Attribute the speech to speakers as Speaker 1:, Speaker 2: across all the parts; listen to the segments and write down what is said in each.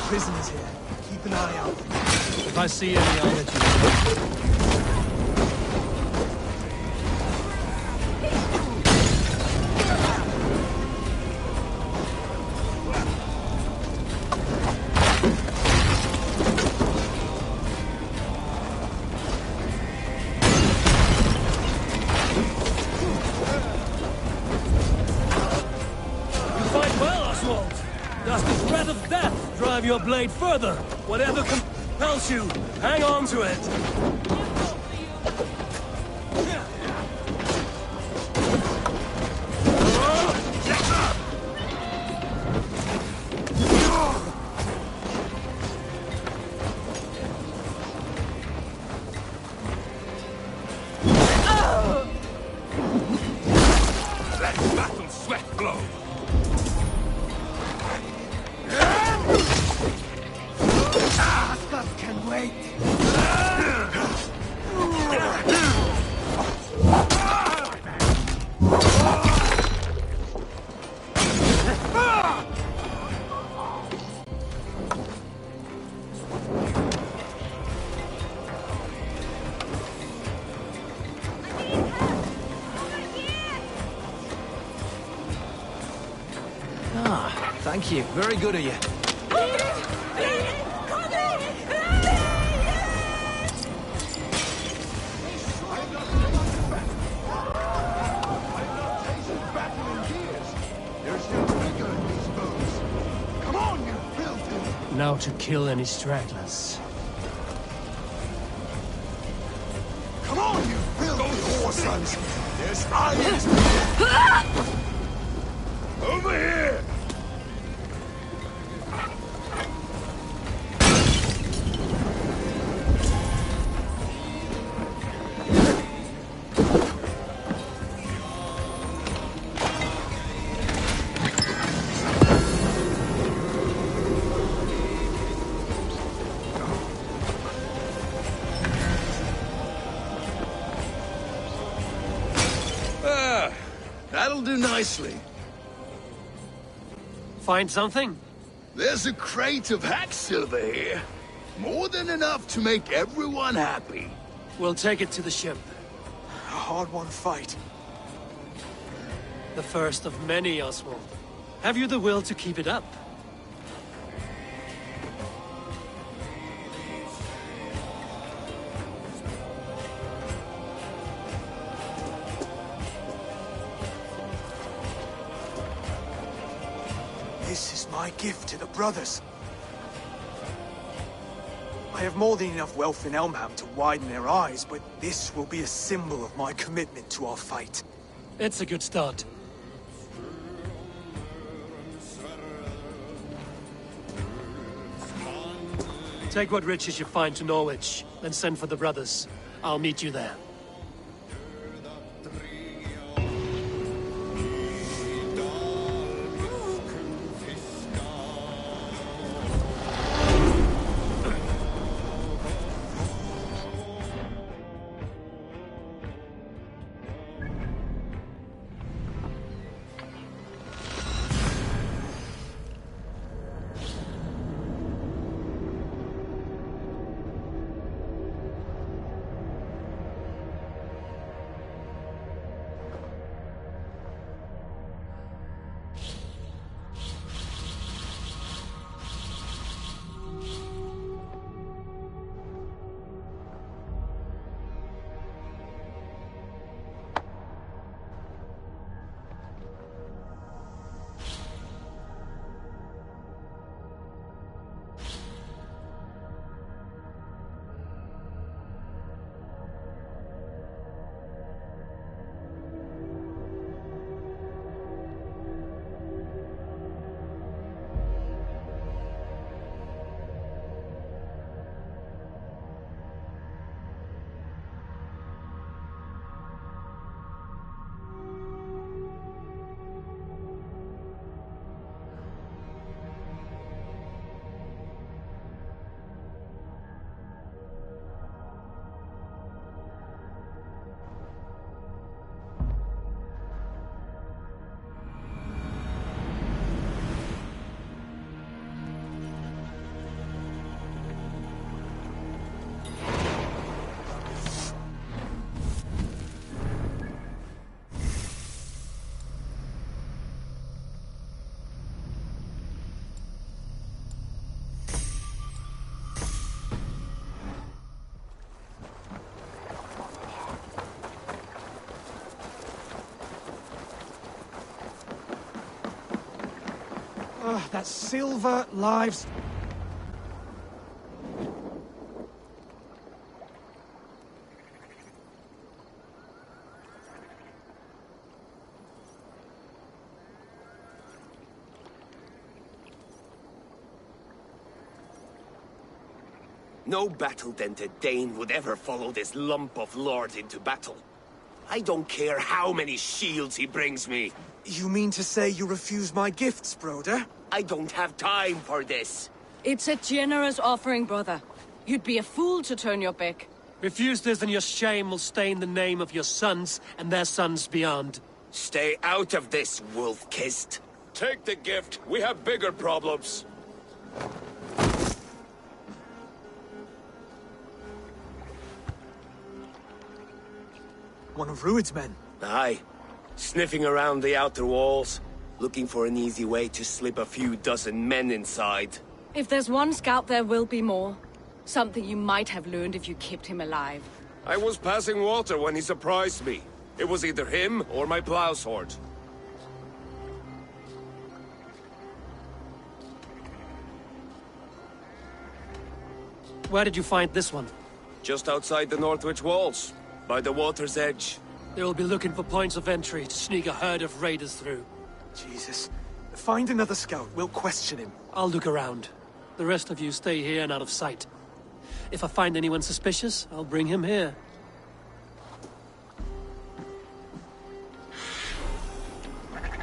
Speaker 1: Prisoners here. Keep an eye out.
Speaker 2: If I see any, I'll let you know.
Speaker 3: You fight well, Oswald. Does the threat of death drive your blade further? Whatever compels you, hang on to it.
Speaker 4: Let battle sweat flow.
Speaker 1: Stuff can wait.
Speaker 2: Ah, thank you. Very good of you.
Speaker 3: Now to kill any stragglers.
Speaker 1: Come on, you filthy whore sons! There's onions!
Speaker 4: Over here! That'll do nicely.
Speaker 3: Find something?
Speaker 4: There's a crate of hack silver here. More than enough to make everyone happy.
Speaker 3: We'll take it to the ship.
Speaker 1: A hard-won fight.
Speaker 3: The first of many, Oswald. Have you the will to keep it up?
Speaker 1: This is my gift to the brothers. I have more than enough wealth in Elmham to widen their eyes, but this will be a symbol of my commitment to our fight.
Speaker 3: It's a good start. Take what riches you find to Norwich, then send for the brothers. I'll meet you there.
Speaker 1: that silver lives...
Speaker 5: No battle-dented Dane would ever follow this lump of lord into battle. I don't care how many shields he brings me.
Speaker 1: You mean to say you refuse my gifts, broder?
Speaker 5: I don't have time for this.
Speaker 6: It's a generous offering, brother. You'd be a fool to turn your back.
Speaker 3: Refuse this and your shame will stain the name of your sons and their sons beyond.
Speaker 5: Stay out of this, wolf-kissed.
Speaker 7: Take the gift. We have bigger problems.
Speaker 1: One of Rued's men.
Speaker 5: Aye. Sniffing around the outer walls, looking for an easy way to slip a few dozen men inside.
Speaker 6: If there's one scout, there will be more. Something you might have learned if you kept him alive.
Speaker 7: I was passing water when he surprised me. It was either him or my plow sword.
Speaker 3: Where did you find this one?
Speaker 7: Just outside the Northwich walls, by the water's edge.
Speaker 3: They will be looking for points of entry to sneak a herd of raiders through.
Speaker 1: Jesus. Find another scout. We'll question him.
Speaker 3: I'll look around. The rest of you stay here and out of sight. If I find anyone suspicious, I'll bring him here.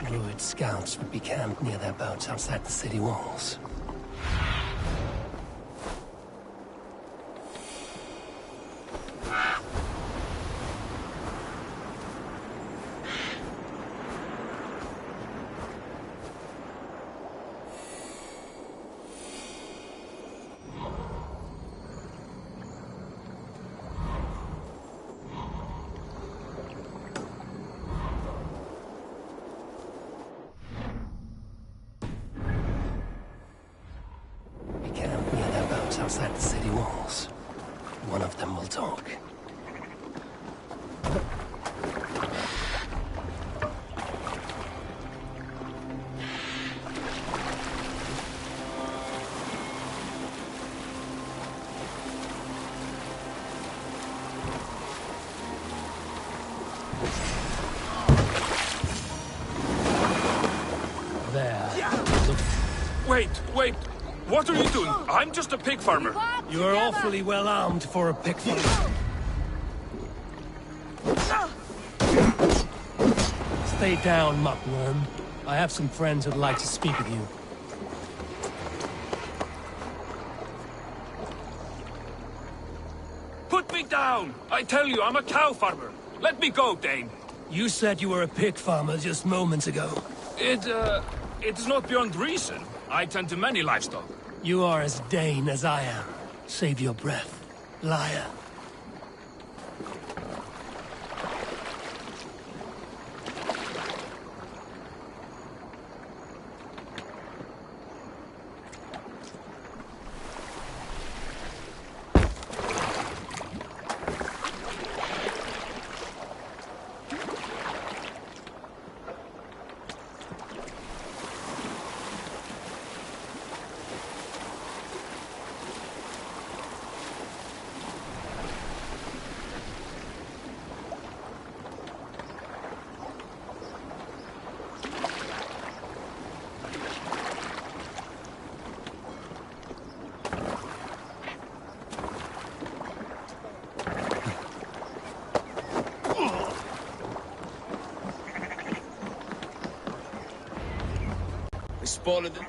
Speaker 8: Rued scouts would be camped near their boats outside the city walls. Outside the city walls. One of them will talk.
Speaker 3: There.
Speaker 7: Wait! What are you doing? I'm just a pig farmer.
Speaker 3: You're awfully well armed for a pig farmer. Stay down, muckworm. I have some friends who'd like to speak with you.
Speaker 7: Put me down! I tell you, I'm a cow farmer. Let me go, Dane.
Speaker 3: You said you were a pig farmer just moments ago.
Speaker 7: It is not beyond reason. I tend to many livestock.
Speaker 3: You are as Dane as I am. Save your breath, liar.
Speaker 7: Spotted it.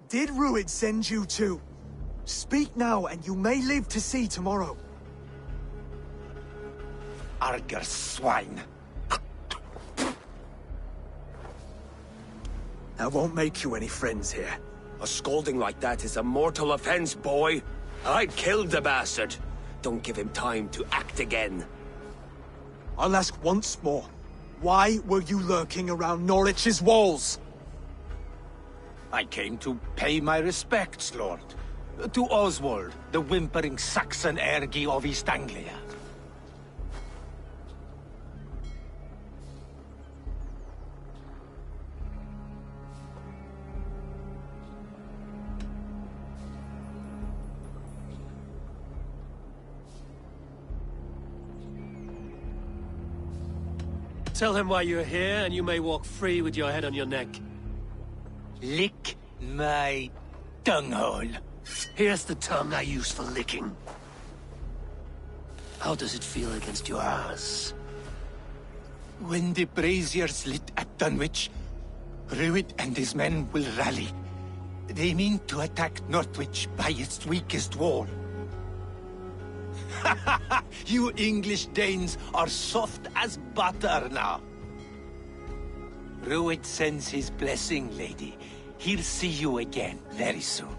Speaker 1: Did Rued send you too? Speak now, and you may live to see tomorrow.
Speaker 5: Arger swine.
Speaker 1: That won't make you any friends here.
Speaker 5: A scolding like that is a mortal offense, boy. I killed the bastard. Don't give him time to act again.
Speaker 1: I'll ask once more. Why were you lurking around Norwich's walls?
Speaker 9: I came to pay my respects, Lord. To Oswald, the whimpering Saxon ergi of East Anglia.
Speaker 3: Tell him why you're here, and you may walk free with your head on your neck.
Speaker 9: Lick my dunghole.
Speaker 8: Here's the tongue I use for licking. How does it feel against your ass?
Speaker 9: When the braziers lit at Dunwich, Rued and his men will rally. They mean to attack Northwich by its weakest wall. You English Danes are soft as butter now. Rued sends his blessing, lady. He'll see you again very soon.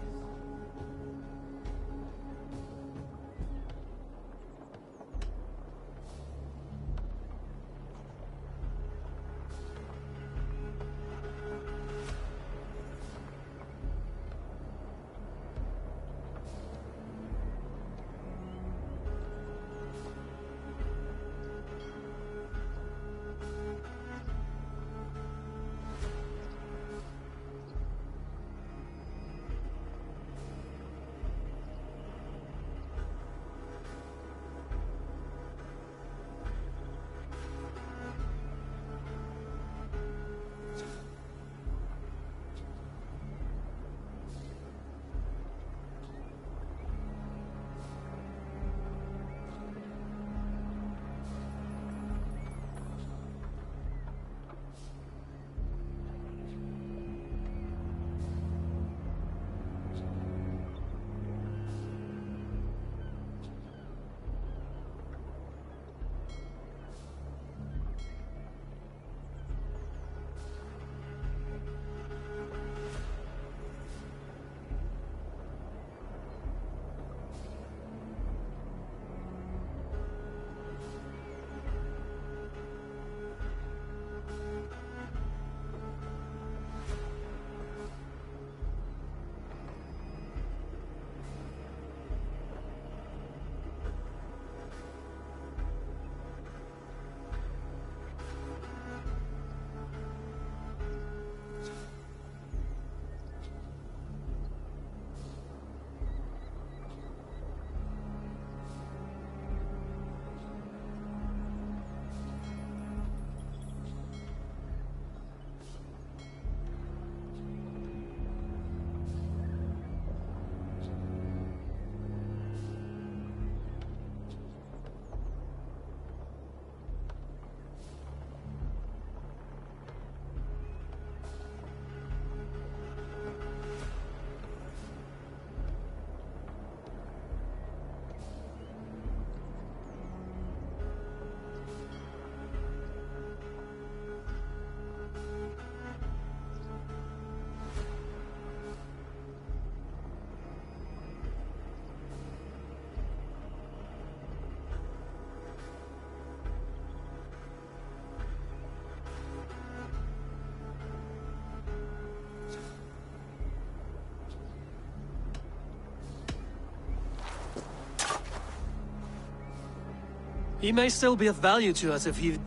Speaker 3: He may still be of value to us if he...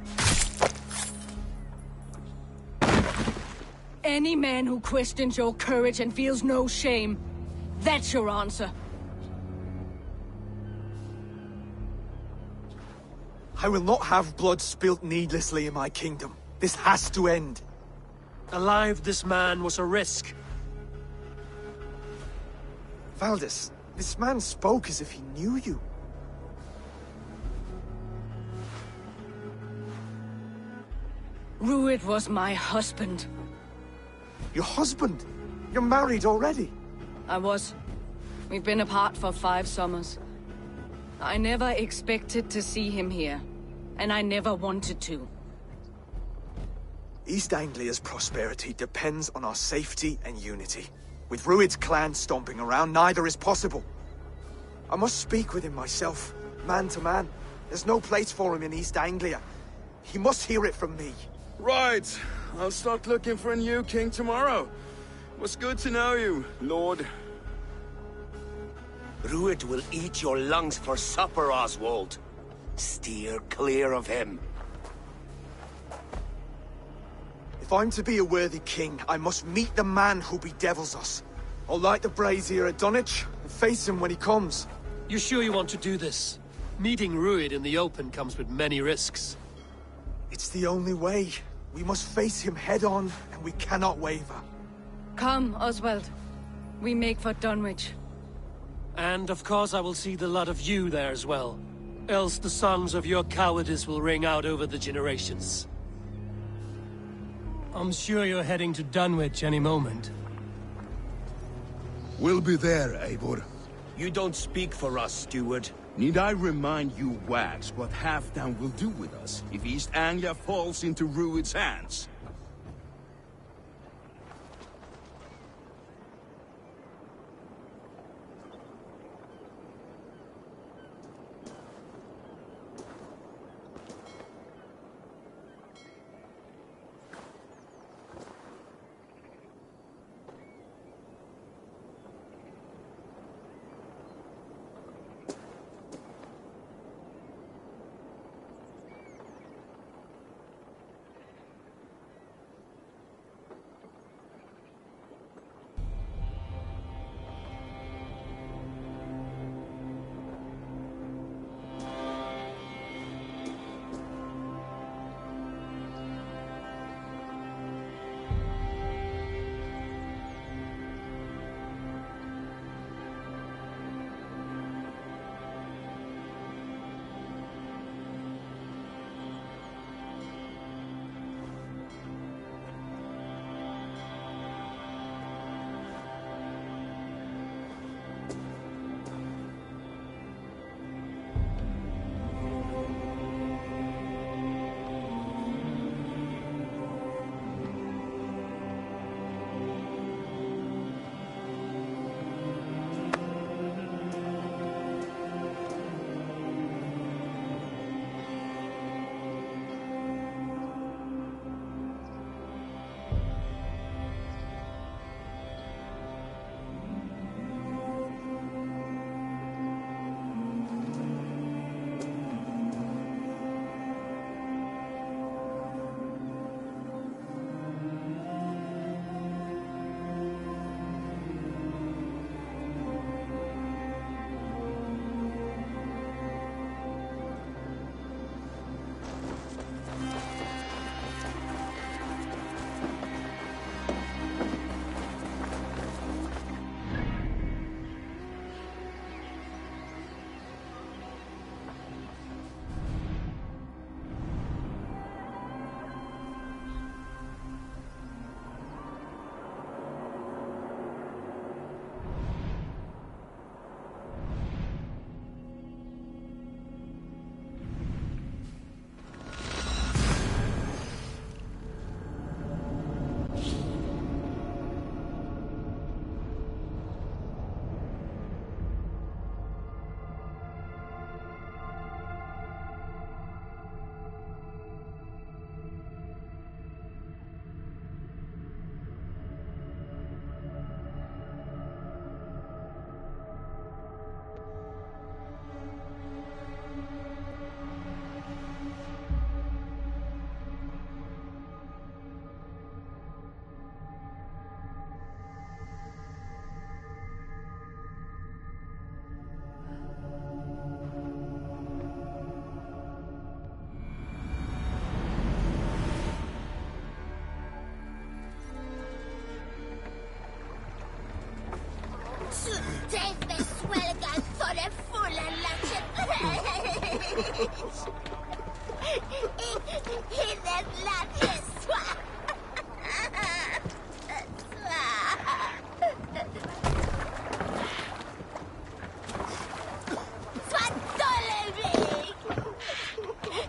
Speaker 6: Any man who questions your courage and feels no shame, that's your answer.
Speaker 1: I will not have blood spilt needlessly in my kingdom. This has to end.
Speaker 3: Alive, this man was a risk.
Speaker 1: Valdis, this man spoke as if he knew you.
Speaker 6: Rued was my husband.
Speaker 1: Your husband? You're married already?
Speaker 6: I was. We've been apart for 5 summers. I never expected to see him here, and I never wanted to.
Speaker 1: East Anglia's prosperity depends on our safety and unity. With Rued's clan stomping around, neither is possible. I must speak with him myself. man to man. There's no place for him in East Anglia. He must hear it from me.
Speaker 4: Right. I'll start looking for a new king tomorrow. It was good to know you, Lord.
Speaker 5: Rued will eat your lungs for supper, Oswald. Steer clear of him.
Speaker 1: If I'm to be a worthy king, I must meet the man who bedevils us. I'll light the brazier at Dunwich and face him when he comes.
Speaker 3: You sure you want to do this? Meeting Rued in the open comes with many risks.
Speaker 1: It's the only way. We must face him head-on, and we cannot waver.
Speaker 6: Come, Oswald. We make for Dunwich.
Speaker 3: And of course I will see the lot of you there as well. Else the songs of your cowardice will ring out over the generations. I'm sure you're heading to Dunwich any moment.
Speaker 4: We'll be there, Eivor.
Speaker 5: You don't speak for us, steward.
Speaker 4: Need I remind you, Wags, what Halfdan will do with us if East Anglia falls into Rued's hands?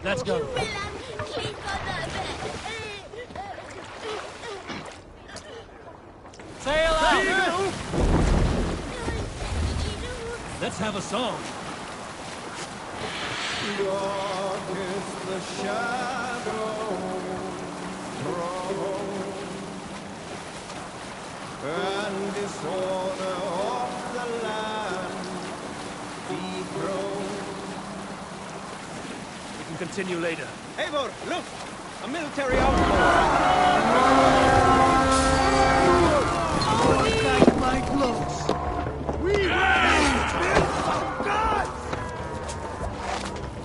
Speaker 3: Let's go. Sail out! Let's have a song.
Speaker 10: And disorder of the land dethroned.
Speaker 3: We can continue later.
Speaker 10: Eivor, look! A military outpost!
Speaker 3: My clothes.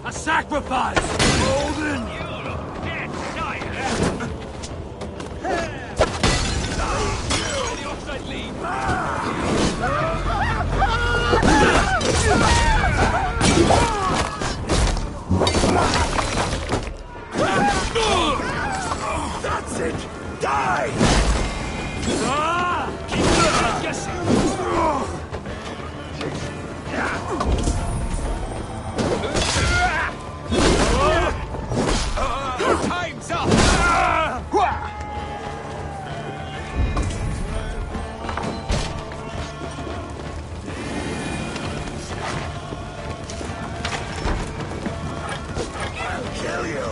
Speaker 3: A sacrifice! Golden!
Speaker 10: That's it! Die!
Speaker 5: Time's up!
Speaker 10: Kill you!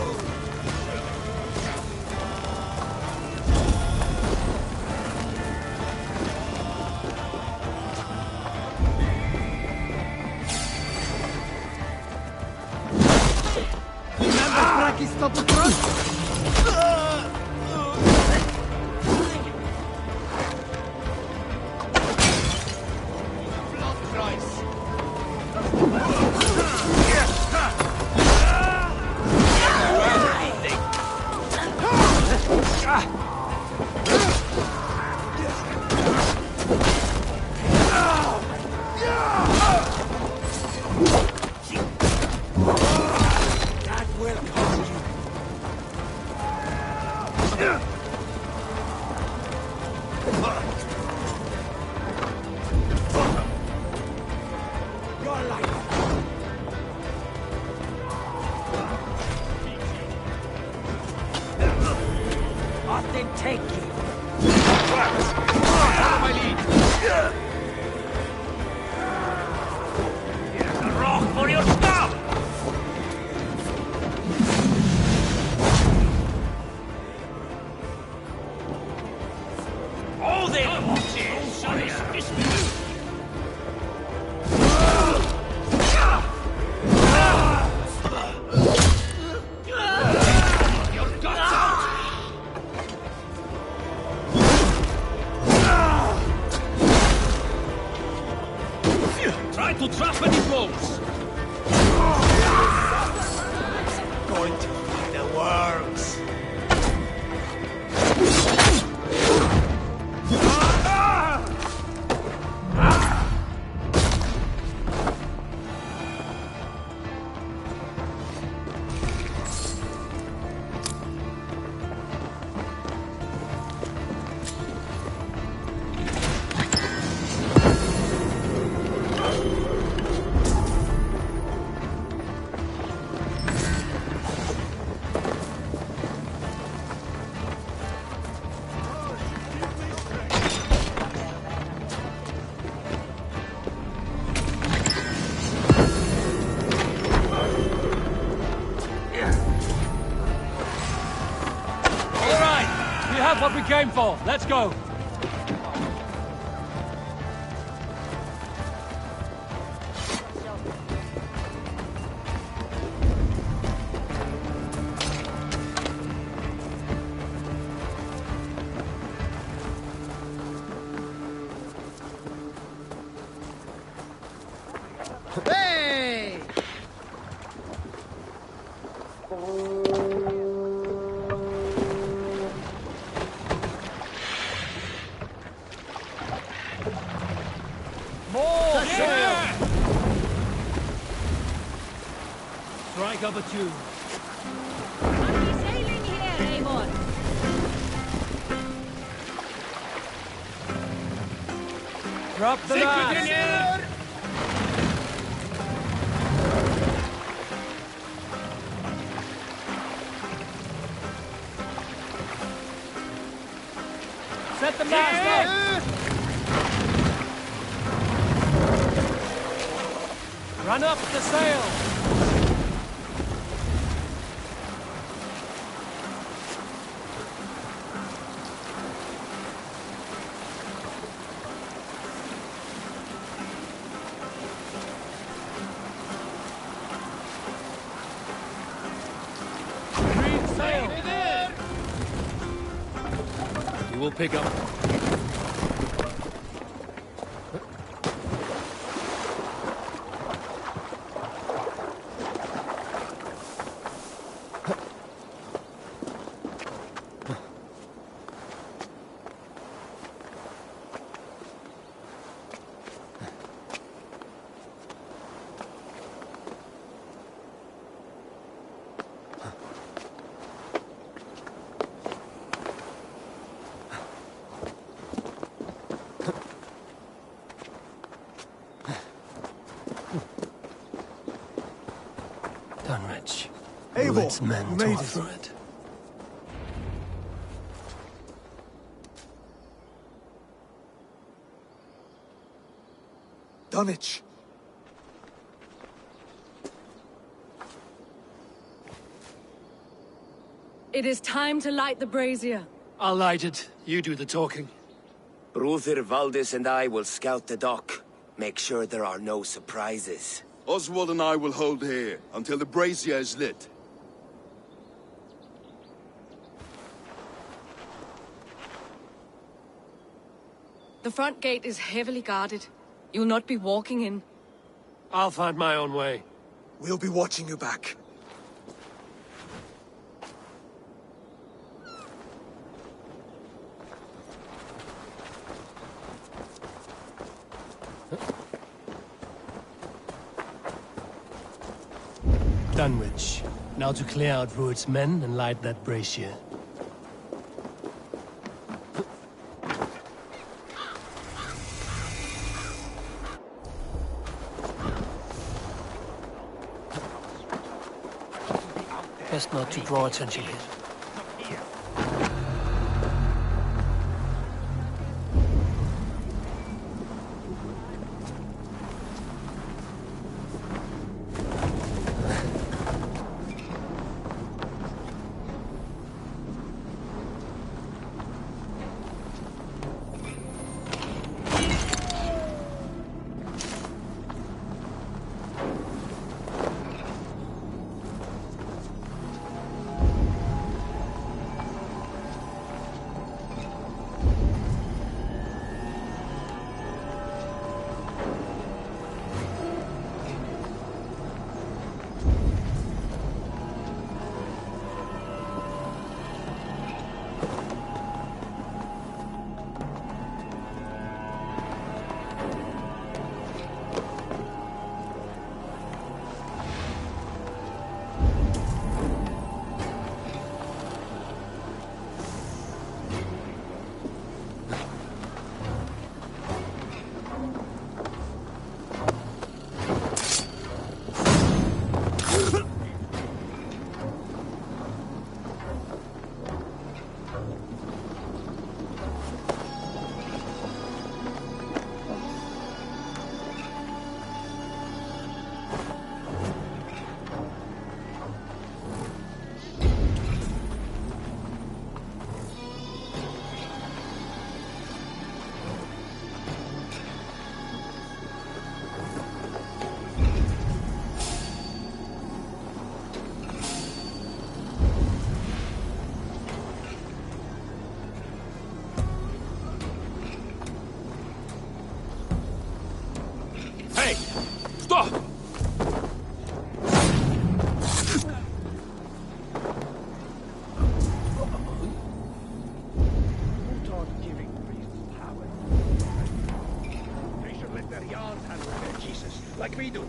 Speaker 3: Try to trap any foes!
Speaker 5: Going to feed the worms!
Speaker 3: What we came for. Let's go.
Speaker 10: Hey!
Speaker 3: Strike up a tune.
Speaker 6: Are we sailing here, Eivor?
Speaker 3: Drop the knife. Set the mast up. Run up the sail. We'll pick up.
Speaker 8: Dunwich.
Speaker 1: Eivor,
Speaker 8: Rued's men
Speaker 1: you
Speaker 8: tore
Speaker 1: made it.
Speaker 8: through it.
Speaker 1: Dunwich.
Speaker 6: It is time to light the brazier.
Speaker 3: I'll light it. You do the talking.
Speaker 5: Bruther Valdis and I will scout the dock. Make sure there are no surprises.
Speaker 4: Oswald and I will hold here until the brazier is lit.
Speaker 6: The front gate is heavily guarded. You'll not be walking in.
Speaker 3: I'll find my own way.
Speaker 1: We'll be watching you back.
Speaker 3: Dunwich. Now to clear out Rued's men and light that brazier.
Speaker 8: Best not to draw attention here.
Speaker 7: Hey! Stop!
Speaker 10: Who taught giving priests power? They should let their yarns handle their Jesus, like we do.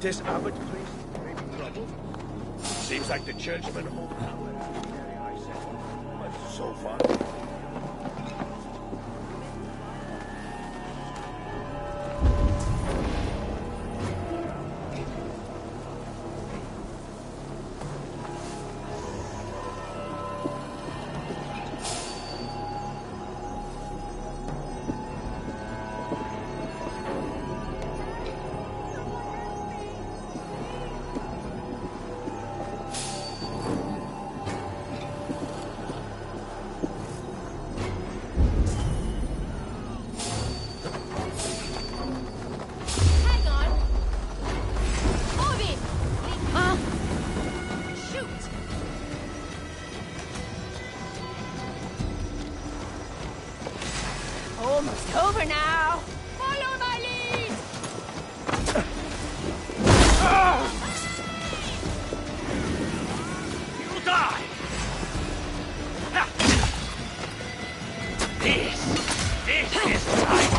Speaker 10: This abbot place may be trouble. Seems like the churchmen hold power. I said, but so far.
Speaker 11: over now! Follow my lead!
Speaker 10: You die! This is time!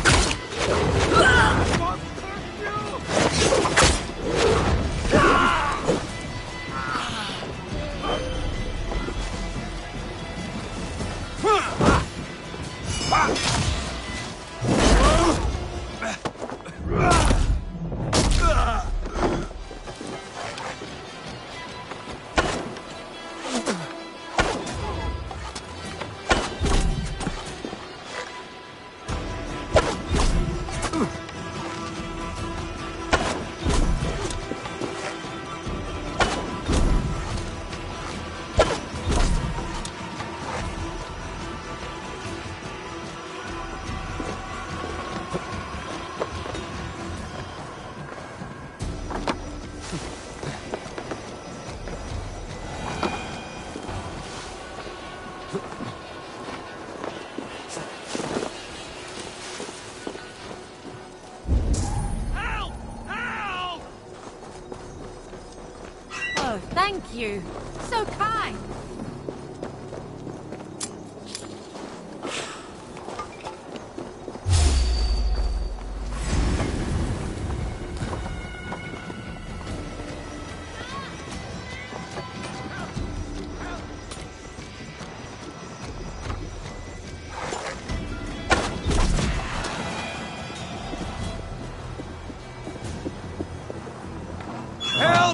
Speaker 11: Oh, thank you. So kind.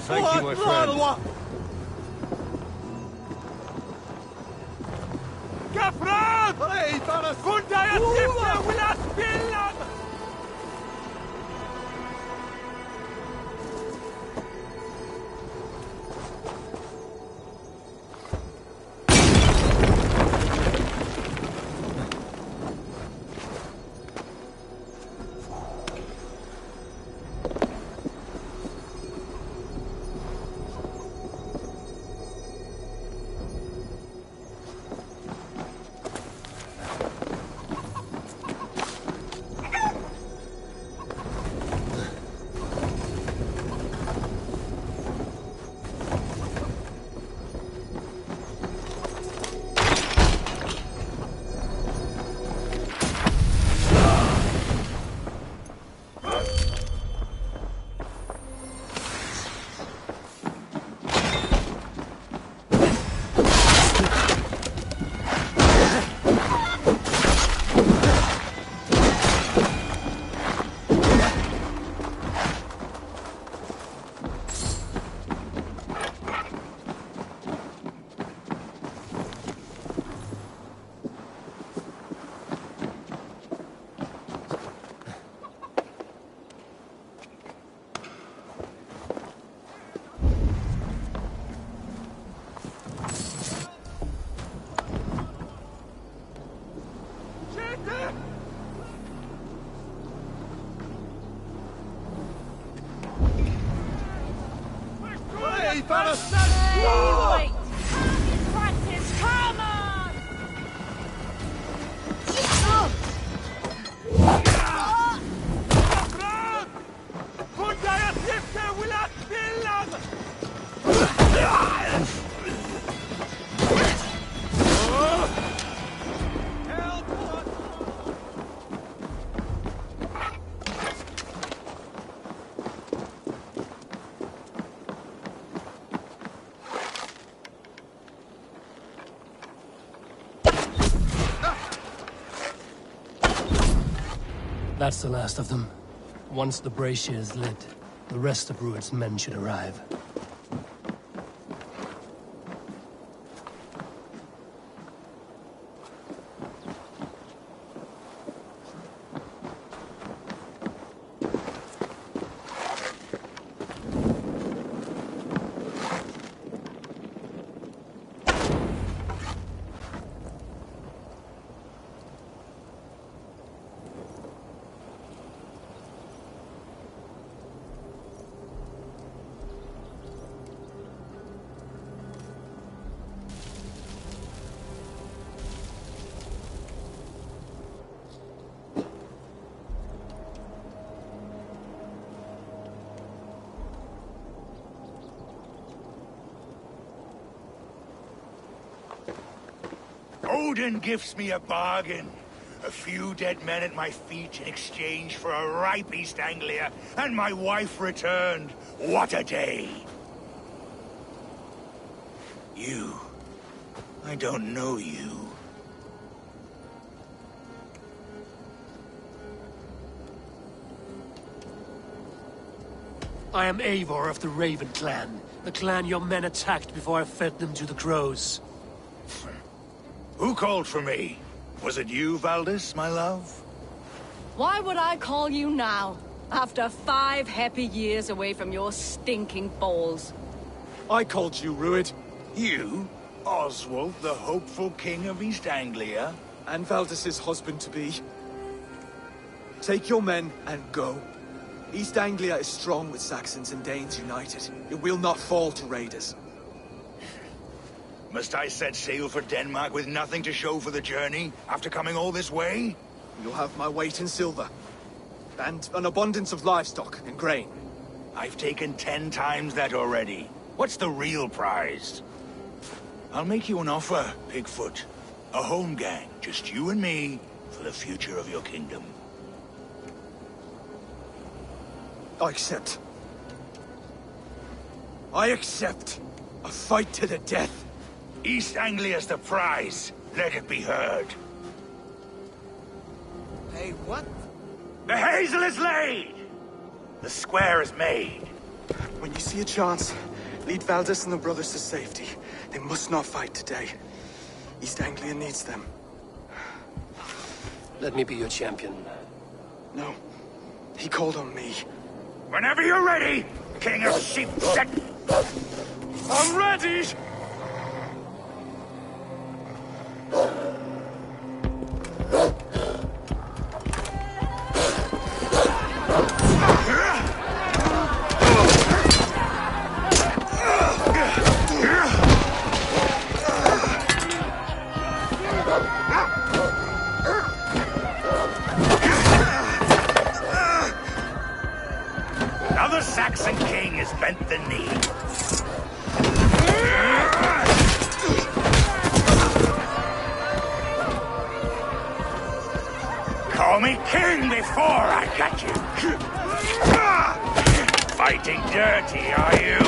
Speaker 2: Thank you, my friend.
Speaker 11: Wait! Practice, come on!
Speaker 8: That's the last of them. Once the brazier is lit, the rest of Rued's men should arrive.
Speaker 9: Odin gives me a bargain. A few dead men at my feet in exchange for a ripe East Anglia, and my wife returned. What a day! You. I don't know you.
Speaker 3: I am Eivor of the Raven Clan. The clan your men attacked before I fed them to the crows.
Speaker 9: Who called for me? Was it you, Valdis, my love?
Speaker 6: Why would I call you now, after 5 happy years away from your stinking balls?
Speaker 1: I called you, Rued.
Speaker 9: You? Oswald, the hopeful king of East Anglia?
Speaker 1: And Valdis's husband-to-be. Take your men and go. East Anglia is strong with Saxons and Danes united. It will not fall to raiders.
Speaker 9: Must I set sail for Denmark with nothing to show for the journey, after coming all this way?
Speaker 1: You'll have my weight in silver. And an abundance of livestock and grain.
Speaker 9: I've taken 10 times that already. What's the real prize? I'll make you an offer, Pigfoot. A home gang, just you and me, for the future of your kingdom.
Speaker 1: I accept. I accept. A fight to the death.
Speaker 9: East Anglia's the prize. Let it be heard.
Speaker 1: Hey, what?
Speaker 9: The hazel is laid! The square is made.
Speaker 1: When you see a chance, lead Valdis and the brothers to safety. They must not fight today. East Anglia needs them.
Speaker 8: Let me be your champion.
Speaker 1: No. He called on me.
Speaker 9: Whenever you're ready, King of Sheepset!
Speaker 1: I'm ready!
Speaker 9: Now the Saxon king has bent the knee. Call me king before I got you. Fighting dirty, are you?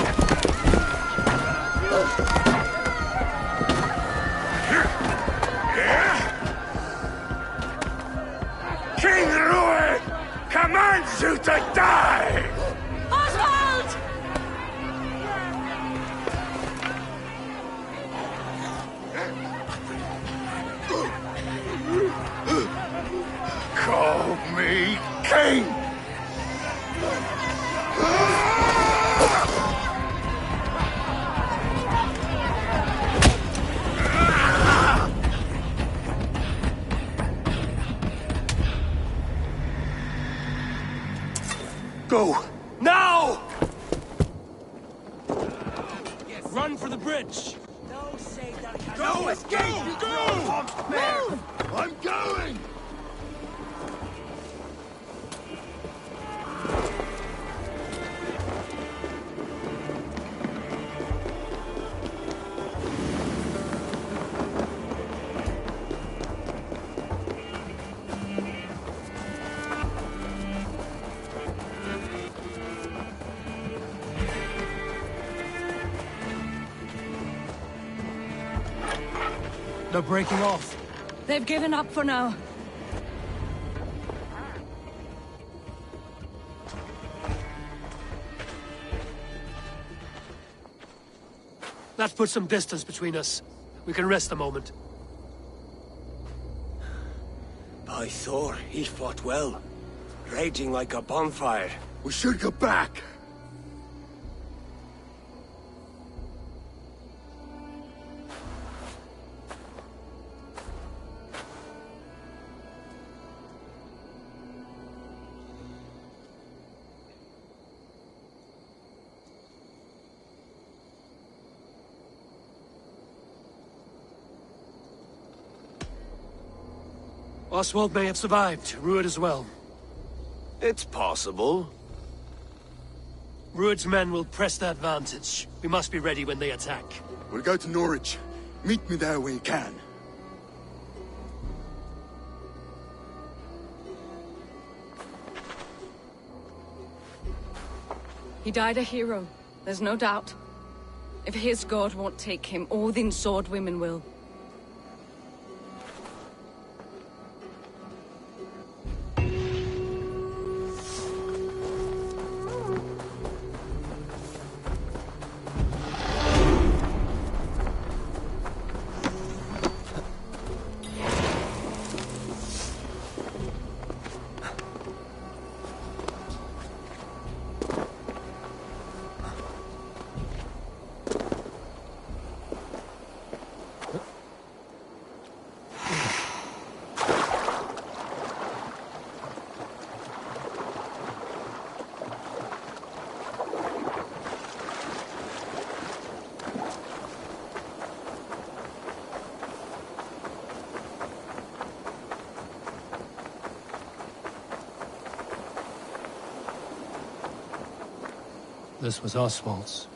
Speaker 9: King Rued commands you to die!
Speaker 11: Oswald!
Speaker 9: Call me king!
Speaker 1: Go! Now!
Speaker 3: Run for the bridge!
Speaker 9: Go! Escape! Go! Move! I'm going!
Speaker 3: They're breaking off.
Speaker 6: They've given up for now.
Speaker 3: That puts some distance between us. We can rest a moment.
Speaker 5: By Thor, he fought well. Raging like a bonfire.
Speaker 10: We should go back.
Speaker 3: Oswald may have survived, Rued as well.
Speaker 5: It's possible.
Speaker 3: Rued's men will press the advantage. We must be ready when they attack.
Speaker 10: We'll go to Norwich. Meet me there when you can.
Speaker 6: He died a hero, there's no doubt. If his god won't take him, Odin's sword women will.
Speaker 8: This was Oswald's.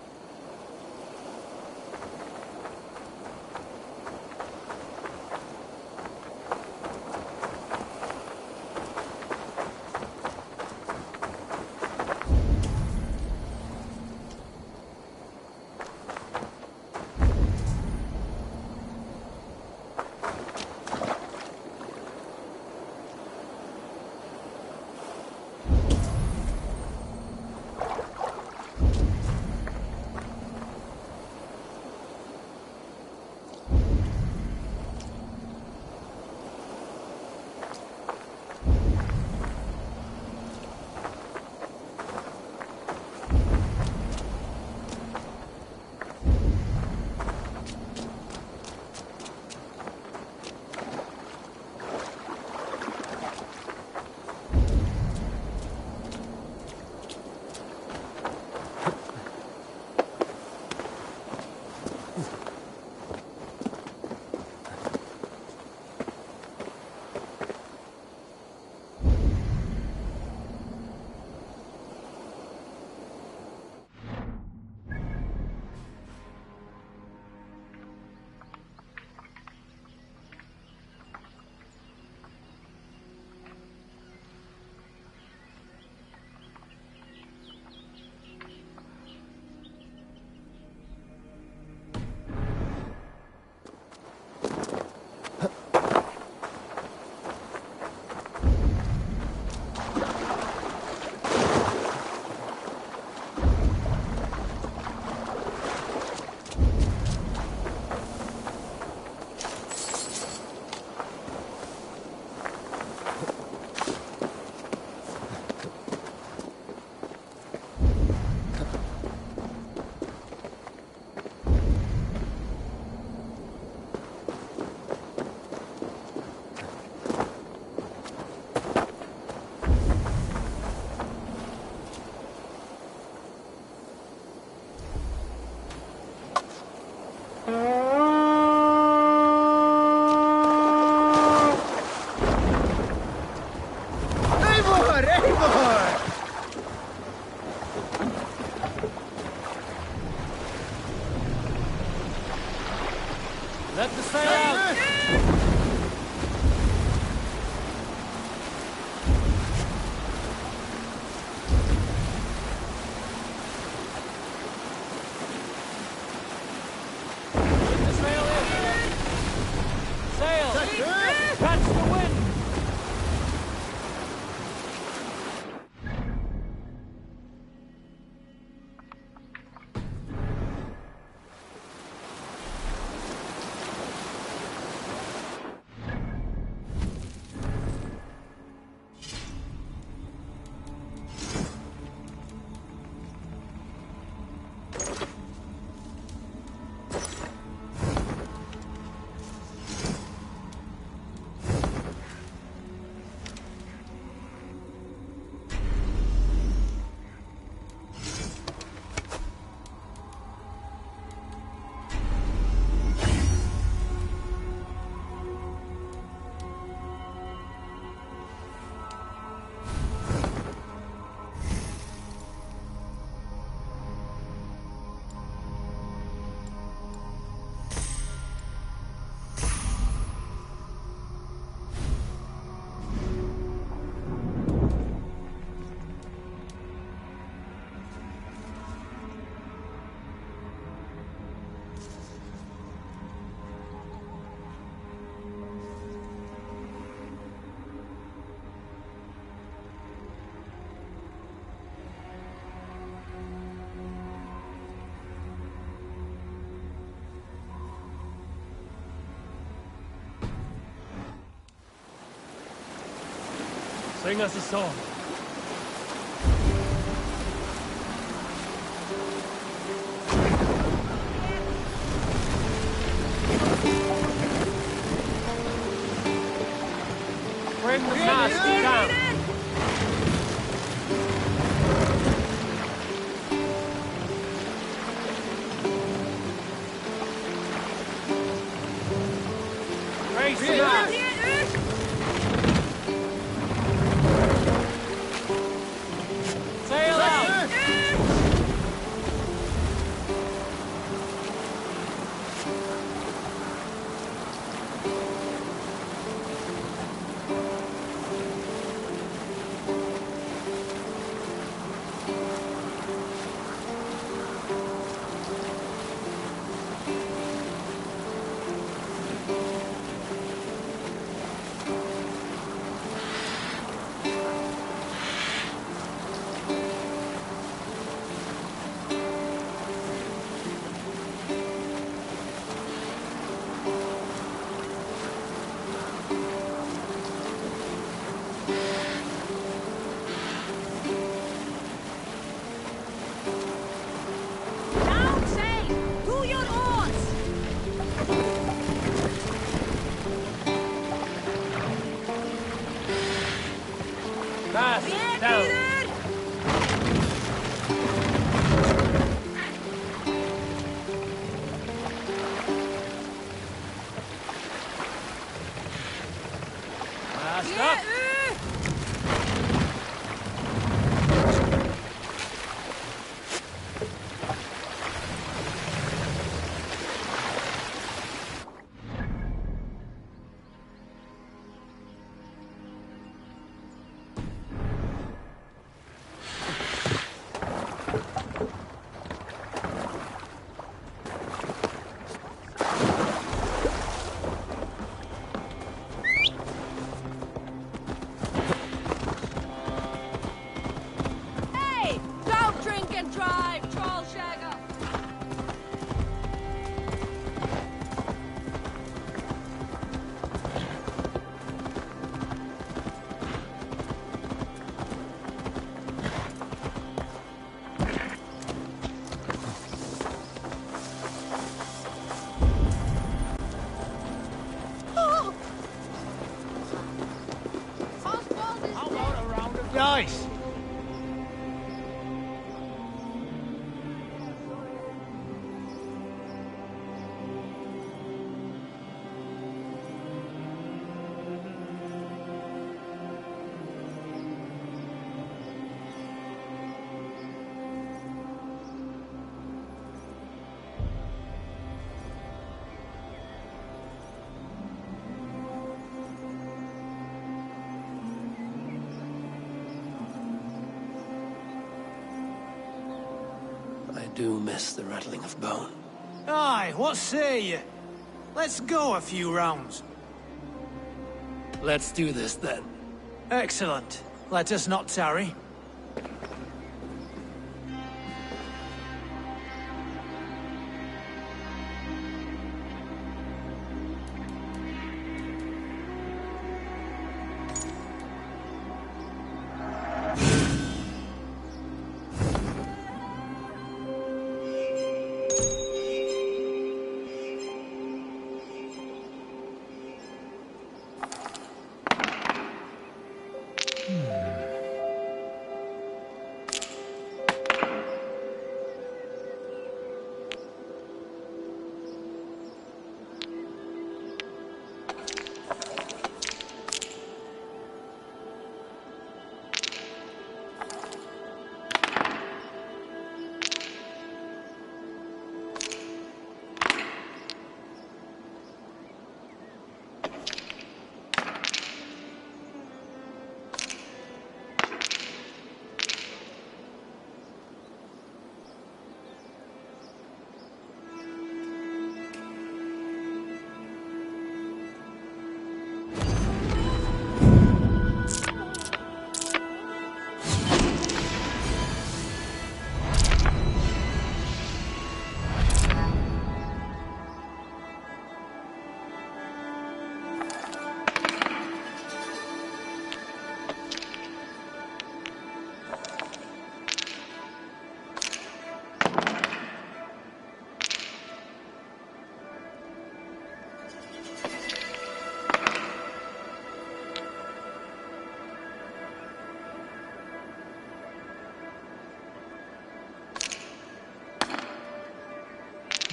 Speaker 3: Let the sail out! Get the sail in! Sail! Catch the wind! Bring us a sword. Bring the mask down. Raise the mask. Sail out. Mask down. Mask up.
Speaker 10: Nice.
Speaker 8: I do miss the rattling of bone.
Speaker 10: Aye, what say ye? Let's go a few rounds.
Speaker 8: Let's do this then.
Speaker 10: Excellent. Let us not tarry.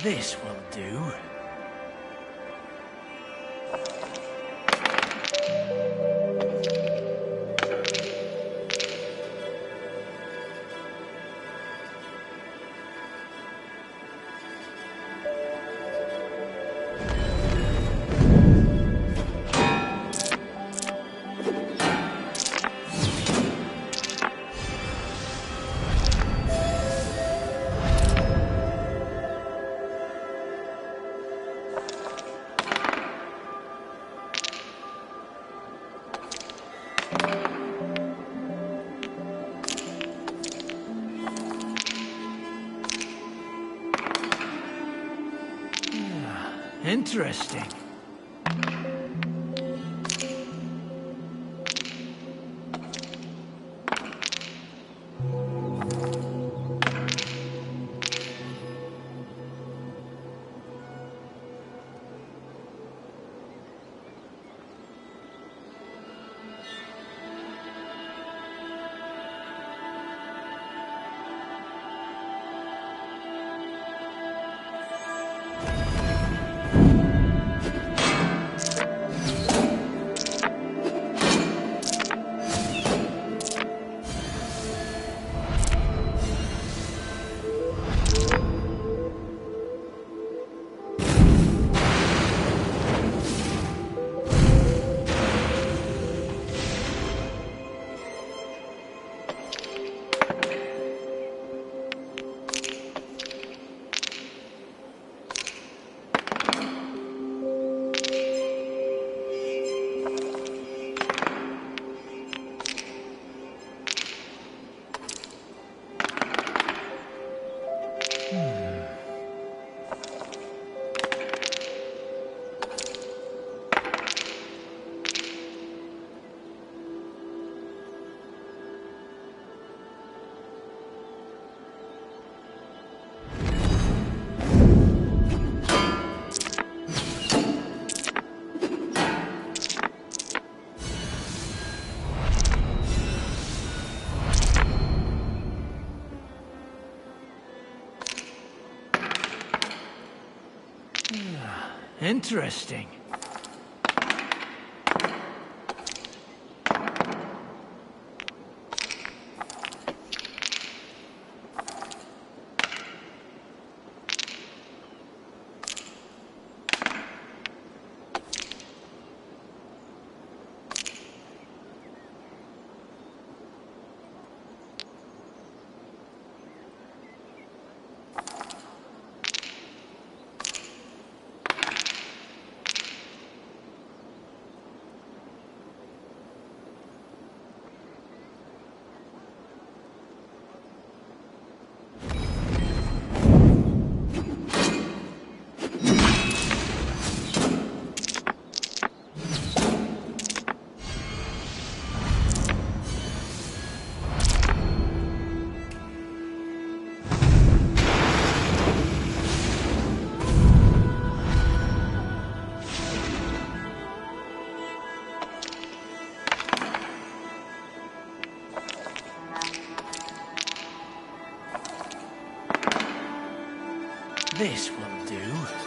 Speaker 3: This will do. Interesting. Interesting. This will do.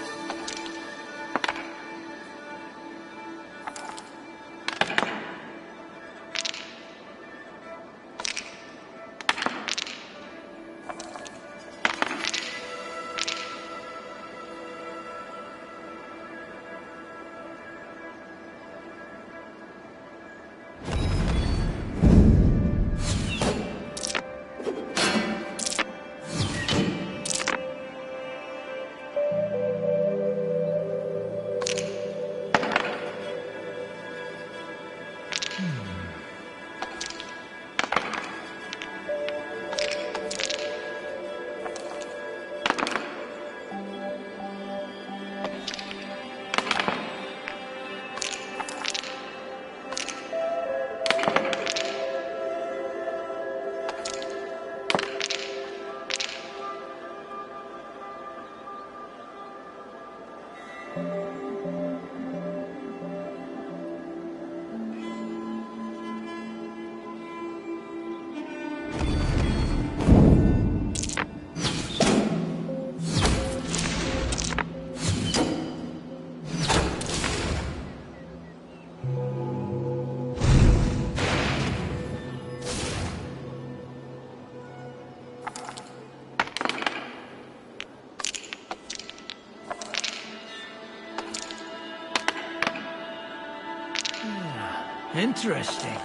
Speaker 8: Interesting.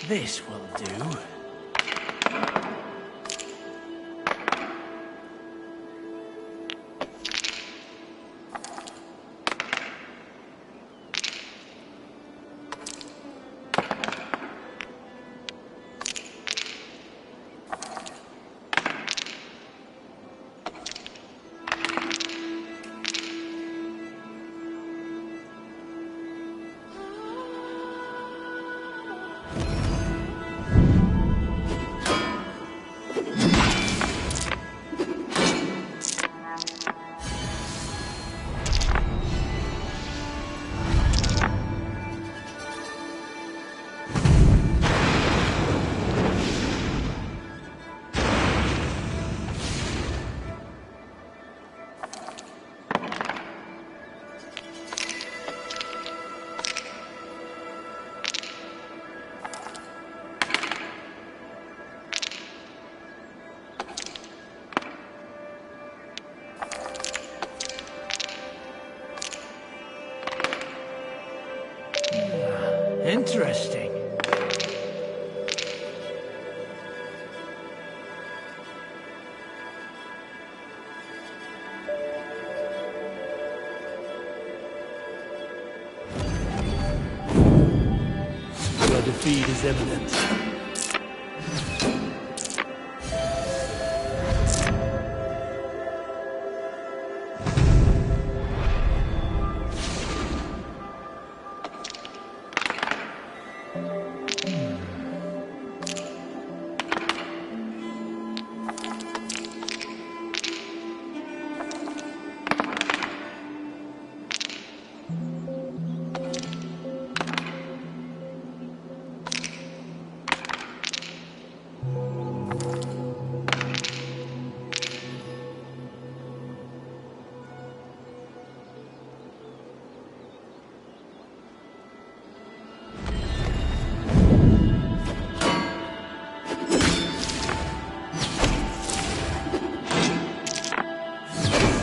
Speaker 8: This will do. Interesting.
Speaker 3: Your defeat is imminent.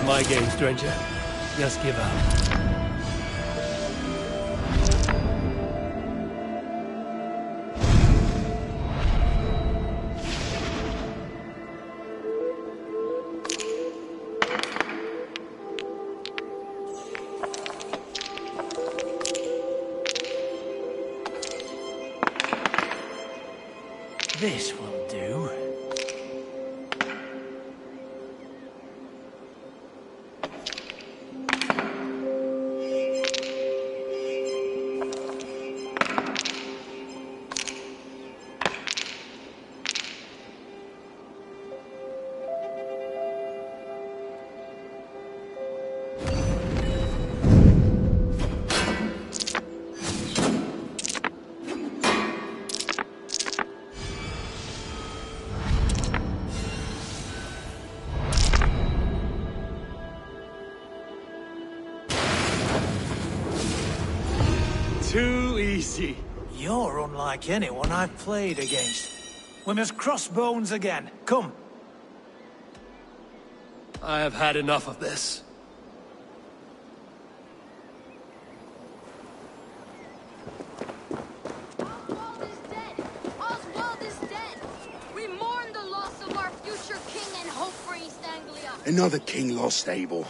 Speaker 3: My game, stranger. Just give up.
Speaker 8: This will do.
Speaker 3: Too easy.
Speaker 9: You're unlike anyone I've played against. We must cross bones again. Come.
Speaker 3: I have had enough of this.
Speaker 11: Oswald is dead! Oswald is dead! We mourn the loss of our future king and hope for East Anglia.
Speaker 4: Another king lost, Abel.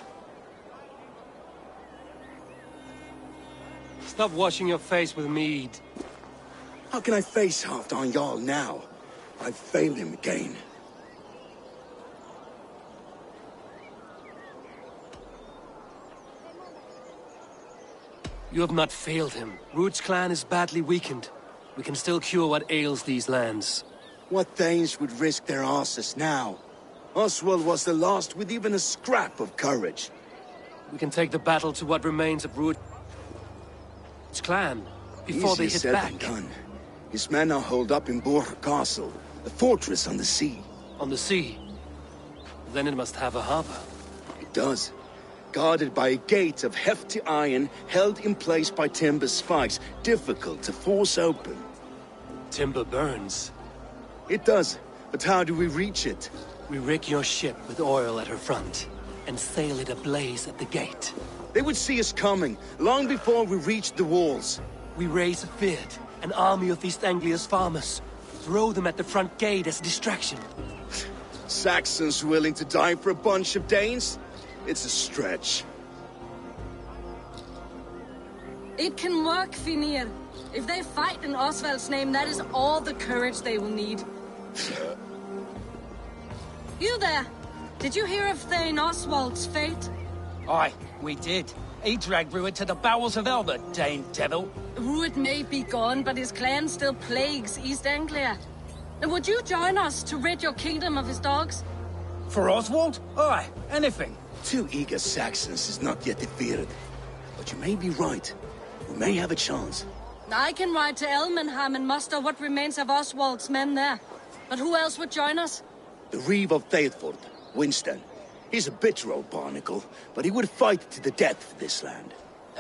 Speaker 3: Stop washing your face with mead.
Speaker 9: How can I face Halfdan Jarl now? I've failed him again.
Speaker 8: You have not failed him. Ruud's clan is badly weakened. We can still cure what ails these lands.
Speaker 9: What Danes would risk their asses now? Oswald was the last with even a scrap of courage.
Speaker 8: We can take the battle to what remains of Ruud's clan, before they hit
Speaker 9: said
Speaker 8: back.
Speaker 9: than done. His men are holed up in Borg Castle, a fortress on the sea.
Speaker 8: On the sea? Then it must have a harbor.
Speaker 9: It does. Guarded by a gate of hefty iron, held in place by timber spikes, difficult to force open.
Speaker 8: Timber burns.
Speaker 9: It does, but how do we reach it?
Speaker 8: We rig your ship with oil at her front, and sail it ablaze at the gate.
Speaker 9: They would see us coming, long before we reached the walls.
Speaker 8: We raise a Fyrd, an army of East Anglia's farmers. Throw them at the front gate as a distraction.
Speaker 9: Saxons willing to die for a bunch of Danes? It's a stretch.
Speaker 6: It can work, Finir. If they fight in Oswald's name, that is all the courage they will need. You there! Did you hear of Thane Oswald's fate?
Speaker 2: Aye, we did. He dragged Ruud to the bowels of hell, the Dane devil.
Speaker 6: Ruud may be gone, but his clan still plagues East Anglia. Would you join us to rid your kingdom of his dogs?
Speaker 2: For Oswald? Aye, anything.
Speaker 9: 2 eager Saxons is not yet defeated. But you may be right. We may have a chance.
Speaker 6: I can ride to Elmenham and muster what remains of Oswald's men there. But who else would join us?
Speaker 9: The Reeve of Thetford, Winston. He's a bitter old barnacle, but he would fight to the death for this land.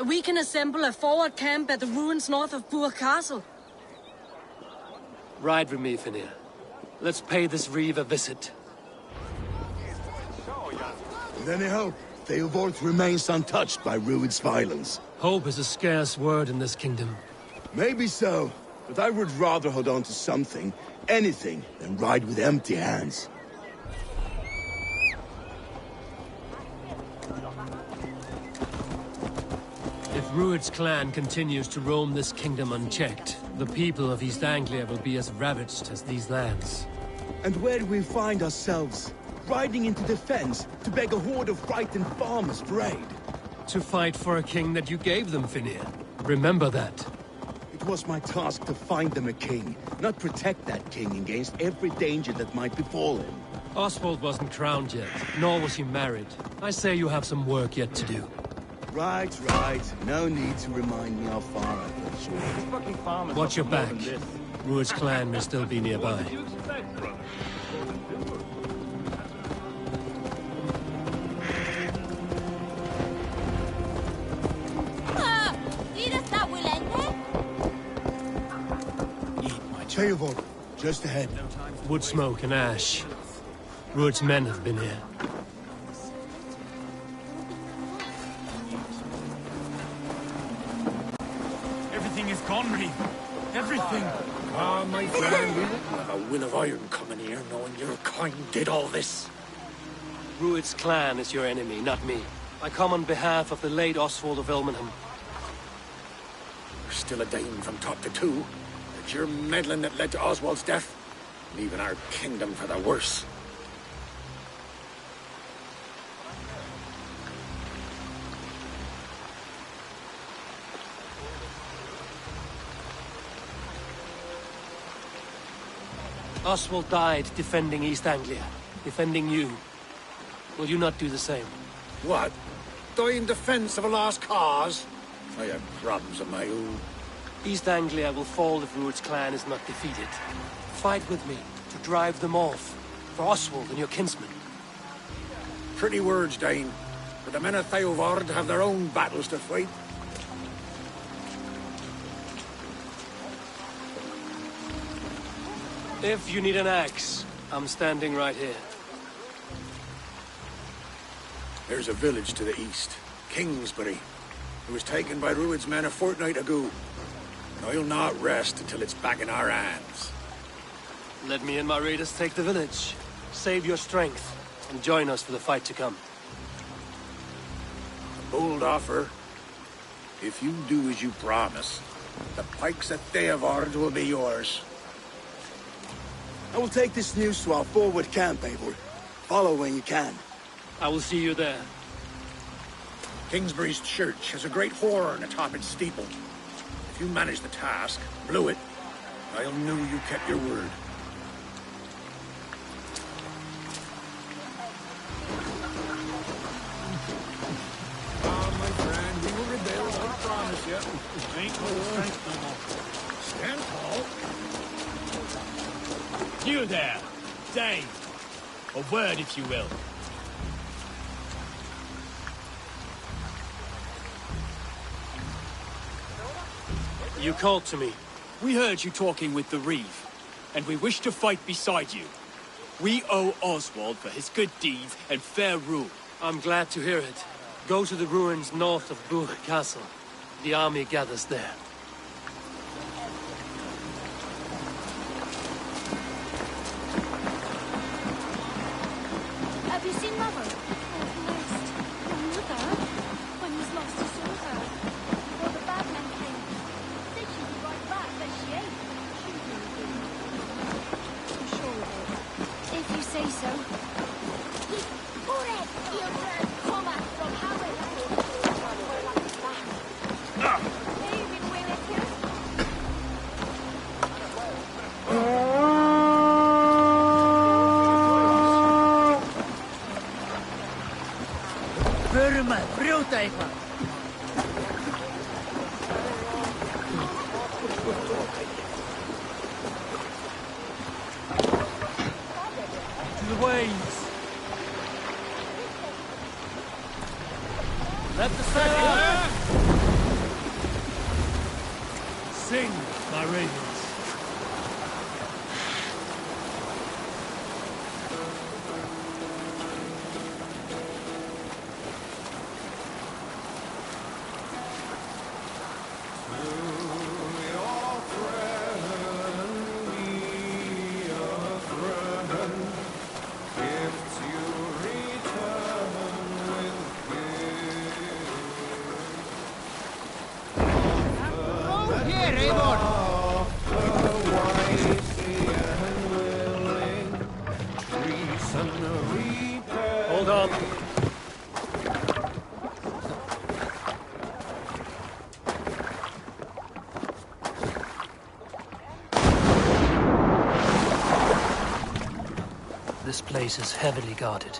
Speaker 6: We can assemble a forward camp at the ruins north of Burg Castle.
Speaker 8: Ride with me, Finir. Let's pay this Reeve a visit.
Speaker 9: With any hope, Theodorth remains untouched by Ruud's violence.
Speaker 8: Hope is a scarce word in this kingdom.
Speaker 9: Maybe so, but I would rather hold on to something, anything, than ride with empty hands.
Speaker 8: If Ruud's clan continues to roam this kingdom unchecked, the people of East Anglia will be as ravaged as these lands.
Speaker 9: And where do we find ourselves? Riding into defense to beg a horde of frightened farmers for aid.
Speaker 8: To fight for a king that you gave them, Finir. Remember that.
Speaker 9: It was my task to find them a king, not protect that king against every danger that might befall him.
Speaker 8: Oswald wasn't crowned yet, nor was he married. I say you have some work yet to do.
Speaker 9: Right. No need to remind me how far I've gone.
Speaker 8: Watch your back. Ruud's clan may still be nearby.
Speaker 9: Theodorth, just ahead.
Speaker 8: Wood smoke and ash. Ruud's men have been here.
Speaker 12: Everything is gone, Reeve. Everything.
Speaker 10: Ah, my friend, we wouldn't have a will of iron coming here knowing your kind did all this.
Speaker 8: Ruud's clan is your enemy, not me. I come on behalf of the late Oswald of Elmenham.
Speaker 10: You're still a Dane from top to two. It's your meddling that led to Oswald's death, leaving our kingdom for the worse.
Speaker 8: Oswald died defending East Anglia, defending you. Will you not do the same?
Speaker 10: What? Die in defense of a lost cause? I have problems of my own.
Speaker 8: East Anglia will fall if Ruud's clan is not defeated. Fight with me to drive them off, for Oswald and your kinsmen.
Speaker 10: Pretty words, Dane. But the men of Theodorth have their own battles to fight.
Speaker 8: If you need an axe, I'm standing right here.
Speaker 10: There's a village to the east, Kingsbury. It was taken by Ruud's men a fortnight ago. And I'll not rest until it's back in our hands.
Speaker 8: Let me and my raiders take the village. Save your strength, and join us for the fight to come.
Speaker 10: A bold offer. If you do as you promise, The pikes at Theavard will be yours.
Speaker 13: I will take this news to our forward camp, Eivor. Follow when you can.
Speaker 8: I will see you there.
Speaker 10: Kingsbury's church has a great horn atop its steeple. If you manage the task, blew it, I'll know you kept your word.
Speaker 12: Ain't no strength no more.
Speaker 10: Stand tall.
Speaker 12: You there, Dane. A word, if you will.
Speaker 8: You called to me.
Speaker 12: We heard you talking with the Reeve, and we wish to fight beside you. We owe Oswald for his good deeds and fair rule.
Speaker 8: I'm glad to hear it. Go to the ruins north of Burg Castle. The army gathers there.
Speaker 11: Have you seen Mother? I've lost your mother. When was last you saw her? Before the bad men came. Said she'd be right back, but she ain't. She really didn't. I'm sure of it. If you say so.
Speaker 2: Burma, brjóta eitthvað.
Speaker 8: To the waves. Let the sail out. Sing, my ravens. Hold on. This place is heavily guarded.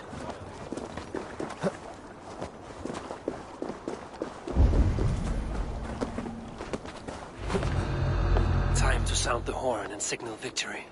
Speaker 8: Time to sound the horn and signal victory.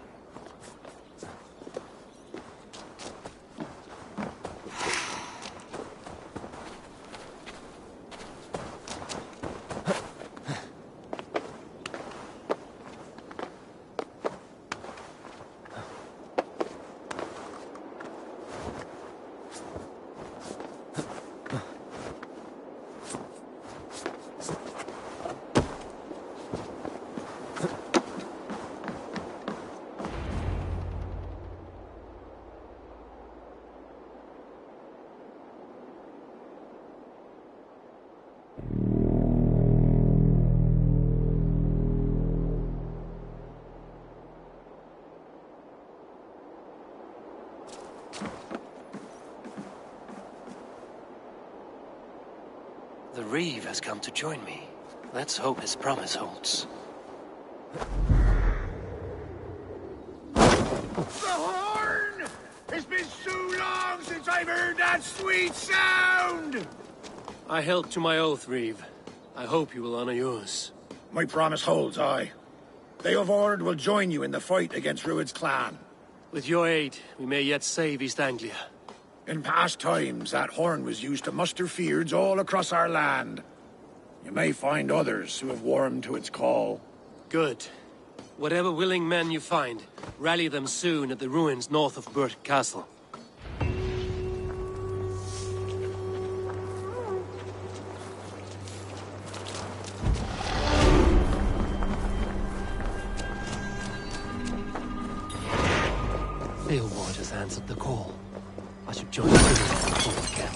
Speaker 8: The Reeve has come to join me. Let's hope his promise holds.
Speaker 10: The horn! It's been so long since I've heard that sweet sound!
Speaker 8: I held to my oath, Reeve. I hope you will honor yours.
Speaker 10: My promise holds, aye. Theavard will join you in the fight against Rued's clan.
Speaker 8: With your aid, we may yet save East Anglia.
Speaker 10: In past times, that horn was used to muster fyrds all across our land. You may find others who have warmed to its call.
Speaker 8: Good. Whatever willing men you find, rally them soon at the ruins north of Burg Castle. Theavard has answered the call. I should join the forward camp.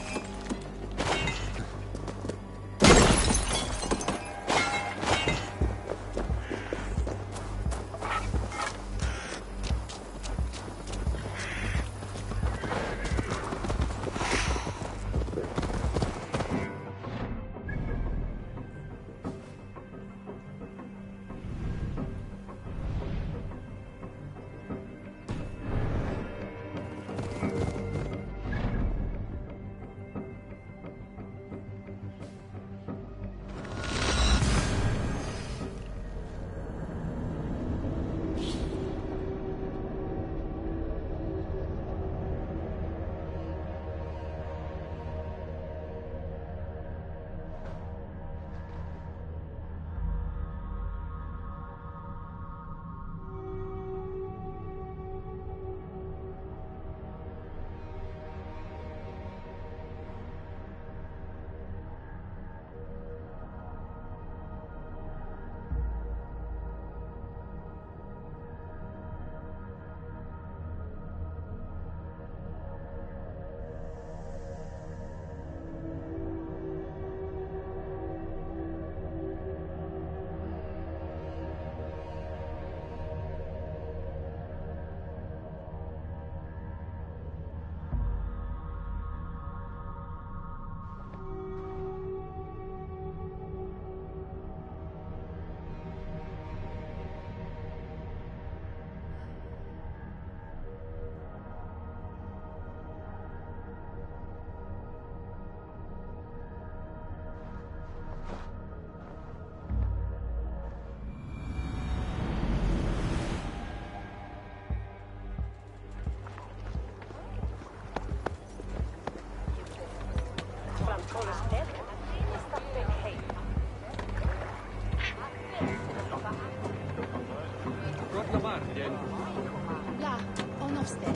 Speaker 11: Là, on offsted.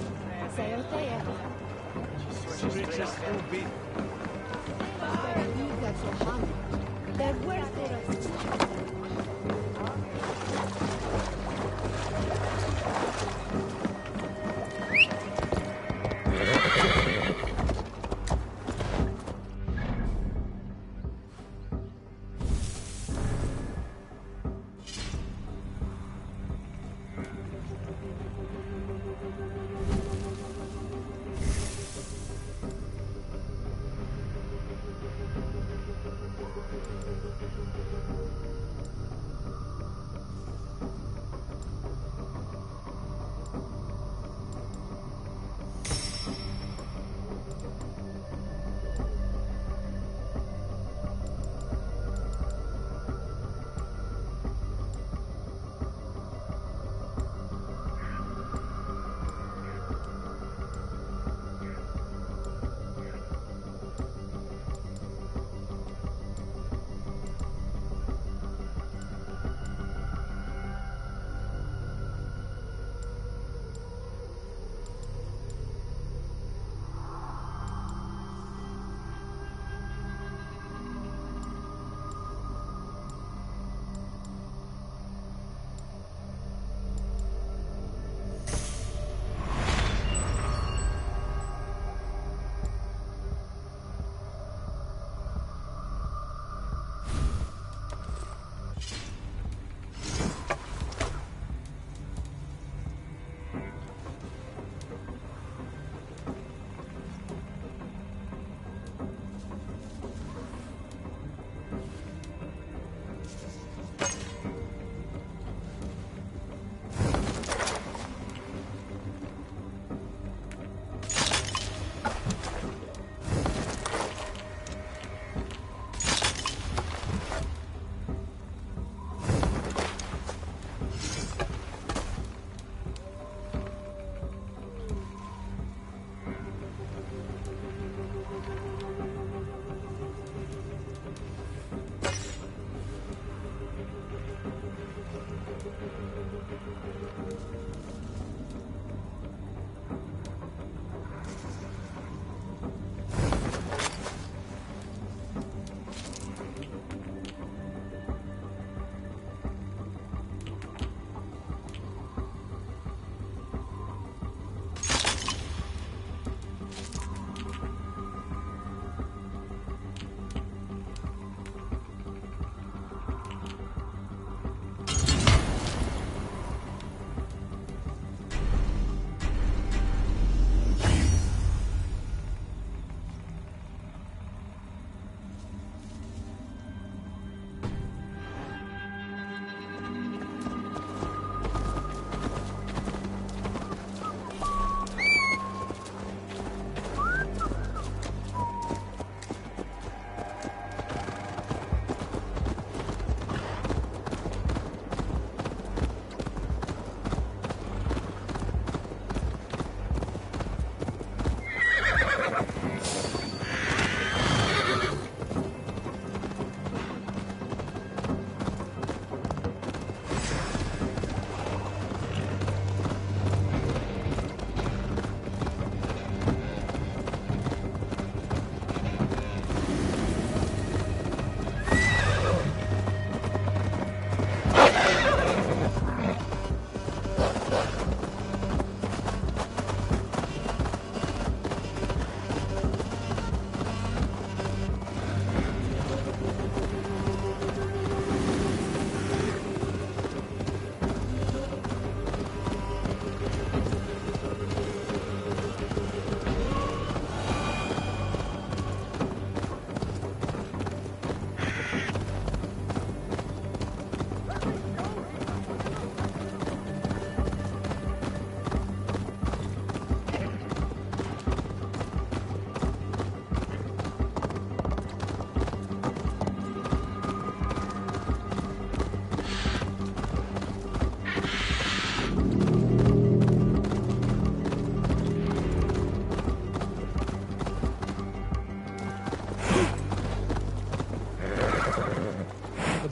Speaker 11: Say what they ever. That's what happened. They're worth it.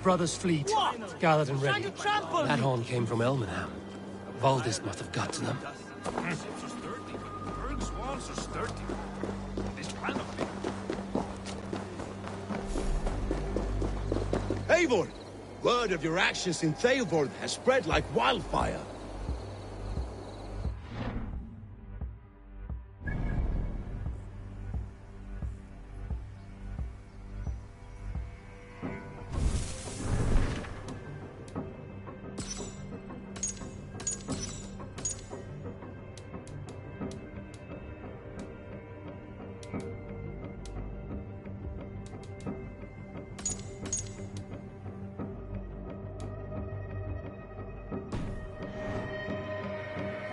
Speaker 8: brothers' fleet, gathered and ready. That horn came from Elmenham. Valdis must have got to them.
Speaker 13: Eivor! Word of your actions in Theilvord has spread like wildfire.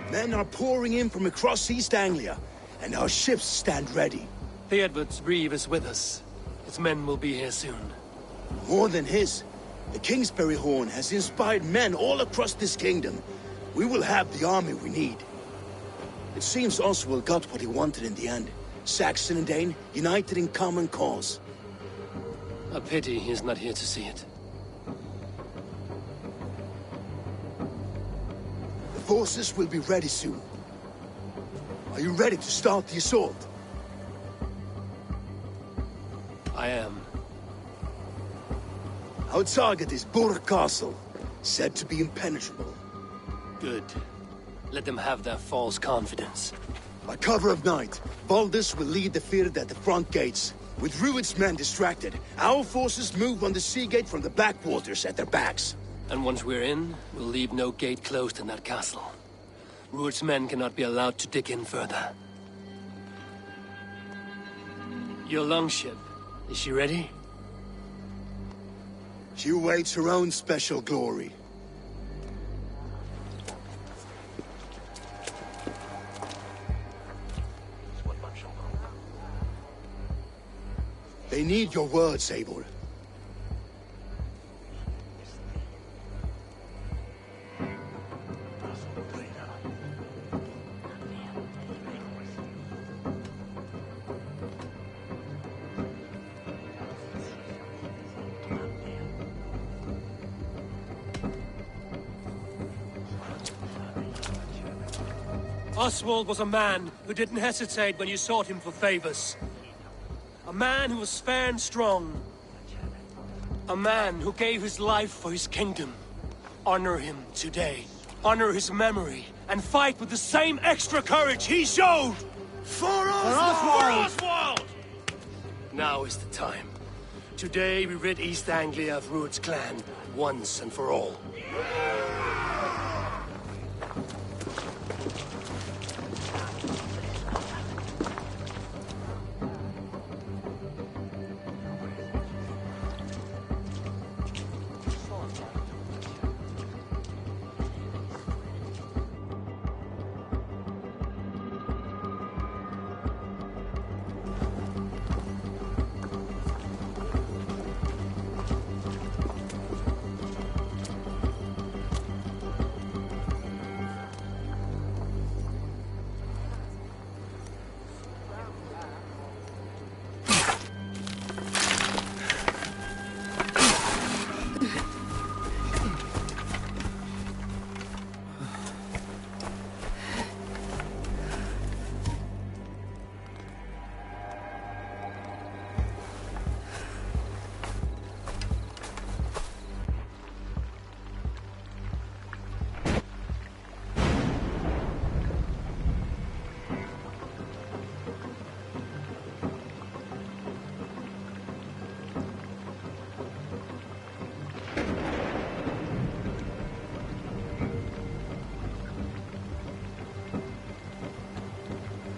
Speaker 13: Men are pouring in from across East Anglia, and our ships stand ready.
Speaker 8: Theodward's reeve is with us. His men will be here soon.
Speaker 13: More than his. The Kingsbury Horn has inspired men all across this kingdom. We will have the army we need. It seems Oswald got what he wanted in the end. Saxon and Dane united in common cause.
Speaker 8: A pity he is not here to see it.
Speaker 13: The forces will be ready soon. Are you ready to start the assault?
Speaker 8: I am.
Speaker 13: Our target is Burg Castle, said to be impenetrable.
Speaker 8: Good. Let them have their false confidence.
Speaker 13: By cover of night, Valdis will lead the field at the front gates. With Rued's men distracted, our forces move on the sea gate from the backwaters at their backs.
Speaker 8: And once we're in, we'll leave no gate closed in that castle. Rued's men cannot be allowed to dig in further. Your longship, is she ready?
Speaker 13: She awaits her own special glory. They need your words, Eivor.
Speaker 3: Oswald was a man who didn't hesitate when you sought him for favors. A man who was fair and strong. A man who gave his life for his kingdom. Honor him today. Honor his memory. And fight with the same extra courage he showed!
Speaker 13: For Oswald!
Speaker 3: For Oswald!
Speaker 8: Now is the time. Today we rid East Anglia of Rued's clan, once and for all.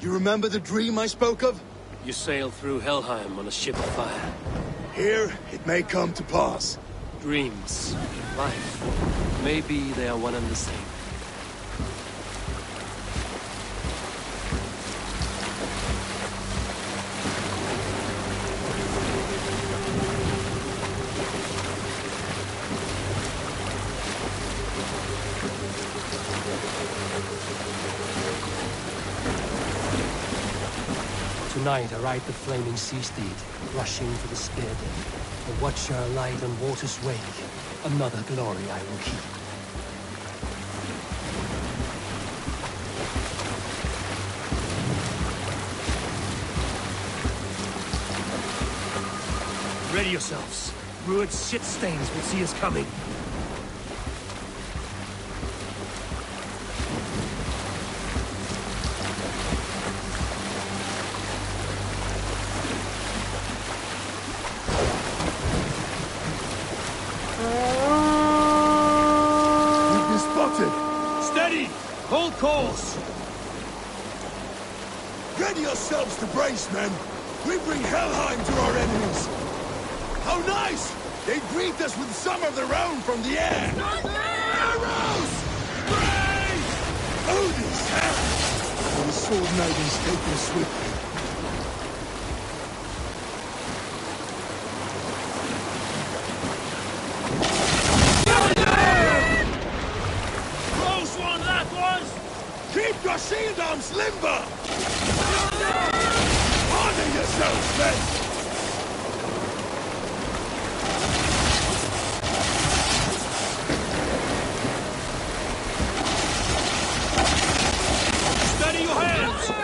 Speaker 13: You remember the dream I spoke of?
Speaker 8: You sail through Helheim on a ship of fire.
Speaker 13: Here, it may come to pass.
Speaker 8: Dreams, life, maybe they are one and the same. Tonight I ride the flaming sea steed, rushing to the spear den. A watcher light on water's wake. Another glory I will keep.
Speaker 3: Ready yourselves. Rued's shit stains will see us coming.
Speaker 10: We've been spotted.
Speaker 3: Steady! Hold course!
Speaker 13: Ready yourselves to brace, men. We bring Helheim to our enemies. How nice! They greet us with some of their own from the air! Arrows! Brace! Odin's hand! The sword maidens taken swiftly. Close one, that was! Keep your shield arms limber! Honor yourselves, men!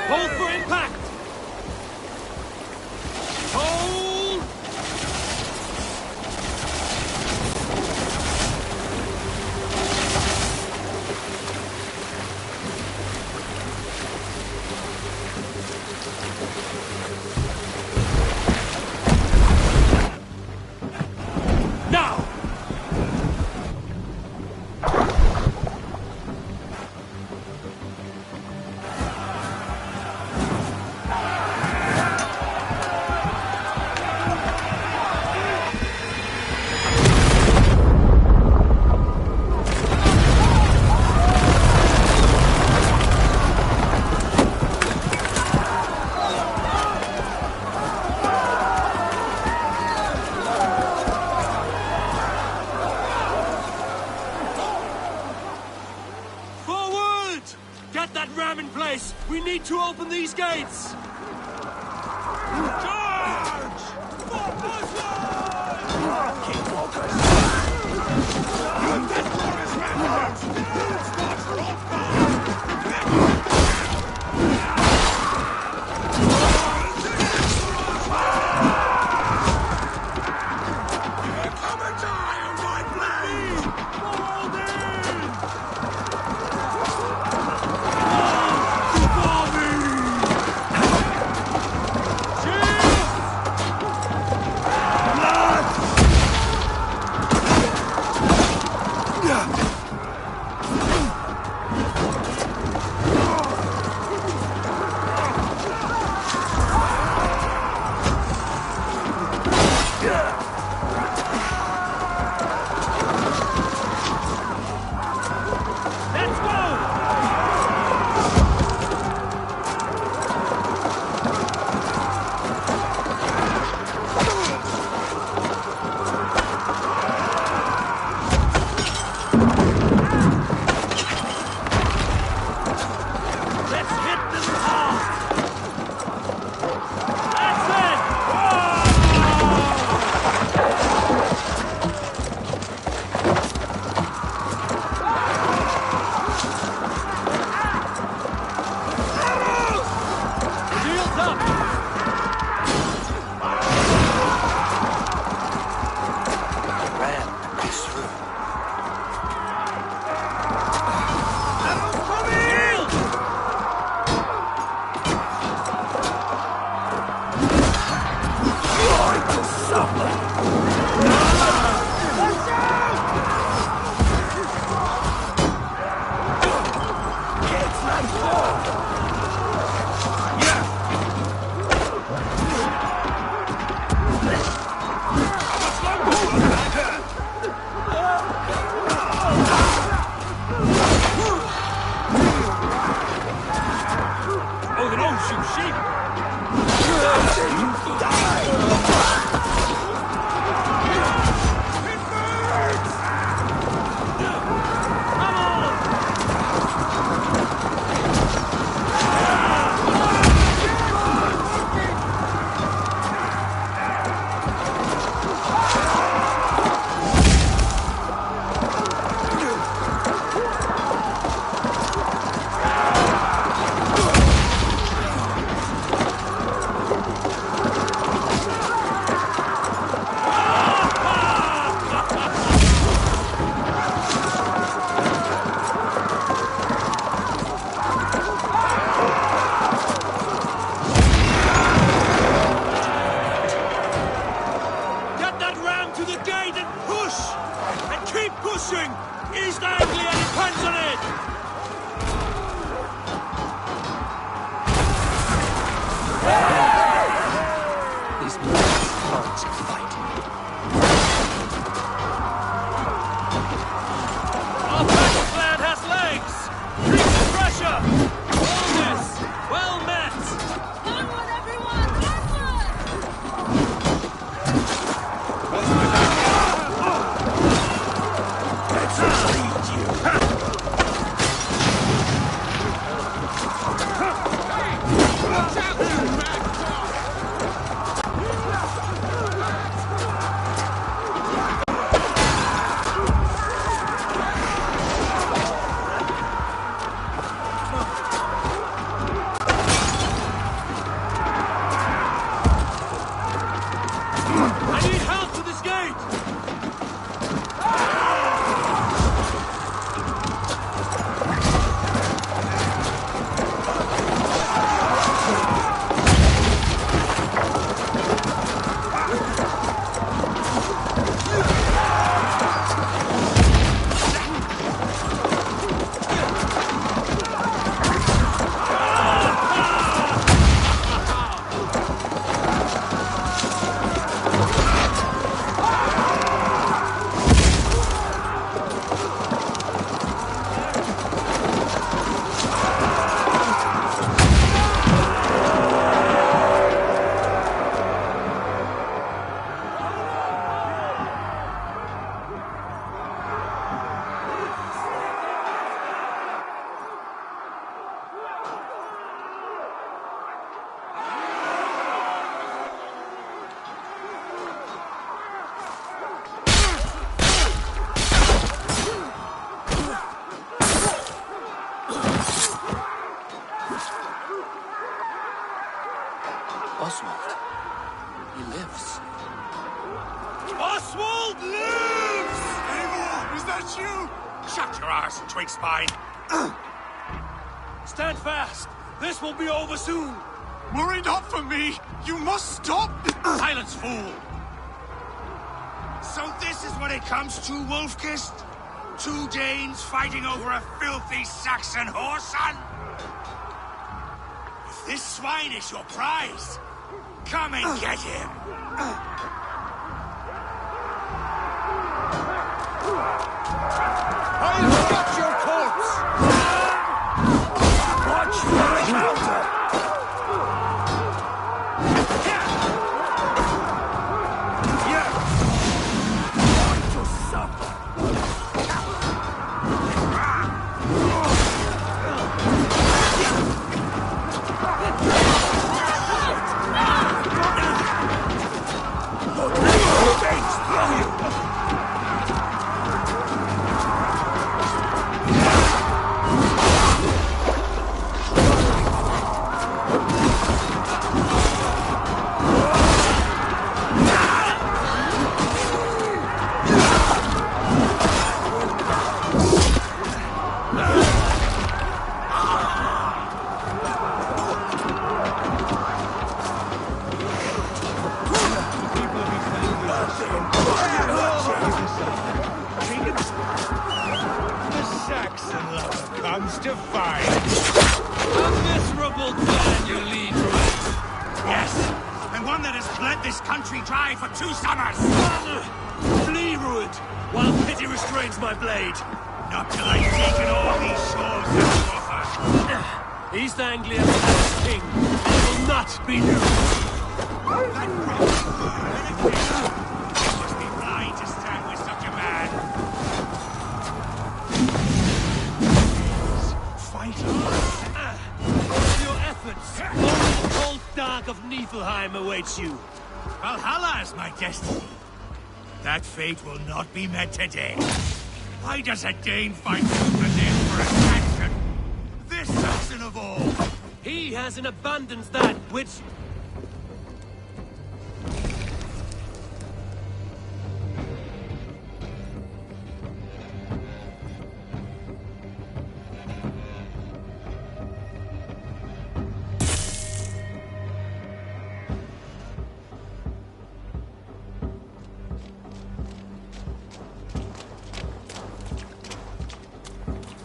Speaker 3: Hold for impact! Hold! Now! We need to open these gates! Charge! For Oswald! Keep focused! You that glorious ramparts! March for Come and die on my blade! Hold
Speaker 2: These men are to fight.
Speaker 3: Our battle plan has legs! Keep the pressure! Boldness! Well met!
Speaker 11: Onward, everyone!
Speaker 3: I need help to this gate!
Speaker 2: Oswald. He lives.
Speaker 3: Oswald lives!
Speaker 9: Eivor, is that you? Shut your arse, twig spine.
Speaker 3: Stand fast! This will be over soon!
Speaker 9: Worry not for me. You must stop.
Speaker 3: Silence, fool!
Speaker 9: So this is what it comes to, Wolfkist? 2 Danes fighting over a filthy Saxon whoreson? If this swine is your prize, come and get him. I'll cut your corpse! Watch your encounter!
Speaker 3: comes to fight. A miserable clan you lead, Druid.
Speaker 9: Yes, and one that has bled this country dry for 2 summers.
Speaker 3: Flee, Druid, while pity restrains my blade.
Speaker 9: Not till I've taken all these shores that you offer.
Speaker 3: East Anglia has a king. It will not be you.
Speaker 9: That must be blind to stand with such a man.
Speaker 3: Fight on. For your efforts, only the cold dark of Niflheim awaits you.
Speaker 9: Valhalla is my destiny. That fate will not be met today. Why does a Dane fight tooth and nail for a Saxon? This Saxon of all!
Speaker 3: He has in abundance that which...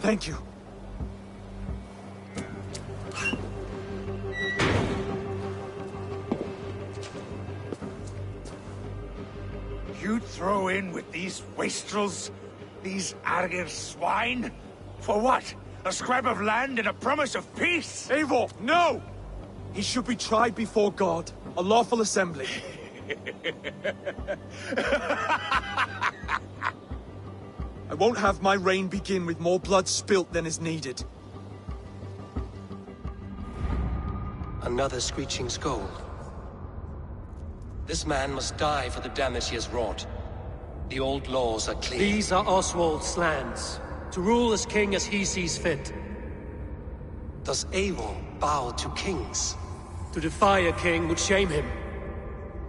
Speaker 1: Thank you.
Speaker 9: You'd throw in with these wastrels? These Argir swine? For what? A scrap of land and a promise of peace?
Speaker 1: Eivor, no! He should be tried before God, a lawful assembly. I won't have my reign begin with more blood spilt than is needed.
Speaker 2: Another screeching scold. This man must die for the damage he has wrought. The old laws are clear.
Speaker 3: These are Oswald's lands, to rule as king as he sees fit.
Speaker 2: Does Eivor bow to kings?
Speaker 3: To defy a king would shame him.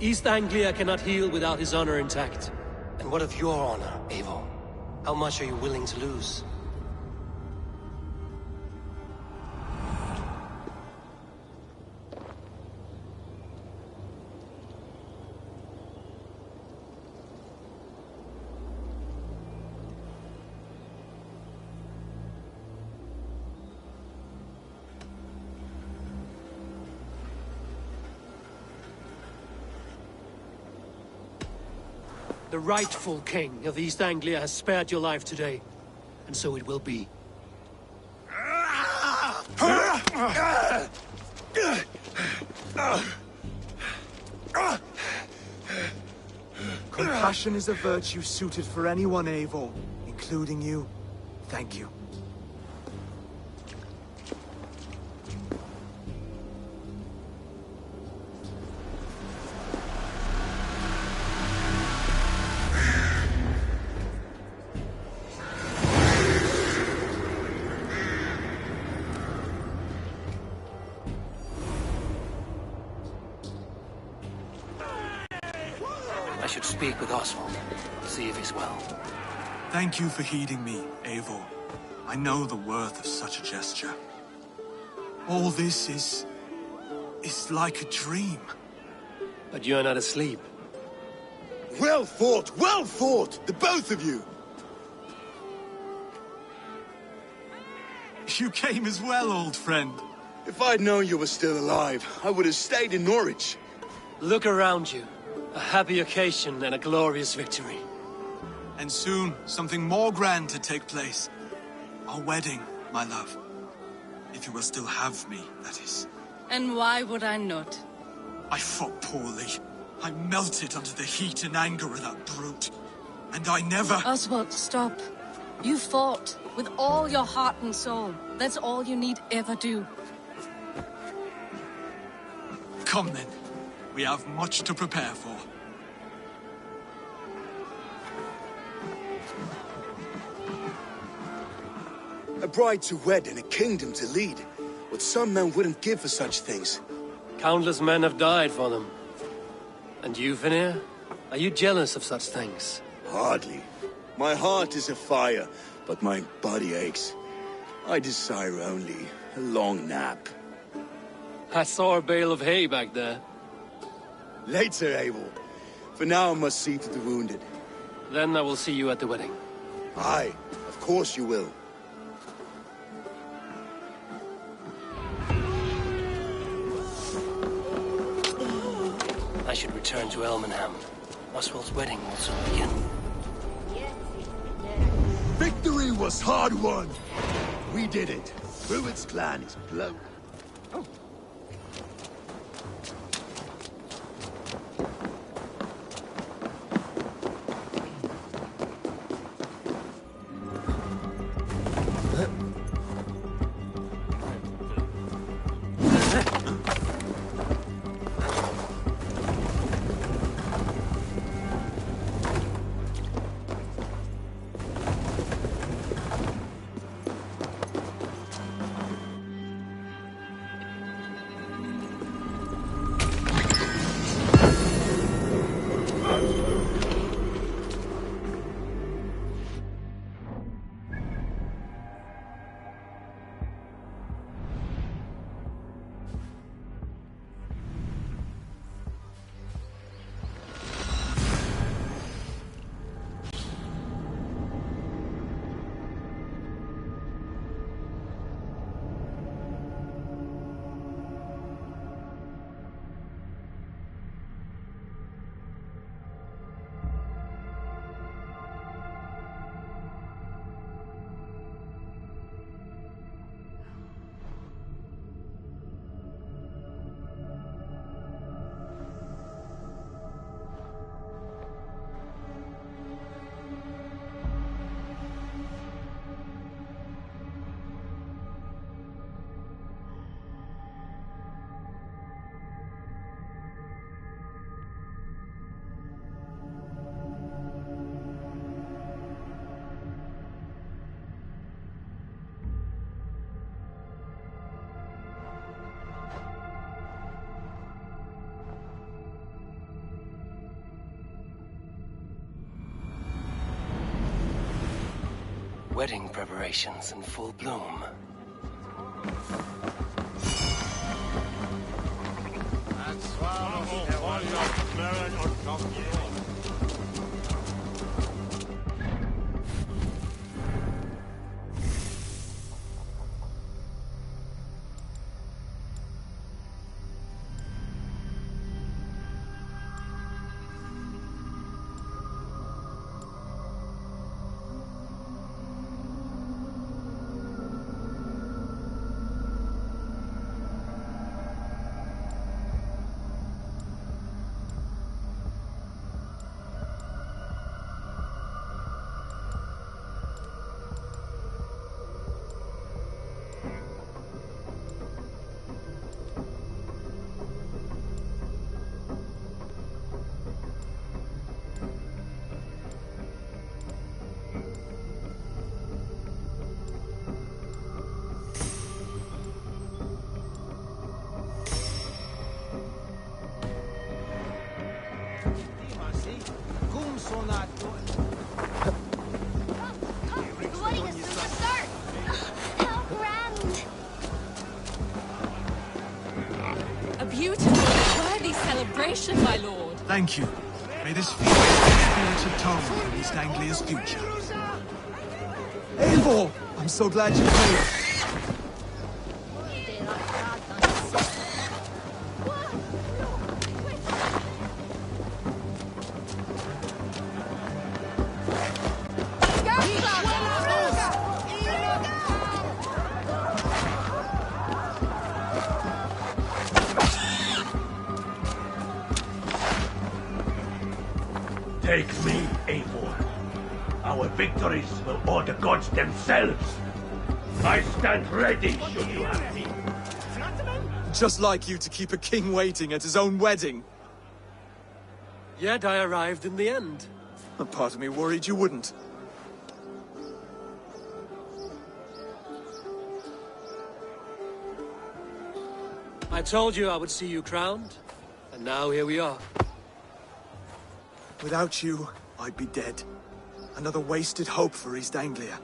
Speaker 3: East Anglia cannot heal without his honor intact.
Speaker 2: And what of your honor, Eivor? How much are you willing to lose?
Speaker 3: The rightful king of East Anglia has spared your life today, and so it will be.
Speaker 1: Compassion is a virtue suited for anyone, Eivor, including you. Thank you.
Speaker 2: I should speak with Oswald, see if he's well.
Speaker 1: Thank you for heeding me, Eivor. I know the worth of such a gesture. All this is like a dream.
Speaker 3: But you're not asleep.
Speaker 13: Well fought, the both of you!
Speaker 1: You came as well, old friend.
Speaker 13: If I'd known you were still alive, I would have stayed in Norwich.
Speaker 3: Look around you. A happy occasion and a glorious victory.
Speaker 1: And soon, something more grand to take place. Our wedding, my love. If you will still have me, that is.
Speaker 6: And why would I not?
Speaker 1: I fought poorly. I melted under the heat and anger of that brute. And I never...
Speaker 6: Oswald, stop. You fought with all your heart and soul. That's all you need ever do.
Speaker 1: Come then. We have much to prepare for.
Speaker 13: A bride to wed and a kingdom to lead. What some men wouldn't give for such things.
Speaker 3: Countless men have died for them. And you, Vanir? Are you jealous of such things?
Speaker 13: Hardly. My heart is afire, but my body aches. I desire only a long nap.
Speaker 3: I saw a bale of hay back there.
Speaker 13: Later, Eivor. For now, I must see to the wounded.
Speaker 3: Then I will see you at the wedding.
Speaker 13: Aye, of course you will.
Speaker 2: I should return to Elmenham. Oswald's wedding will soon begin.
Speaker 13: Victory was hard won. We did it. Rued's clan is blown.
Speaker 2: wedding preparations in full bloom.
Speaker 14: A beautiful and worthy celebration, my lord.
Speaker 1: Thank you. May this feast be the spirit of tone for East Anglia's future. Eivor! I'm so glad you came.
Speaker 15: Take me, Eivor. Our victories will awe the gods themselves. I stand ready should you have me.
Speaker 1: Just like you to keep a king waiting at his own wedding.
Speaker 3: Yet I arrived in the end.
Speaker 1: A part of me worried you wouldn't.
Speaker 3: I told you I would see you crowned, and now here we are.
Speaker 1: Without you, I'd be dead. Another wasted hope for East Anglia.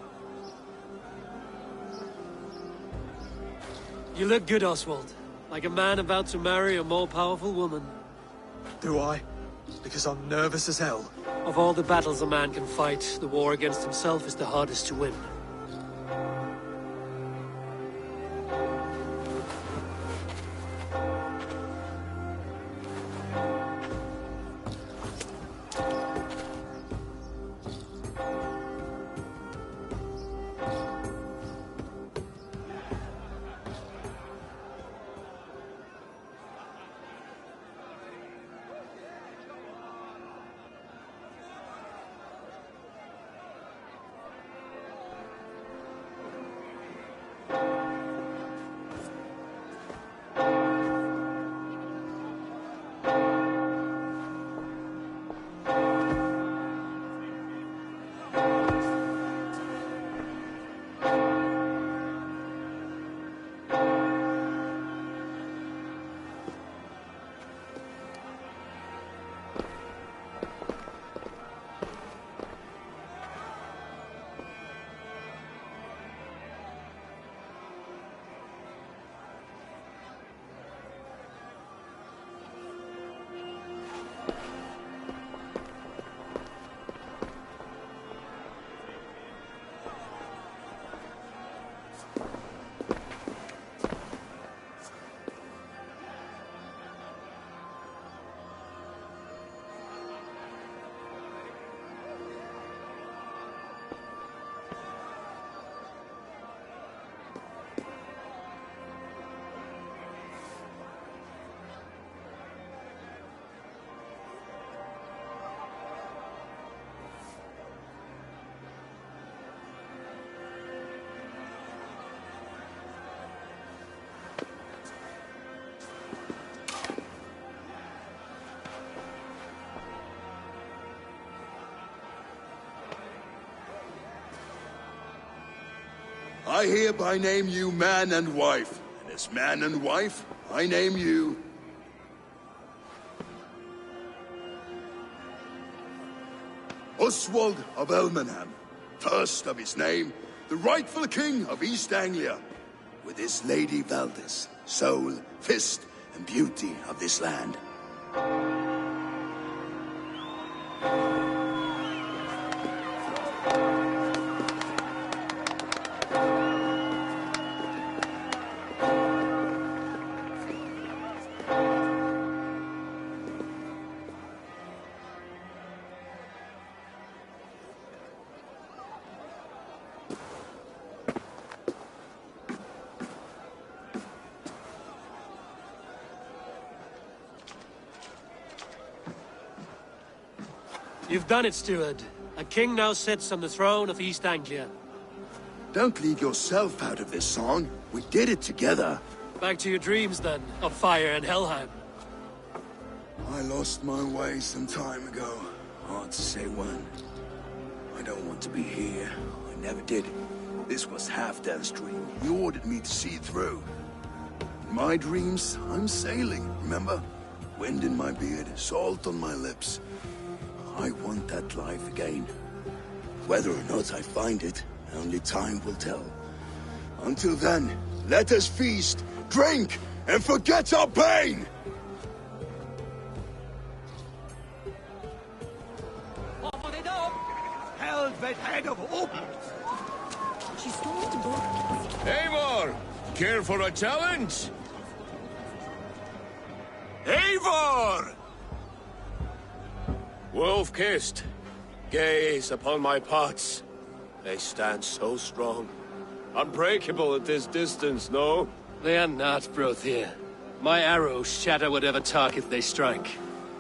Speaker 3: You look good, Oswald. Like a man about to marry a more powerful woman.
Speaker 1: Do I? Because I'm nervous as hell.
Speaker 3: Of all the battles a man can fight, the war against himself is the hardest to win.
Speaker 4: I hereby name you man and wife, and as man and wife, I name you... Oswald of Elmenham, first of his name,
Speaker 13: the rightful king of East Anglia, with this Lady Valdis, soul, fist, and beauty of this land.
Speaker 3: You've done it, steward. A king now sits on the throne of East Anglia.
Speaker 13: Don't leave yourself out of this song. We did it together.
Speaker 3: Back to your dreams, then, of fire and Helheim.
Speaker 13: I lost my way some time ago. Hard to say when. I don't want to be here. I never did. This was Halfdan's dream. He ordered me to see it through. In my dreams, I'm sailing, remember? Wind in my beard, salt on my lips. I want that life again. Whether or not I find it, only time will tell. Until then, let us feast, drink, and forget our pain!
Speaker 15: Helvete head of oak!
Speaker 14: She's going to book.
Speaker 7: Eivor! Care for a challenge? Eivor! Wolf-kissed, gaze upon my pots. They stand so strong. Unbreakable at this distance, no?
Speaker 8: They are not, Brothir. My arrows shatter whatever target they strike.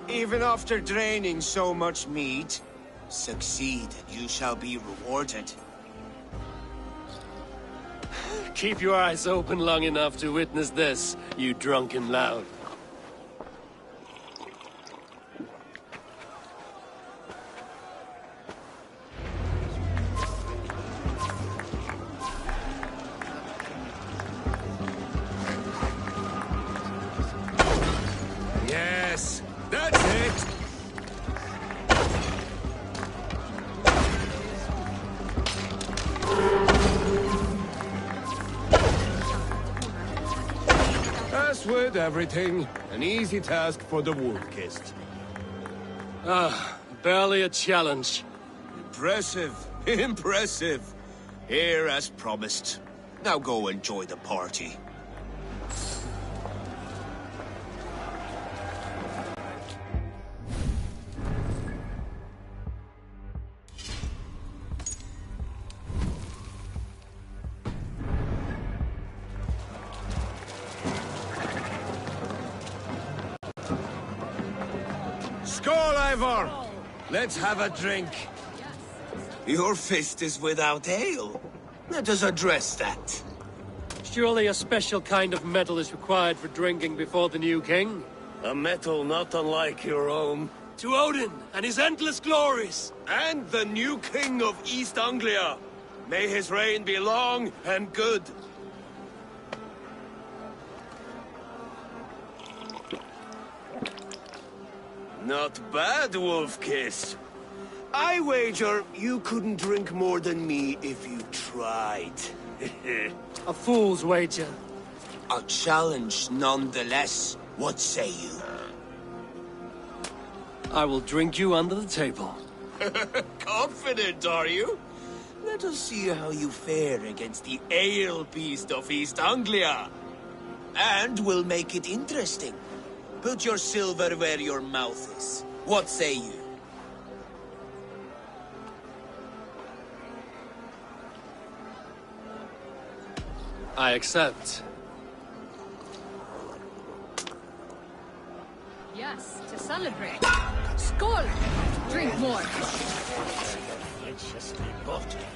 Speaker 5: Even after draining so much meat, succeed and you shall be rewarded.
Speaker 8: Keep your eyes open long enough to witness this, you drunken lout.
Speaker 7: Yes, that's it! As with everything, an easy task for the wolf-kissed.
Speaker 8: Ah, barely a challenge.
Speaker 5: Impressive, impressive. Here as promised. Now go enjoy the party.
Speaker 7: Skål, Eivor! Let's have a drink.
Speaker 5: Your fist is without ale. Let us address that.
Speaker 3: Surely a special kind of metal is required for drinking before the new king?
Speaker 7: A metal not unlike your own.
Speaker 3: To Odin and his endless glories!
Speaker 7: And the new king of East Anglia. May his reign be long and good. Not bad, Wolf-Kiss. I wager you couldn't drink more than me if you tried.
Speaker 3: A fool's wager.
Speaker 5: A challenge nonetheless. What say you?
Speaker 8: I will drink you under the table.
Speaker 5: Confident, are you? Let us see how you fare against the ale beast of East Anglia. And we'll make it interesting. Put your silver where your mouth is. What say you?
Speaker 8: I accept.
Speaker 14: Yes, to celebrate. Skål! Drink more.
Speaker 15: Deliciously bottled.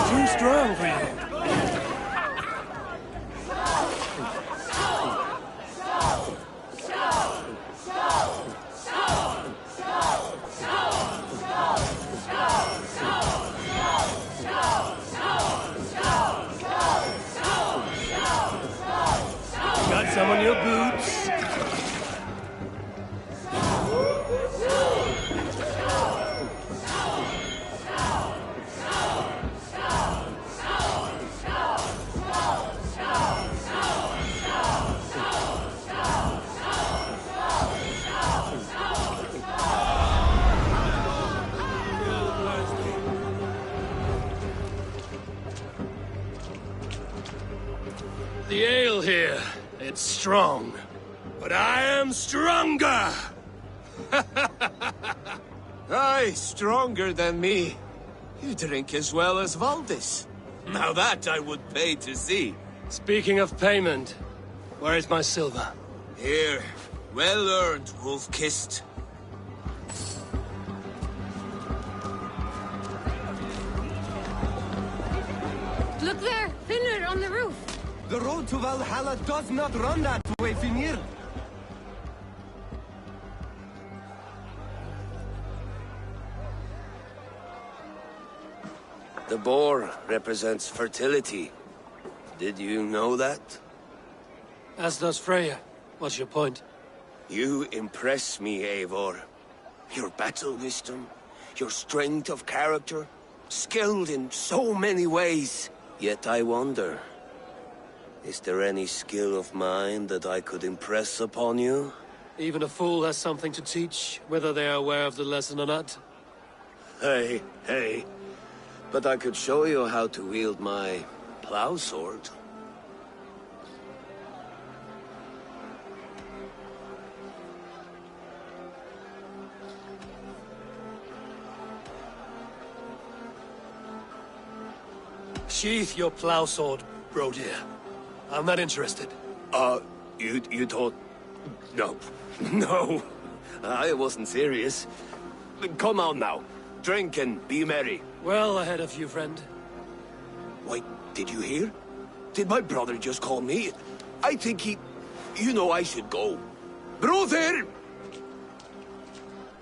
Speaker 3: Too strong for you. Come on your boots. The ale here, it's strong. But I am stronger!
Speaker 5: Aye, stronger than me. You drink as well as Valdis. Now that I would pay to see.
Speaker 3: Speaking of payment, where is my silver?
Speaker 5: Here, well earned, wolf-kissed.
Speaker 14: Look there! Finner on the roof!
Speaker 16: The road to Valhalla does not run that way, Finir.
Speaker 7: The boar represents fertility. Did you know that?
Speaker 3: As does Freya. What's your point?
Speaker 7: You impress me, Eivor. Your battle wisdom, your strength of character, skilled in so many ways. Yet I wonder, is there any skill of mine that I could impress upon you?
Speaker 3: Even a fool has something to teach, whether they are aware of the lesson or not.
Speaker 7: Hey. But I could show you how to wield my plow sword.
Speaker 3: Sheath your plow sword, bro dear. I'm not interested.
Speaker 7: You thought... No. No. I wasn't serious. Come on now. Drink and be merry.
Speaker 3: Well ahead of you, friend.
Speaker 7: Why, did you hear? Did my brother just call me? I think he... You know I should go. Brother!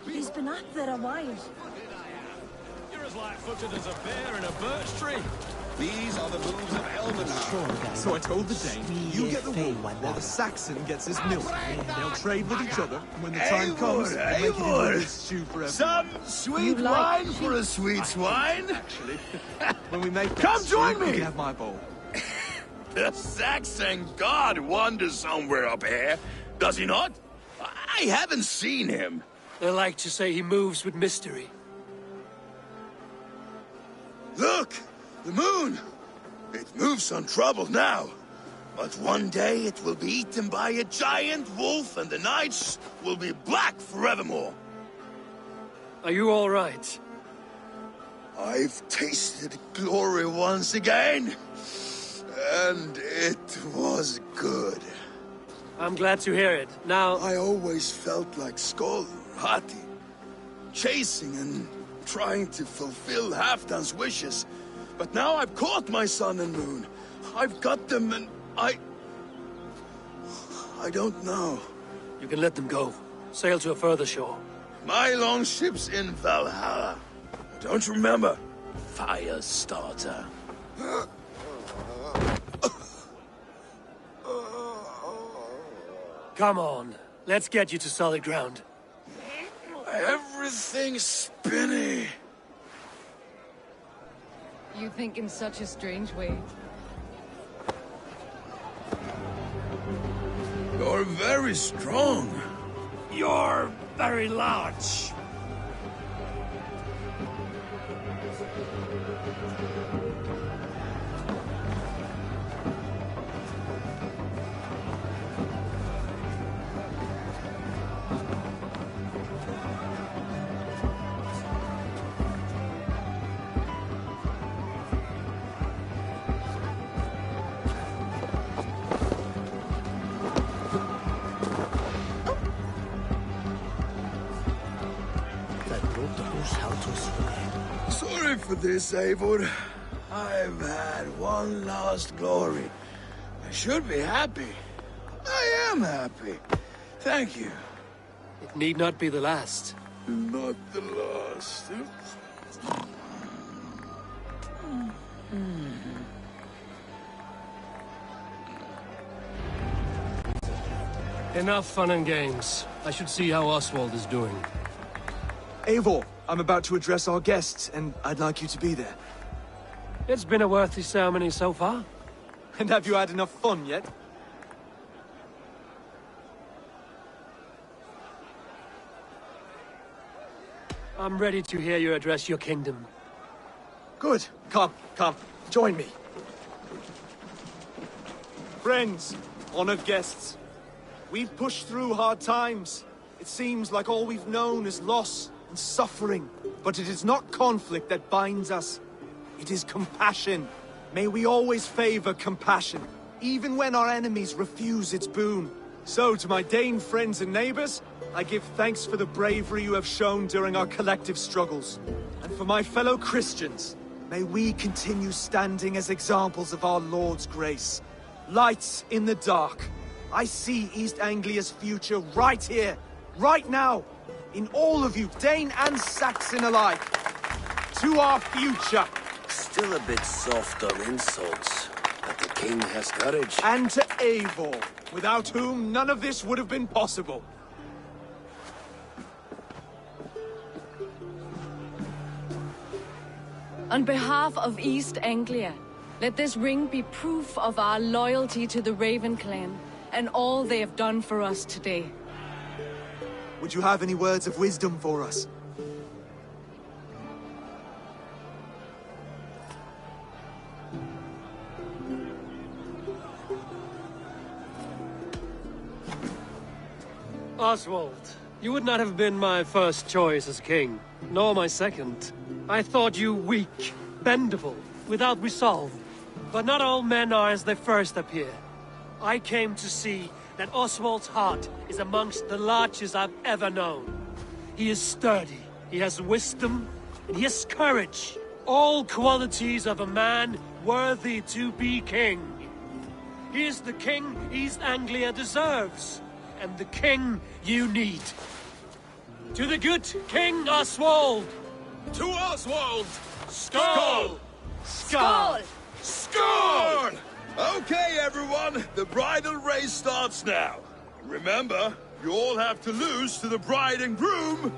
Speaker 11: He's been up there a while.
Speaker 4: You're as light-footed as a bear in a birch tree. These are the moves of Elven.
Speaker 1: So I told the Dane, you get the wool, while the Saxon gets his milk. They'll trade with each other, and when the time comes, we'll make it into this stew forever.
Speaker 13: Some sweet wine for a sweet swine?
Speaker 1: Actually, when we make that
Speaker 13: Come join
Speaker 1: stew,
Speaker 13: me!
Speaker 1: you can have my bowl.
Speaker 13: The Saxon god wanders somewhere up here, does he not? I haven't seen him.
Speaker 3: They like to say he moves with mystery.
Speaker 13: Look! The moon! It moves untroubled now. But one day it will be eaten by a giant wolf and the nights will be black forevermore.
Speaker 3: Are you all right?
Speaker 13: I've tasted glory once again. And it was good.
Speaker 3: I'm glad to hear it. Now...
Speaker 13: I always felt like Skoll, Hati. Chasing and trying to fulfill Halfdan's wishes. But now I've caught my sun and moon. I've got them and I don't know.
Speaker 3: You can let them go. Sail to a further shore.
Speaker 13: My longship's in Valhalla. Don't you remember? Fire starter.
Speaker 3: Come on. Let's get you to solid ground.
Speaker 13: Everything's spinny.
Speaker 6: You think in such a strange way.
Speaker 13: You're very strong.
Speaker 3: You're very large.
Speaker 13: Sorry for this, Eivor. I've had one last glory. I should be happy. I am happy. Thank you.
Speaker 3: It need not be the last.
Speaker 13: Not the last.
Speaker 8: Enough fun and games. I should see how Oswald is doing.
Speaker 1: Eivor, I'm about to address our guests, and I'd like you to be there.
Speaker 3: It's been a worthy ceremony so far.
Speaker 1: And have you had enough fun yet?
Speaker 3: I'm ready to hear you address your kingdom.
Speaker 1: Good. Come, join me. Friends, honored guests, we've pushed through hard times. It seems like all we've known is loss and suffering. But it is not conflict that binds us. It is compassion. May we always favor compassion, even when our enemies refuse its boon. So, to my Dane friends and neighbors, I give thanks for the bravery you have shown during our collective struggles. And for my fellow Christians, may we continue standing as examples of our Lord's grace. Lights in the dark. I see East Anglia's future right here, right now, in all of you, Dane and Saxon alike. To our future.
Speaker 7: Still a bit soft on insults, but the king has courage.
Speaker 1: And to Eivor, without whom none of this would have been possible.
Speaker 6: On behalf of East Anglia, let this ring be proof of our loyalty to the Raven clan and all they have done for us today.
Speaker 1: Would you have any words of wisdom for us?
Speaker 3: Oswald, you would not have been my first choice as king, nor my second. I thought you weak, bendable, without resolve. But not all men are as they first appear. I came to see that Oswald's heart is amongst the largest I've ever known. He is sturdy, he has wisdom, and he has courage. All qualities of a man worthy to be king. He is the king East Anglia deserves, and the king you need. To the good King Oswald!
Speaker 4: To Oswald!
Speaker 3: Skull!
Speaker 6: Skull!
Speaker 4: Skull! Okay, everyone, the bridal race starts now. Remember, you all have to lose to the bride and groom.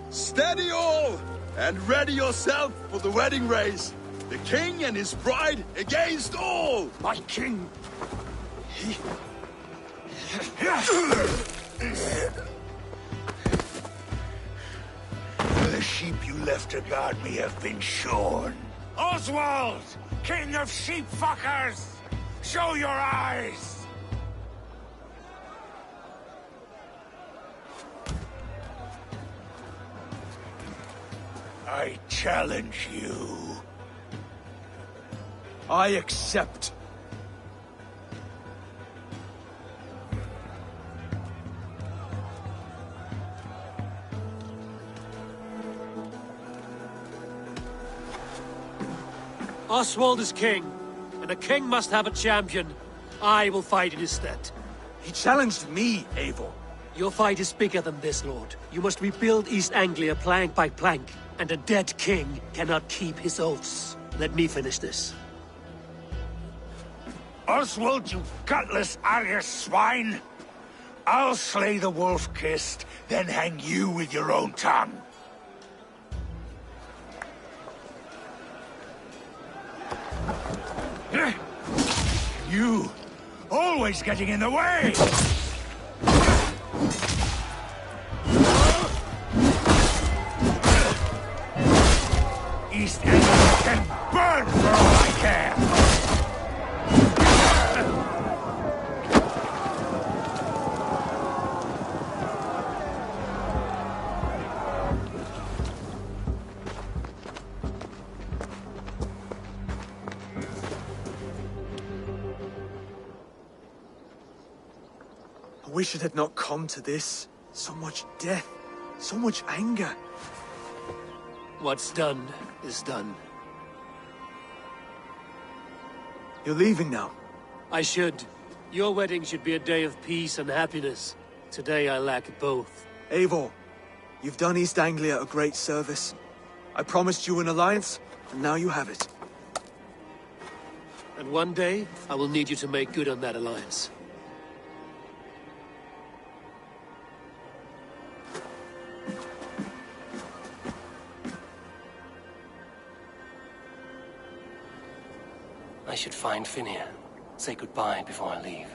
Speaker 4: Steady all, and ready yourself for the wedding race. The king and his bride against all.
Speaker 3: My king!
Speaker 9: The sheep you left to guard me have been shorn. Oswald! King of sheep fuckers! Show your eyes! I challenge you.
Speaker 1: I accept.
Speaker 3: Oswald is king, and a king must have a champion. I will fight in his stead.
Speaker 1: He challenged me, Eivor.
Speaker 3: Your fight is bigger than this, Lord. You must rebuild East Anglia plank by plank, and a dead king cannot keep his oaths. Let me finish this.
Speaker 9: Oswald, you gutless Arya swine! I'll slay the wolf-kissed, then hang you with your own tongue. You! Always getting in the way! East Anglia can burn for all I care!
Speaker 1: I wish it had not come to this. So much death, so much anger.
Speaker 3: What's done is done.
Speaker 1: You're leaving now.
Speaker 3: I should. Your wedding should be a day of peace and happiness. Today I lack both.
Speaker 1: Eivor, you've done East Anglia a great service. I promised you an alliance, and now you have it.
Speaker 3: And one day, I will need you to make good on that alliance.
Speaker 2: should find Finir. Say goodbye before I leave.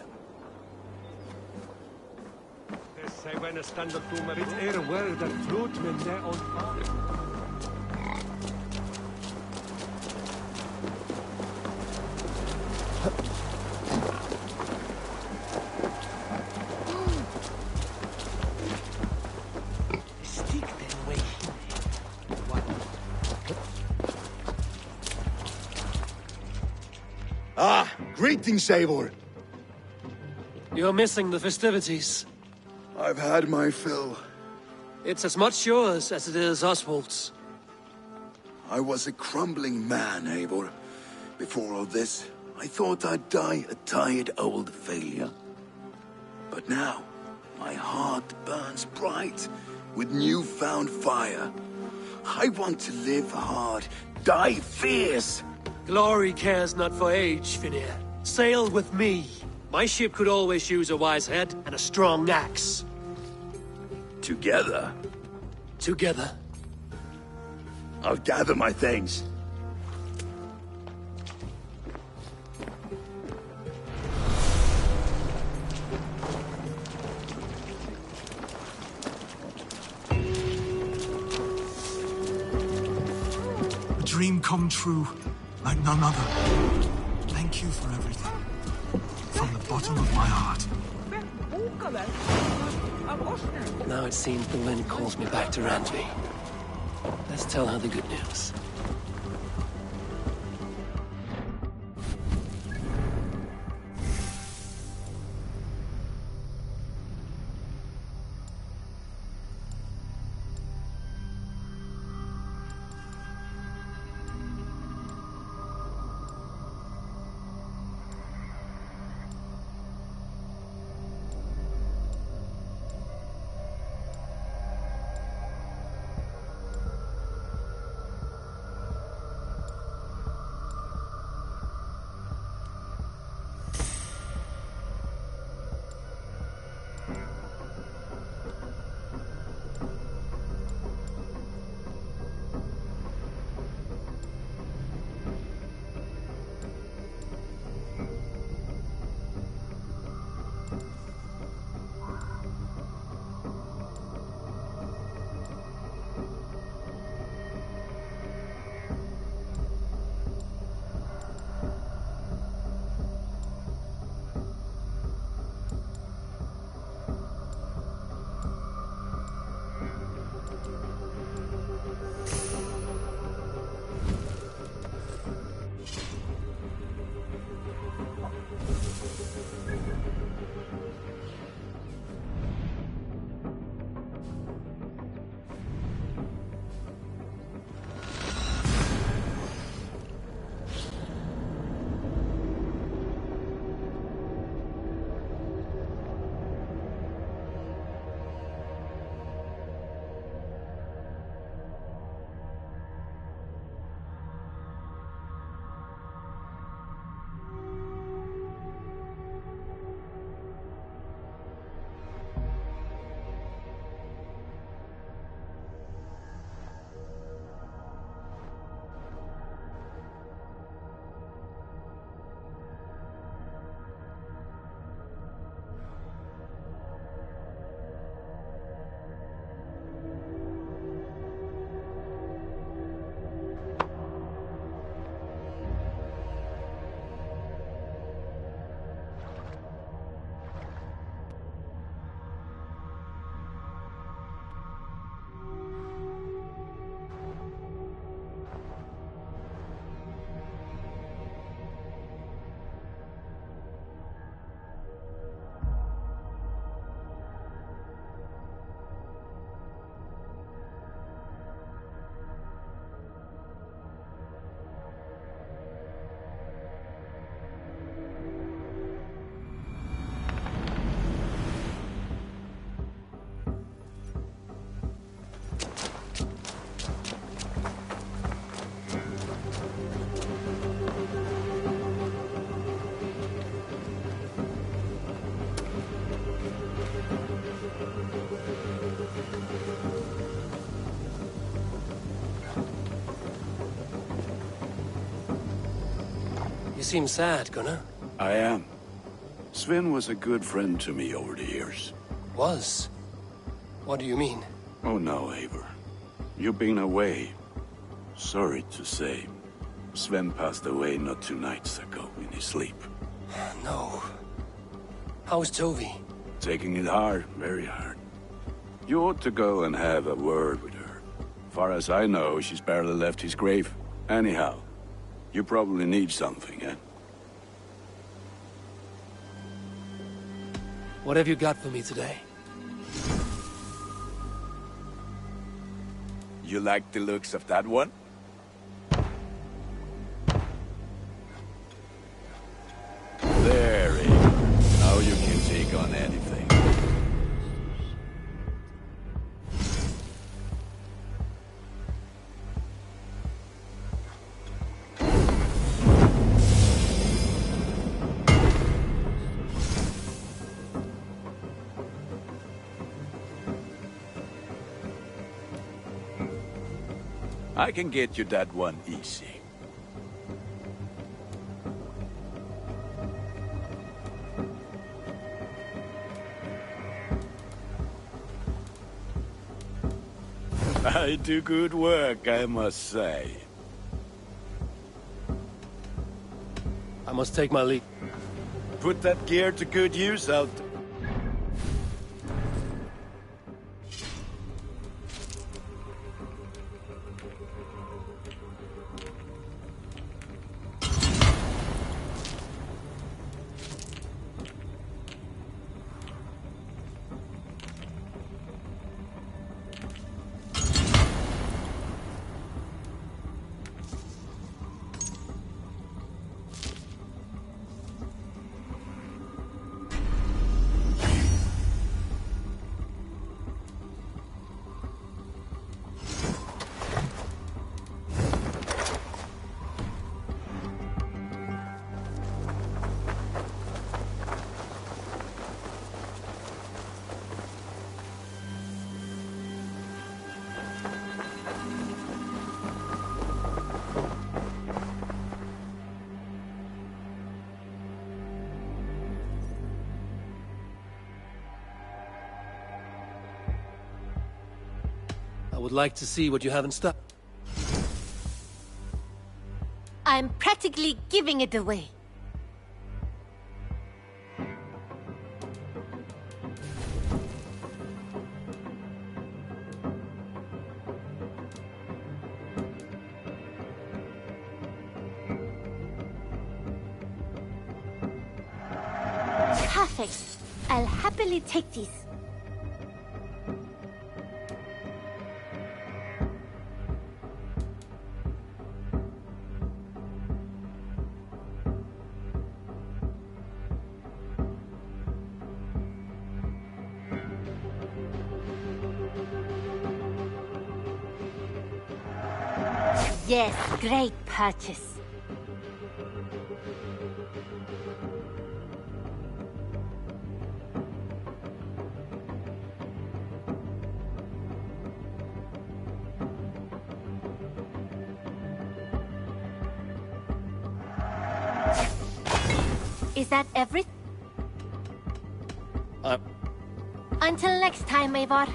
Speaker 13: Ah, greetings, Eivor.
Speaker 3: You're missing the festivities.
Speaker 13: I've had my fill.
Speaker 3: It's as much yours as it is Oswald's.
Speaker 13: I was a crumbling man, Eivor. Before all this, I thought I'd die a tired old failure. But now, my heart burns bright with newfound fire. I want to live hard, die fierce.
Speaker 3: Glory cares not for age, Finir. Sail with me. My ship could always use a wise head and a strong axe.
Speaker 13: Together?
Speaker 3: Together.
Speaker 13: I'll gather my things.
Speaker 17: A dream come true, like none other. Thank you for everything. From the bottom of my heart.
Speaker 2: Now it seems the wind calls me back to Randvi. Let's tell her the good news. You seem sad, Gunnar.
Speaker 18: I am. Sven was a good friend to me over the years.
Speaker 2: Was? What do you mean?
Speaker 18: Oh no, Eivor. You've been away. Sorry to say. Sven passed away not 2 nights ago in his sleep.
Speaker 2: No. How's Tovi?
Speaker 18: Taking it hard, very hard. You ought to go and have a word with her. Far as I know, she's barely left his grave. Anyhow, you probably need something, eh?
Speaker 2: What have you got for me today?
Speaker 18: You like the looks of that one? There, Eivor. Now you can take on anything. I can get you that one easy. I do good work, I must say.
Speaker 2: I must take my leave.
Speaker 18: Put that gear to good use out.
Speaker 2: I would like to see what you have in stock.
Speaker 11: I'm practically giving it away. Perfect. I'll happily take these. Yes, great purchase. Is that everything? Until next time, Eivor.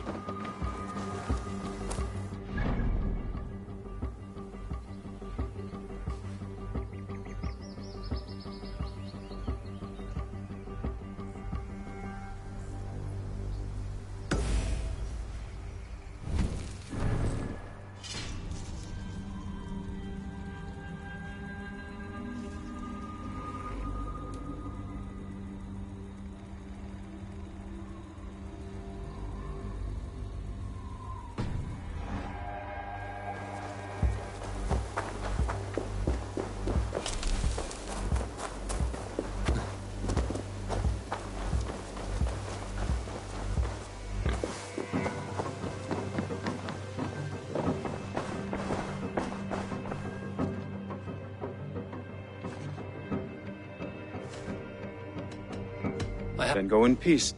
Speaker 19: Then go in peace.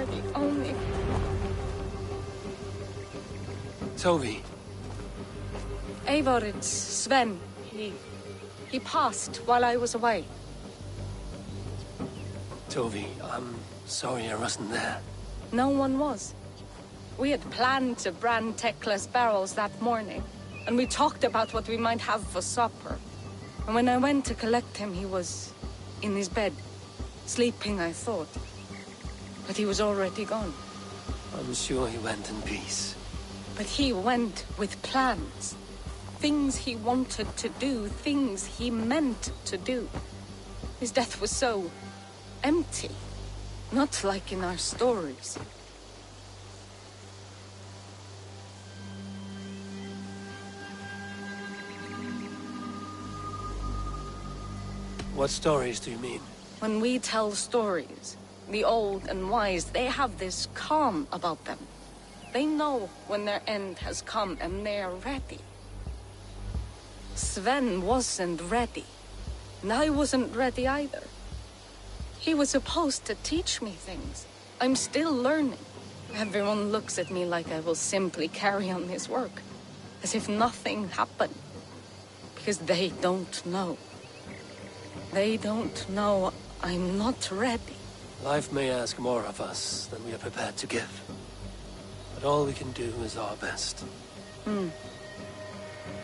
Speaker 6: the only...
Speaker 3: Tovi.
Speaker 6: Eivor, it's Sven. He passed while I was away.
Speaker 3: Tovi, I'm sorry I wasn't there.
Speaker 6: No one was. We had planned to brand Tekla's barrels that morning, and we talked about what we might have for supper. And when I went to collect him, he was in his bed. Sleeping, I thought. But he was already gone.
Speaker 3: I'm sure he went in peace.
Speaker 6: But he went with plans. Things he wanted to do, things he meant to do. His death was so empty. Not like in our stories.
Speaker 3: What stories do you mean?
Speaker 6: When we tell stories, the old and wise, they have this calm about them. They know when their end has come and they're ready. Sven wasn't ready. And I wasn't ready either. He was supposed to teach me things. I'm still learning. Everyone looks at me like I will simply carry on his work. As if nothing happened. Because they don't know. They don't know I'm not ready.
Speaker 3: Life may ask more of us than we are prepared to give. But all we can do is our best.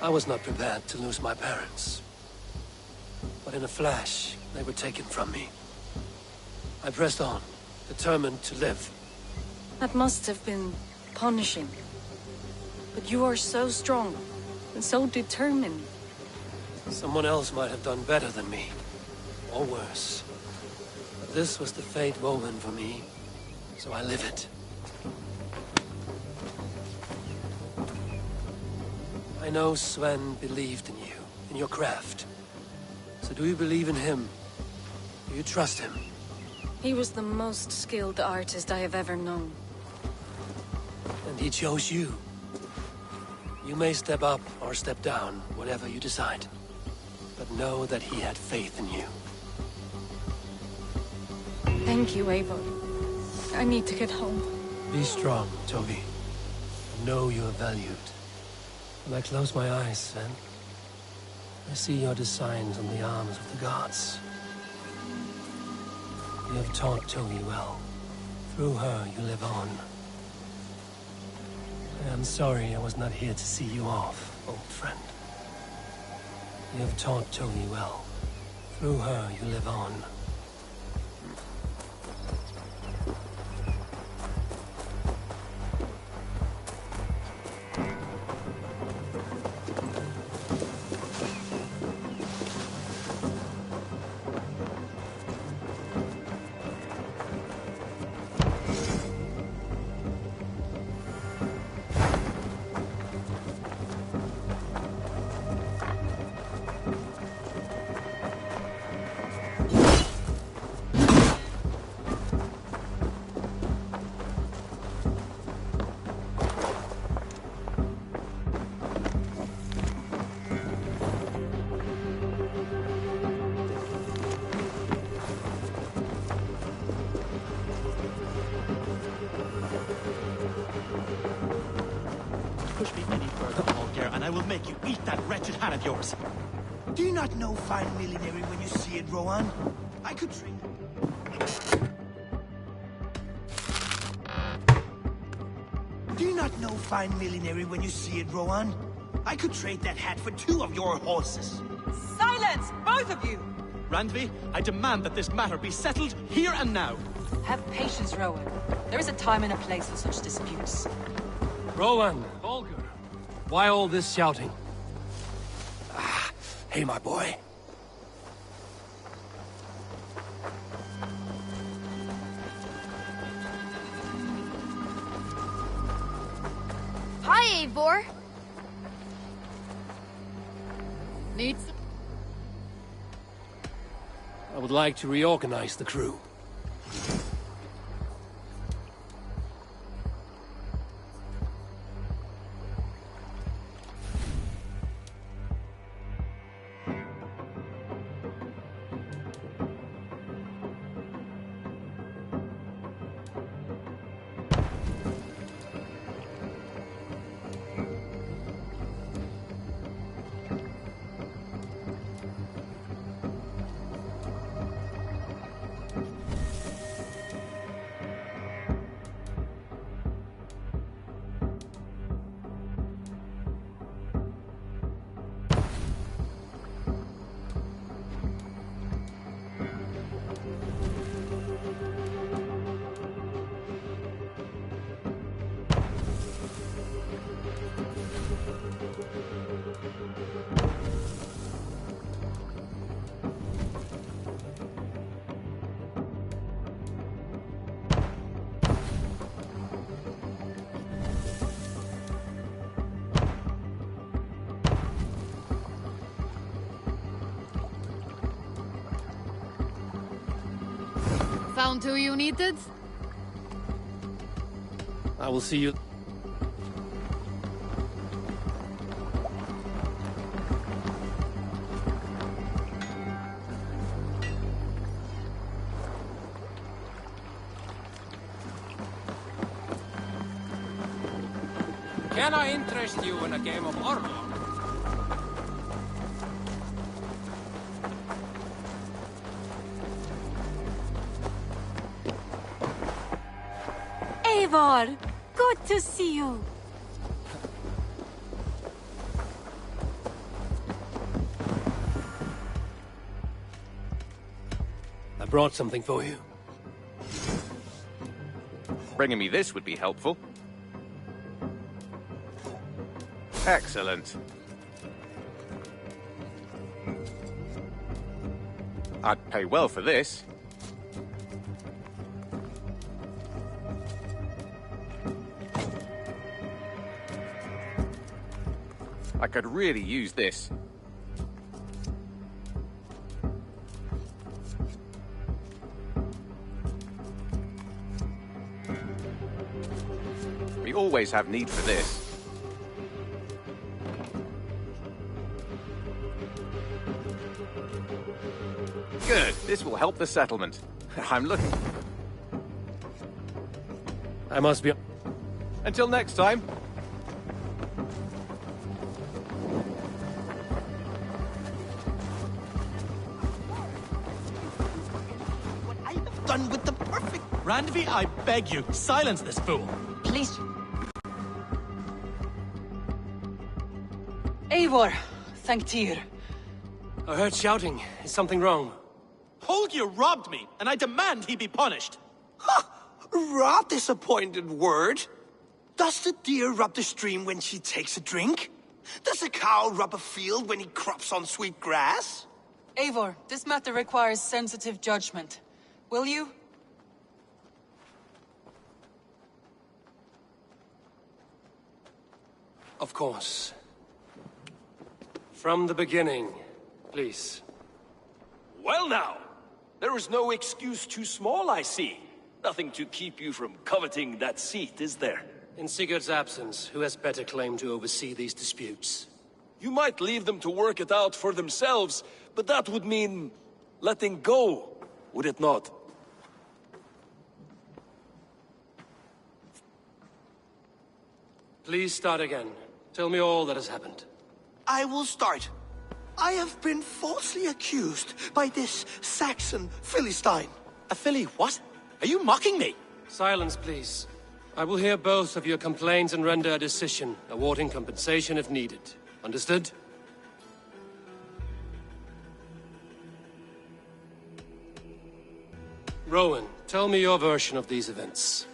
Speaker 3: I was not prepared to lose my parents. But in a flash, they were taken from me. I pressed on, determined to live.
Speaker 6: That must have been punishing. But you are so strong, and so determined.
Speaker 3: Someone else might have done better than me. Or worse. But this was the fate woven for me, so I live it. I know Sven believed in you, in your craft. So do you believe in him? Do you trust him?
Speaker 6: He was the most skilled artist I have ever known.
Speaker 3: And he chose you. You may step up or step down, whatever you decide. But know that he had faith in you.
Speaker 6: Thank you, Eivor. I need to get home.
Speaker 3: Be strong, Toby. Know you are valued. When I close my eyes, Sven, I see your designs on the arms of the gods. You have taught Toby well. Through her, you live on. I am sorry I was not here to see you off, old friend. You have taught Toby well. Through her, you live on.
Speaker 19: Push me any further, Olger, and I will make you eat that wretched hand of yours.
Speaker 13: Do you not know fine millinery when you see it, Rohan? I could trade. Do you not know fine millinery when you see it, Rohan? I could trade that hat for 2 of your horses.
Speaker 14: Silence, both of you!
Speaker 19: Randvi, I demand that this matter be settled here and now.
Speaker 14: Have patience, Rowan. There is a time and a place for such disputes.
Speaker 3: Rowan, Olger, why all this shouting? Hey, my boy.
Speaker 11: Hi, Eivor. Needs.
Speaker 3: I would like to reorganize the crew.
Speaker 20: Found who you needed?
Speaker 3: I will see you.
Speaker 21: Can I interest you in a game of Orlog?
Speaker 11: Eivor, good to see you.
Speaker 3: I brought something for you.
Speaker 22: Bringing me this would be helpful. Excellent. I'd pay well for this. I could really use this. We always have need for this. Good. This will help the settlement. I'm looking...
Speaker 3: I must be...
Speaker 22: Until next time.
Speaker 19: What I have done with the perfect... Randvi, I beg you, silence this fool.
Speaker 23: Please. Eivor, thank Tyr.
Speaker 3: I heard shouting. Is something wrong?
Speaker 19: Holger robbed me, and I demand he be punished.
Speaker 5: Rot disappointed word. Does the deer rub the stream when she takes a drink? Does a cow rub a field when he crops on sweet grass?
Speaker 23: Eivor, this matter requires sensitive judgment. Will you?
Speaker 3: Of course. From the beginning, please.
Speaker 24: Well now, there is no excuse too small, I see. Nothing to keep you from coveting that seat, is there?
Speaker 3: In Sigurd's absence, who has better claim to oversee these disputes?
Speaker 24: You might leave them to work it out for themselves, but that would mean letting go, would it not?
Speaker 3: Please start again. Tell me all that has happened.
Speaker 5: I will start. I have been falsely accused by this Saxon Philistine.
Speaker 19: A Philly what? Are you mocking me?
Speaker 3: Silence, please. I will hear both of your complaints and render a decision, awarding compensation if needed. Understood? Rowan, tell me your version of these events.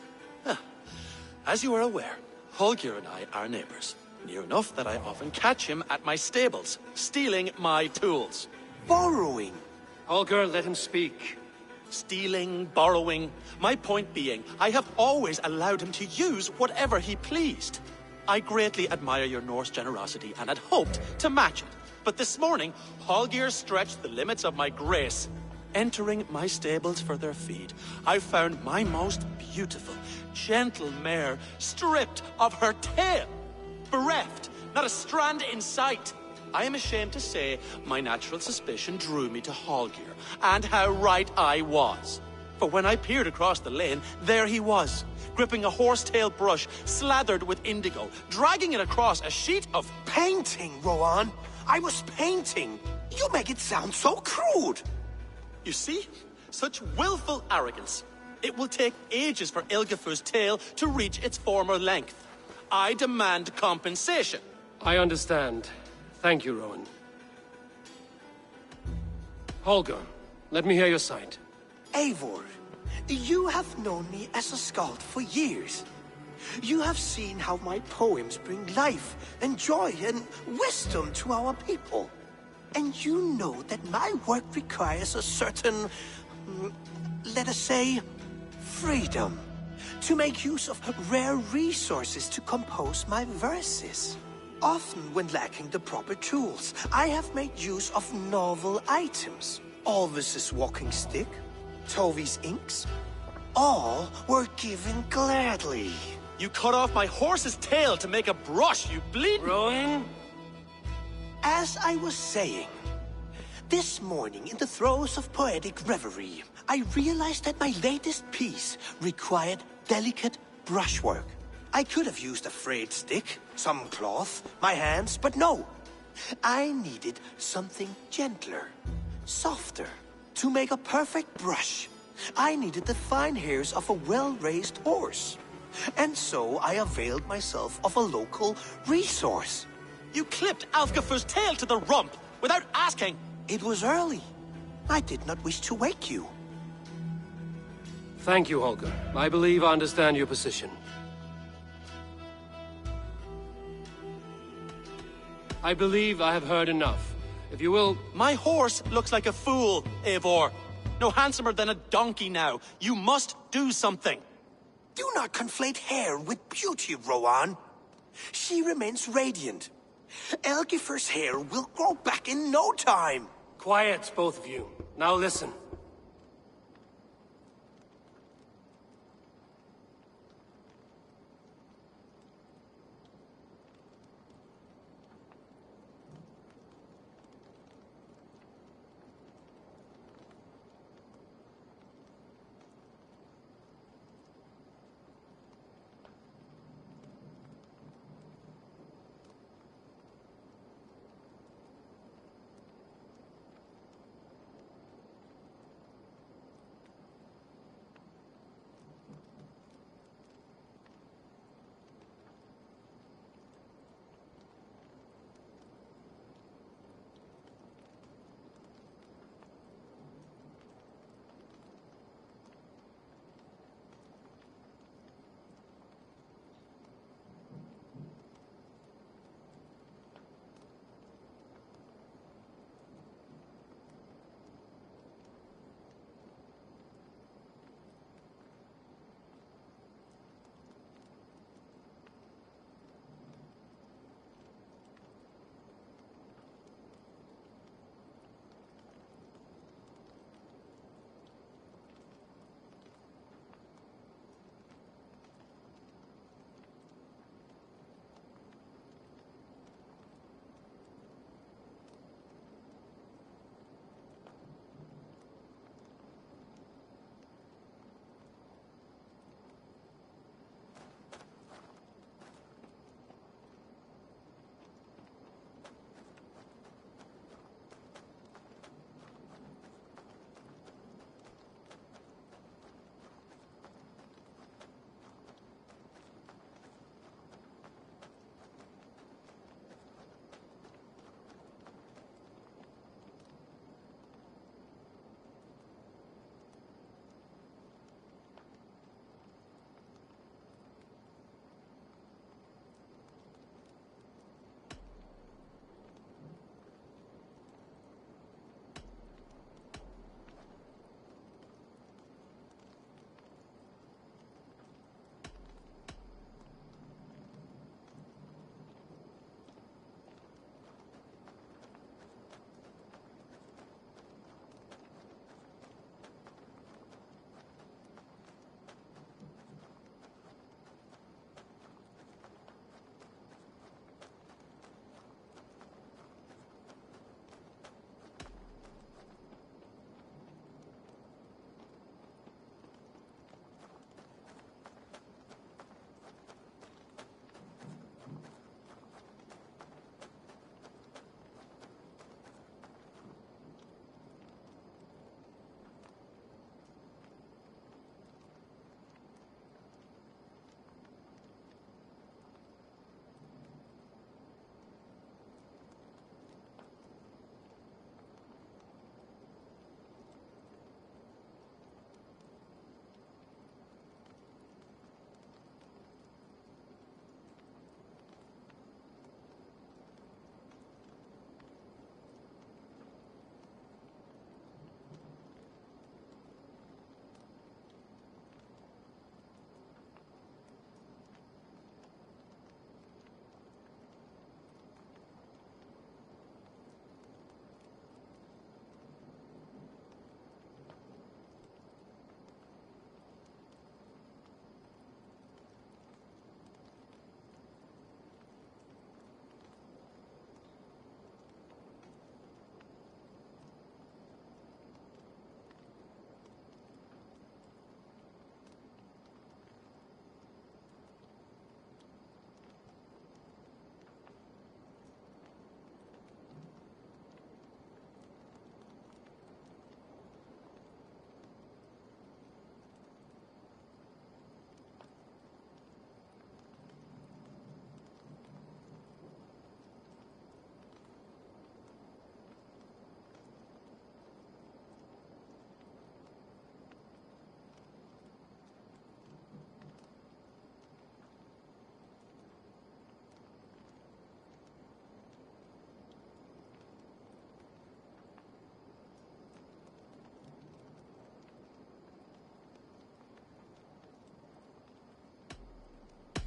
Speaker 19: As you are aware, Holger and I are neighbors. Near enough that I often catch him at my stables, stealing my tools.
Speaker 5: Borrowing.
Speaker 3: Holger, let him speak.
Speaker 19: Stealing, borrowing. My point being, I have always allowed him to use whatever he pleased. I greatly admire your Norse generosity and had hoped to match it. But this morning, Holger stretched the limits of my grace. Entering my stables for their feed, I found my most beautiful, gentle mare stripped of her tail. Bereft, not a strand in sight. I am ashamed to say my natural suspicion drew me to Holger, and how right I was. For when I peered across the lane, there he was, gripping a horsetail brush slathered with indigo, dragging it across a sheet of...
Speaker 5: Painting, Rowan. I was painting. You make it sound so crude.
Speaker 19: You see? Such willful arrogance. It will take ages for Ilgifu's tail to reach its former length. I demand compensation.
Speaker 3: I understand. Thank you, Rowan. Holger, let me hear your side.
Speaker 5: Eivor, you have known me as a skald for years. You have seen how my poems bring life and joy and wisdom to our people. And you know that my work requires a certain, let us say, freedom. To make use of rare resources to compose my verses. Often when lacking the proper tools, I have made use of novel items. Alvis's walking stick, Tovy's inks, all were given gladly.
Speaker 19: You cut off my horse's tail to make a brush, you bleed.
Speaker 5: Rowan? As I was saying, this morning in the throes of poetic reverie, I realized that my latest piece required delicate brushwork. I could have used a frayed stick, some cloth, my hands, but no. I needed something gentler, softer. To make a perfect brush, I needed the fine hairs of a well-raised horse. And so I availed myself of a local resource.
Speaker 19: You clipped Alfgafur's tail to the rump without asking.
Speaker 5: It was early. I did not wish to wake you.
Speaker 8: Thank you, Holger. I believe I understand your position. I believe I have heard enough. If you will...
Speaker 19: My horse looks like a fool, Eivor. No handsomer than a donkey now. You must do something.
Speaker 5: Do not conflate hair with beauty, Rowan. She remains radiant. Elgifer's hair will grow back in no time.
Speaker 3: Quiet, both of you. Now listen.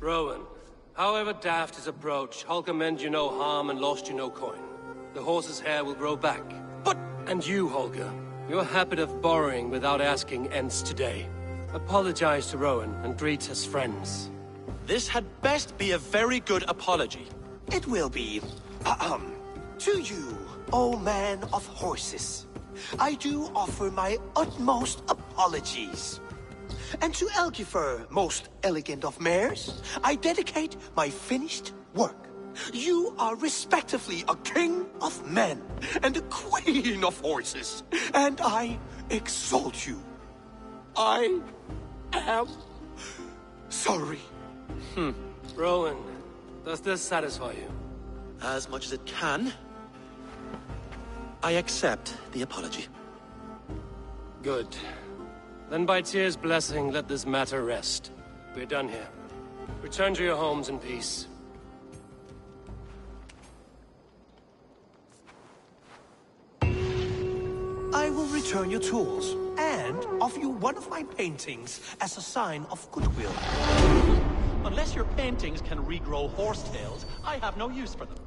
Speaker 3: Rowan, however daft his approach, Holger meant you no harm and lost you no coin. The horse's hair will grow back. But... And you, Holger, your habit of borrowing without asking ends today. Apologize to Rowan and greet his friends.
Speaker 19: This had best be a very good apology.
Speaker 10: It will be. To you, O man of horses, I do offer my utmost apologies. And to Elgifer, most elegant of mares, I dedicate my finished work. You are respectively a king of men and a queen of horses, and I exalt you. I am sorry.
Speaker 3: Rowan, does this satisfy you?
Speaker 19: As much as it can. I accept the apology.
Speaker 3: Good. Then by Tyr's blessing, let this matter rest. We're done here. Return to your homes in peace.
Speaker 10: I will return your tools, and offer you one of my paintings as a sign of goodwill.
Speaker 19: Unless your paintings can regrow horsetails, I have no use for them.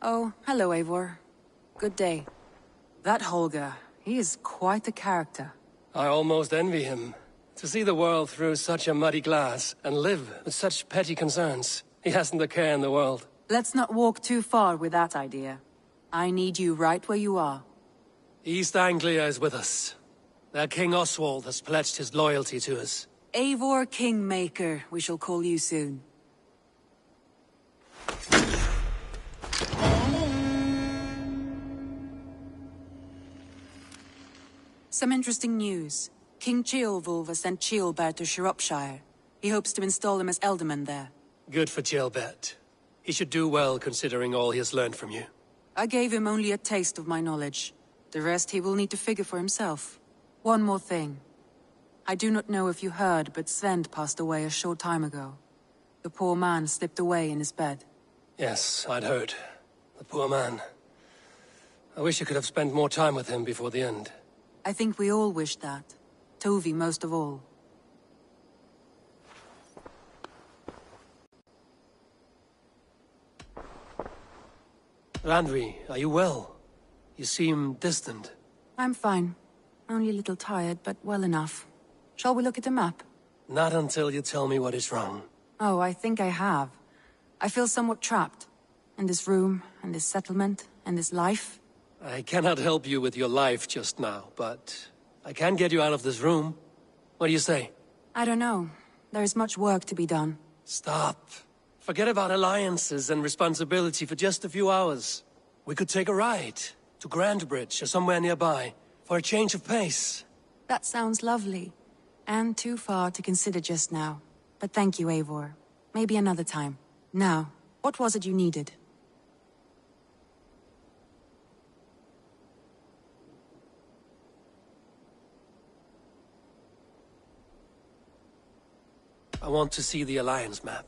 Speaker 12: Oh, hello, Eivor. Good day. That Holger, he is quite a character.
Speaker 3: I almost envy him. To see the world through such a muddy glass and live with such petty concerns. He hasn't a care in the world.
Speaker 12: Let's not walk too far with that idea. I need you right where you are.
Speaker 3: East Anglia is with us. Their King Oswald has pledged his loyalty to us.
Speaker 12: Eivor Kingmaker, we shall call you soon. Some interesting news. King Ceolwulf has sent Ceolbert to Shropshire. He hopes to install him as Elderman there.
Speaker 3: Good for Ceolbert. He should do well considering all he has learned from you.
Speaker 12: I gave him only a taste of my knowledge. The rest he will need to figure for himself. One more thing. I do not know if you heard, but Sven passed away a short time ago. The poor man slipped away in his bed.
Speaker 3: Yes, I'd heard. The poor man. I wish I could have spent more time with him before the end.
Speaker 12: I think we all wish that. Tovi most of all.
Speaker 3: Randvi, are you well? You seem distant.
Speaker 12: I'm fine. Only a little tired, but well enough. Shall we look at the map?
Speaker 3: Not until you tell me what is wrong.
Speaker 12: Oh, I think I have. I feel somewhat trapped. In this room, and this settlement, and this life.
Speaker 3: I cannot help you with your life just now, but I can get you out of this room. What do you say?
Speaker 12: I don't know. There is much work to be done.
Speaker 3: Stop. Forget about alliances and responsibility for just a few hours. We could take a ride to Grandbridge or somewhere nearby for a change of pace.
Speaker 12: That sounds lovely. And too far to consider just now. But thank you, Eivor. Maybe another time. Now, what was it you needed?
Speaker 3: I want to see the Alliance map.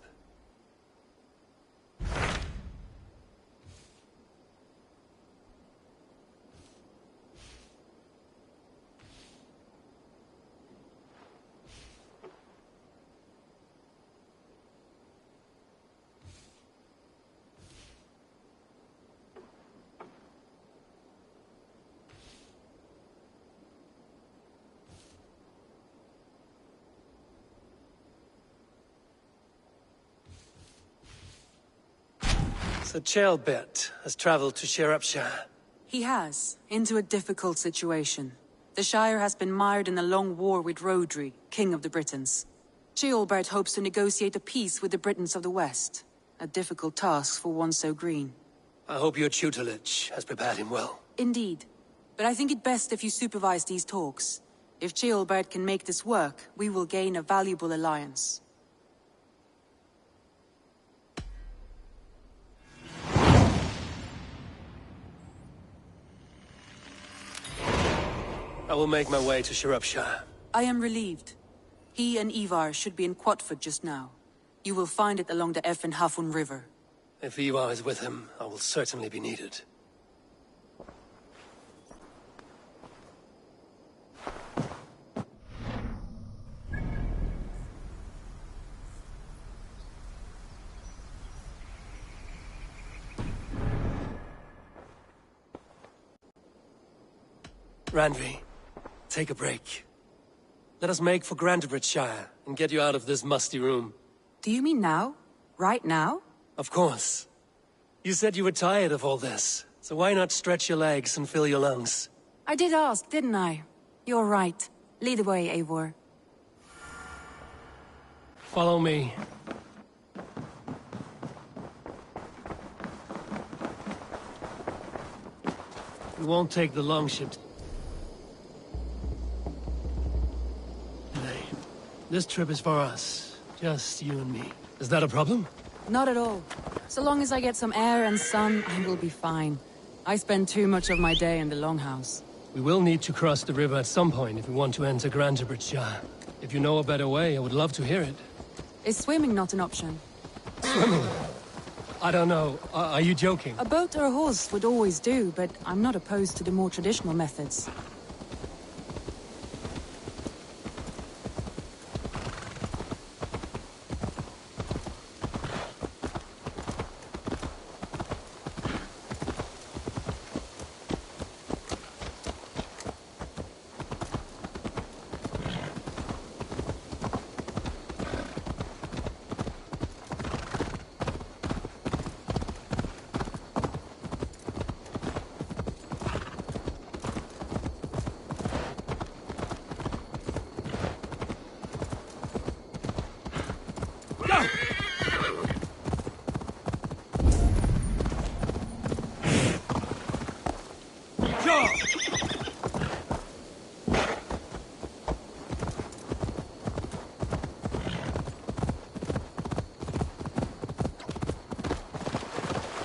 Speaker 3: So Ceolbert has traveled to Shropshire.
Speaker 12: He has, into a difficult situation. The Shire has been mired in a long war with Rhodri, King of the Britons. Ceolbert hopes to negotiate a peace with the Britons of the West. A difficult task for one so green.
Speaker 3: I hope your tutelage has prepared him well.
Speaker 12: Indeed. But I think it best if you supervise these talks. If Ceolbert can make this work, we will gain a valuable alliance.
Speaker 3: I will make my way to Shropshire.
Speaker 12: I am relieved. He and Ivar should be in Quatford just now. You will find it along the Effen Hafun River.
Speaker 3: If Ivar is with him, I will certainly be needed. Randvi, take a break. Let us make for Grantebridgeshire and get you out of this musty room.
Speaker 12: Do you mean now? Right now?
Speaker 3: Of course. You said you were tired of all this, so why not stretch your legs and fill your lungs?
Speaker 12: I did ask, didn't I? You're right. Lead the way, Eivor.
Speaker 3: Follow me. We won't take the longship today. This trip is for us. Just you and me. Is that a problem?
Speaker 12: Not at all. So long as I get some air and sun, I will be fine. I spend too much of my day in the Longhouse.
Speaker 3: We will need to cross the river at some point if we want to enter Grantebridgeshire. If you know a better way, I would love to hear it.
Speaker 12: Is swimming not an option?
Speaker 3: Swimming? I don't know. Are you joking?
Speaker 12: A boat or a horse would always do, but I'm not opposed to the more traditional methods.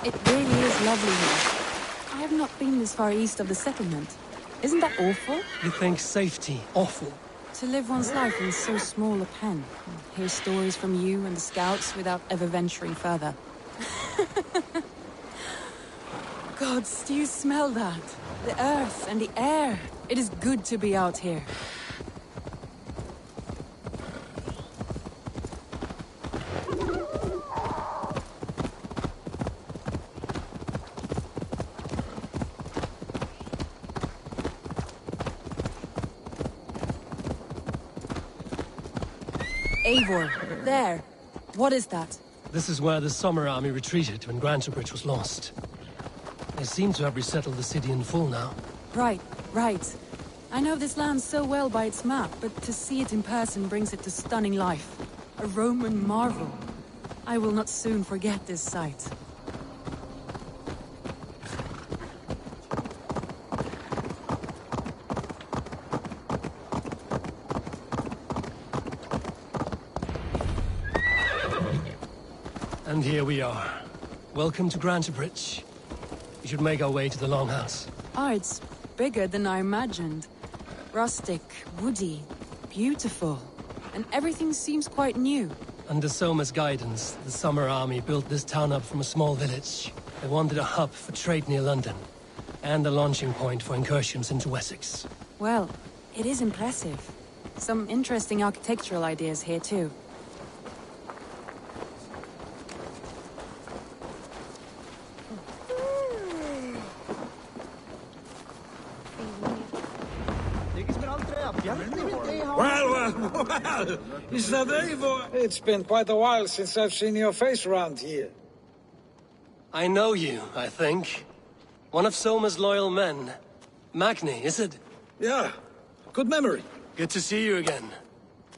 Speaker 12: It really is lovely here. I have not been this far east of the settlement. Isn't that awful?
Speaker 3: You think safety awful?
Speaker 12: To live one's life in so small a pen. Hear stories from you and the scouts without ever venturing further. Gods, do you smell that? The earth and the air. It is good to be out here. Eivor, there. What is that?
Speaker 3: This is where the Summer Army retreated when Grantebridge was lost. They seem to have resettled the city in full now.
Speaker 12: Right, right. I know this land so well by its map, but to see it in person brings it to stunning life. A Roman marvel. I will not soon forget this sight.
Speaker 3: And here we are. Welcome to Grantebridge. We should make our way to the Longhouse.
Speaker 12: Ah, it's bigger than I imagined. Rustic, woody, beautiful. And everything seems quite new.
Speaker 3: Under Soma's guidance, the Summer Army built this town up from a small village. They wanted a hub for trade near London, and a launching point for incursions into Wessex.
Speaker 12: Well, it is impressive. Some interesting architectural ideas here too.
Speaker 7: Well, is that Eivor? It's been quite a while since I've seen your face around here.
Speaker 3: I know you, I think. One of Soma's loyal men. Magni, is it?
Speaker 7: Yeah, good memory.
Speaker 3: Good to see you again.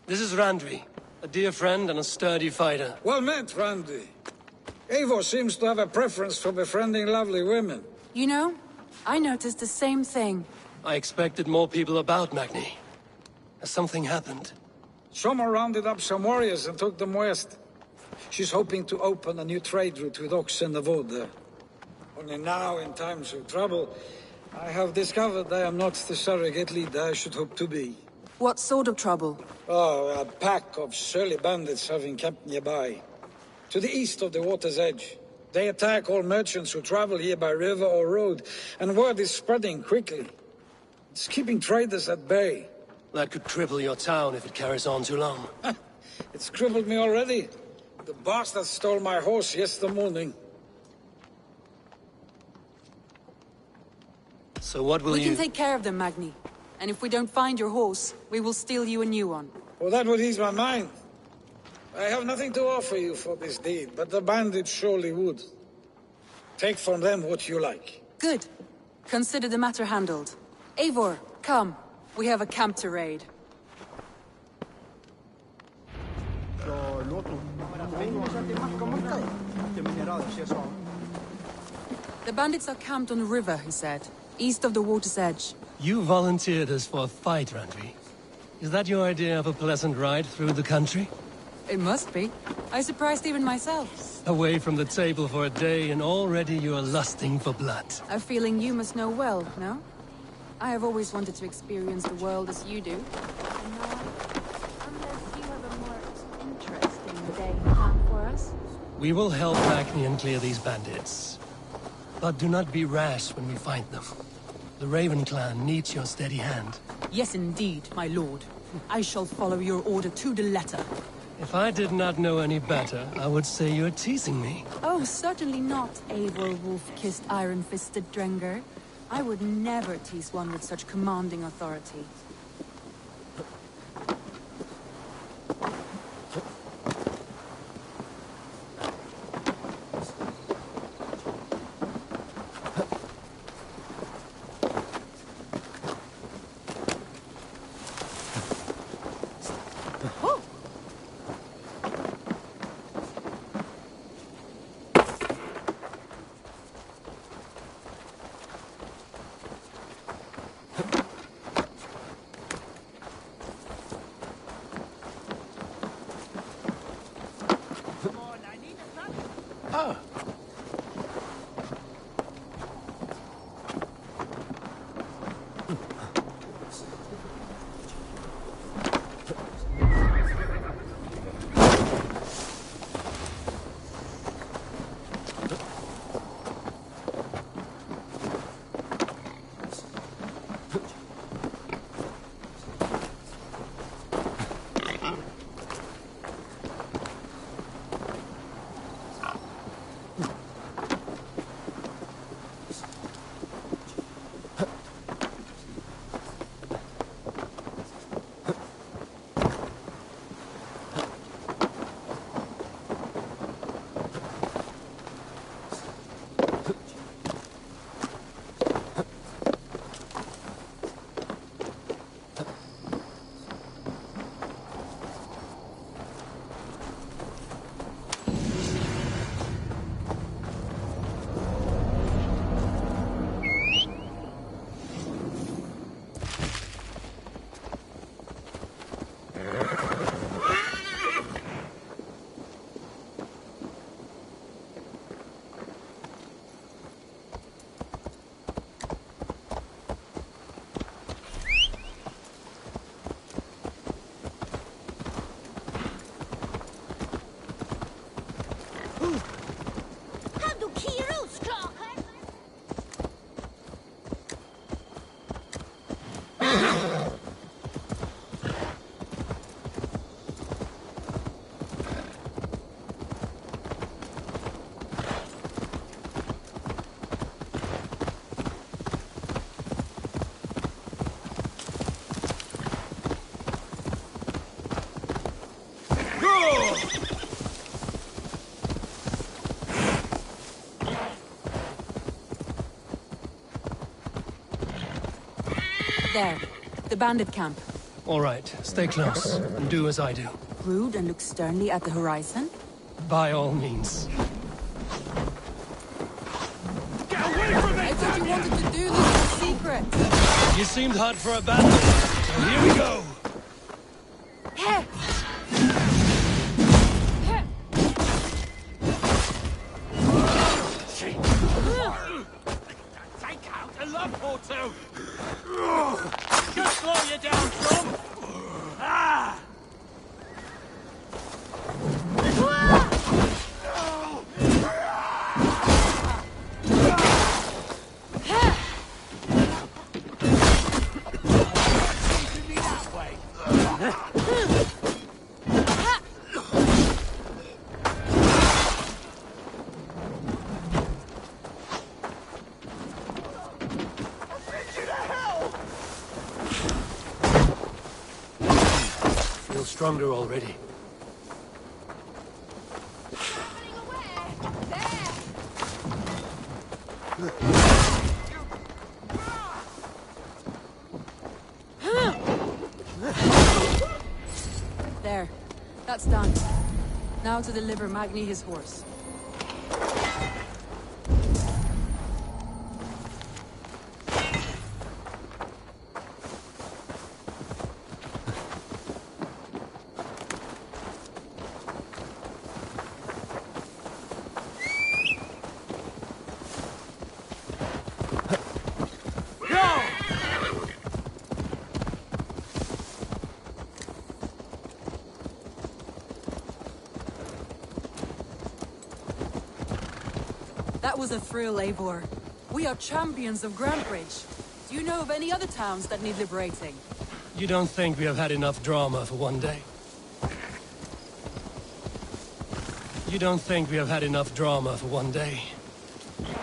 Speaker 3: This is Randvi, a dear friend and a sturdy fighter.
Speaker 7: Well met, Randy. Eivor seems to have a preference for befriending lovely women.
Speaker 12: You know, I noticed the same thing.
Speaker 3: I expected more people about, Magni. Has something happened?
Speaker 7: Someone rounded up some warriors and took them west. She's hoping to open a new trade route with Oxen of Wood. Only now, in times of trouble, I have discovered I am not the surrogate leader I should hope to be.
Speaker 12: What sort of trouble?
Speaker 7: Oh, a pack of surly bandits have encamped nearby. To the east of the water's edge. They attack all merchants who travel here by river or road, and word is spreading quickly. It's keeping traders at bay.
Speaker 3: That could cripple your town if it carries on too long.
Speaker 7: It's crippled me already. The bastard stole my horse yesterday morning.
Speaker 3: So what will
Speaker 12: we
Speaker 3: you...
Speaker 12: can take care of them, Magni. And if we don't find your horse, we will steal you a new one.
Speaker 7: Well, that would ease my mind. I have nothing to offer you for this deed, but the bandits surely would. Take from them what you like.
Speaker 12: Good. Consider the matter handled. Eivor, come. We have a camp to raid. The bandits are camped on the river, he said. East of the water's edge.
Speaker 3: You volunteered us for a fight, Randvi. Is that your idea of a pleasant ride through the country?
Speaker 12: It must be. I surprised even myself.
Speaker 3: Away from the table for a day and already you are lusting for blood.
Speaker 12: A feeling you must know well, no? I have always wanted to experience the world as you do.
Speaker 11: Unless you have a more interesting day planned for us.
Speaker 3: We will help Magni clear these bandits. But do not be rash when we find them. The Raven clan needs your steady hand.
Speaker 12: Yes, indeed, my lord. I shall follow your order to the letter.
Speaker 3: If I did not know any better, I would say you're teasing me.
Speaker 12: Oh, certainly not, Eivor wolf-kissed iron-fisted Drenger. I would never tease one with such commanding authority. There. The bandit camp.
Speaker 3: All right, stay close and do as I do.
Speaker 12: Rude and look sternly at the horizon?
Speaker 3: By all means.
Speaker 23: secret.
Speaker 3: You seemed hot for a battle, so here we go.
Speaker 24: Take out a lump or two! Just slow you down some! Ah!
Speaker 3: Feel stronger already.
Speaker 12: There. That's done. Now to deliver Magni his horse. That was a thrill, Eivor. We are champions of Grantbridge. Do you know of any other towns that need liberating?
Speaker 3: You don't think we have had enough drama for one day? You don't think we have had enough drama for one day?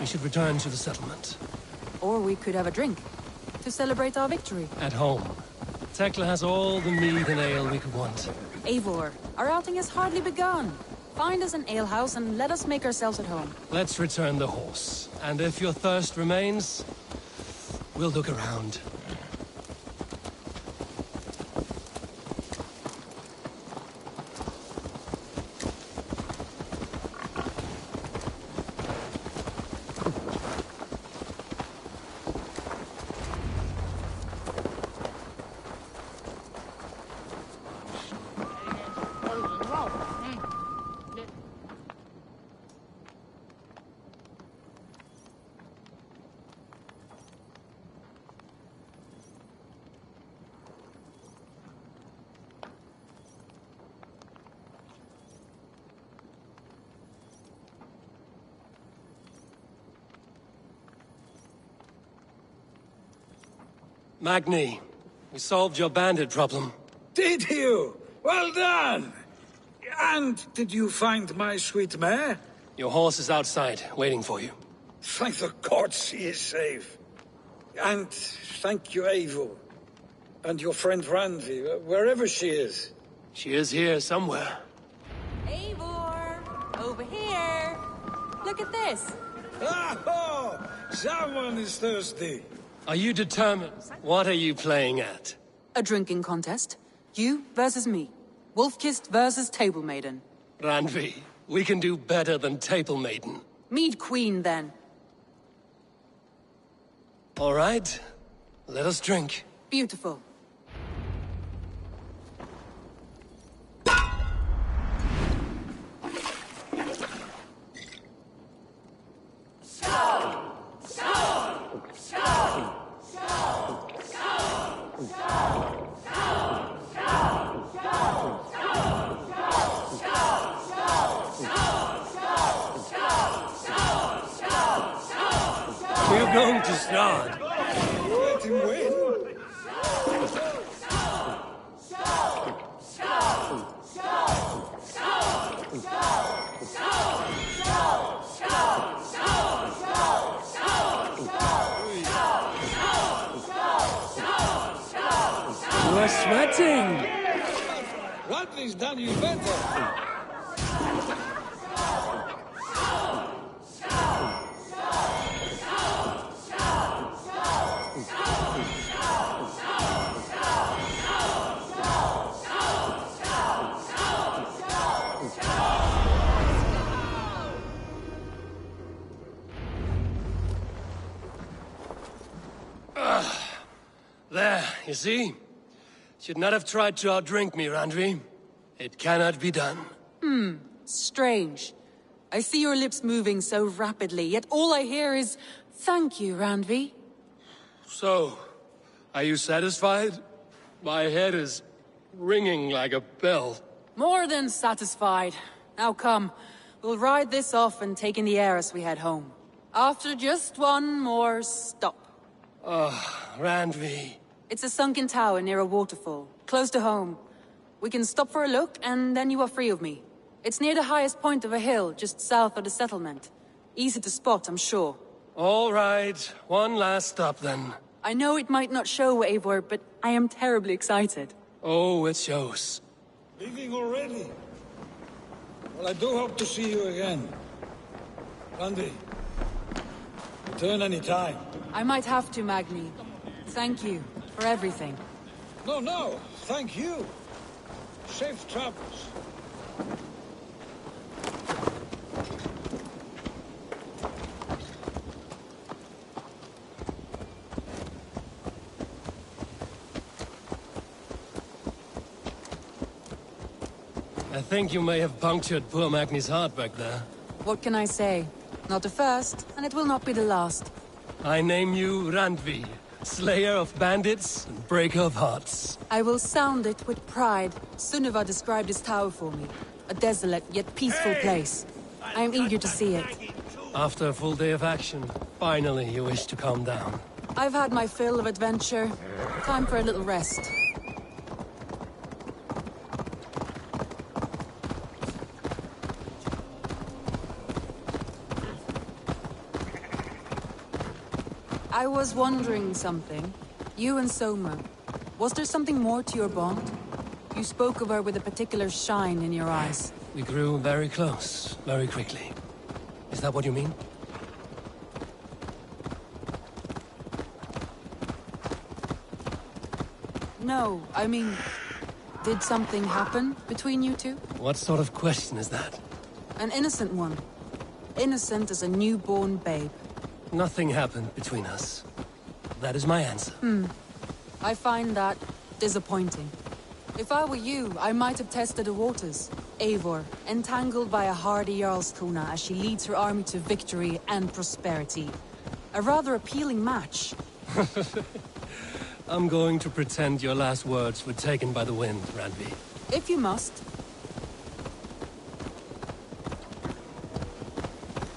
Speaker 3: We should return to the settlement.
Speaker 12: Or we could have a drink, to celebrate our victory.
Speaker 3: At home. Tekla has all the mead and ale we could want.
Speaker 12: Eivor, our outing has hardly begun. Find us an alehouse and let us make ourselves at home.
Speaker 3: Let's return the horse. And if your thirst remains, we'll look around. Magni, we solved your bandit problem.
Speaker 7: Did you? Well done! And did you find my sweet mare?
Speaker 3: Your horse is outside, waiting for you.
Speaker 7: Thank the gods she is safe. And thank you, Eivor. And your friend Randi, wherever she is.
Speaker 3: She is here somewhere.
Speaker 23: Eivor! Over here! Look at this!
Speaker 7: Oh! Someone is thirsty.
Speaker 3: Are you determined? What are you playing at?
Speaker 12: A drinking contest. You versus me. Wolf-kissed versus Table Maiden.
Speaker 3: Randvi, we can do better than Table Maiden.
Speaker 12: Mead Queen, then.
Speaker 3: All right. Let us drink.
Speaker 12: Beautiful.
Speaker 3: We're going to start.
Speaker 7: Let him win.
Speaker 3: You are sweating.
Speaker 7: Radley's done you better.
Speaker 3: You see? Should not have tried to outdrink me, Randvi. It cannot be done.
Speaker 12: Strange. I see your lips moving so rapidly, yet all I hear is, "Thank you, Randvi."
Speaker 3: So, are you satisfied? My head is ringing like a bell.
Speaker 12: More than satisfied. Now come, we'll ride this off and take in the air as we head home. After just one more stop.
Speaker 3: Randvi.
Speaker 12: It's a sunken tower near a waterfall, close to home. We can stop for a look, and then you are free of me. It's near the highest point of a hill, just south of the settlement. Easy to spot, I'm sure.
Speaker 3: All right, one last stop then.
Speaker 12: I know it might not show, Eivor, but I am terribly excited.
Speaker 3: Oh, it shows.
Speaker 7: Leaving already? Well, I do hope to see you again. Randy, return any time.
Speaker 12: I might have to, Magni. Thank you for everything.
Speaker 7: No, thank you. Safe travels.
Speaker 3: I think you may have punctured poor Magni's heart back there.
Speaker 12: What can I say? Not the first, and it will not be the last.
Speaker 3: I name you Randvi, slayer of bandits and breaker of hearts.
Speaker 12: I will sound it with pride. Sunniva described this tower for me. A desolate yet peaceful place. I am eager to see it.
Speaker 3: After a full day of action, finally you wish to calm down.
Speaker 12: I've had my fill of adventure. Time for a little rest. I was wondering something. You and Soma. Was there something more to your bond? You spoke of her with a particular shine in your eyes.
Speaker 3: We grew very close, very quickly. Is that what you mean?
Speaker 12: No, I mean... Did something happen between you two?
Speaker 3: What sort of question is that?
Speaker 12: An innocent one. Innocent as a newborn babe.
Speaker 3: Nothing happened between us. That is my answer.
Speaker 12: I find that disappointing. If I were you, I might have tested the waters. Eivor, entangled by a hardy Jarlskona as she leads her army to victory and prosperity. A rather appealing match.
Speaker 3: I'm going to pretend your last words were taken by the wind, Randvi.
Speaker 12: If you must.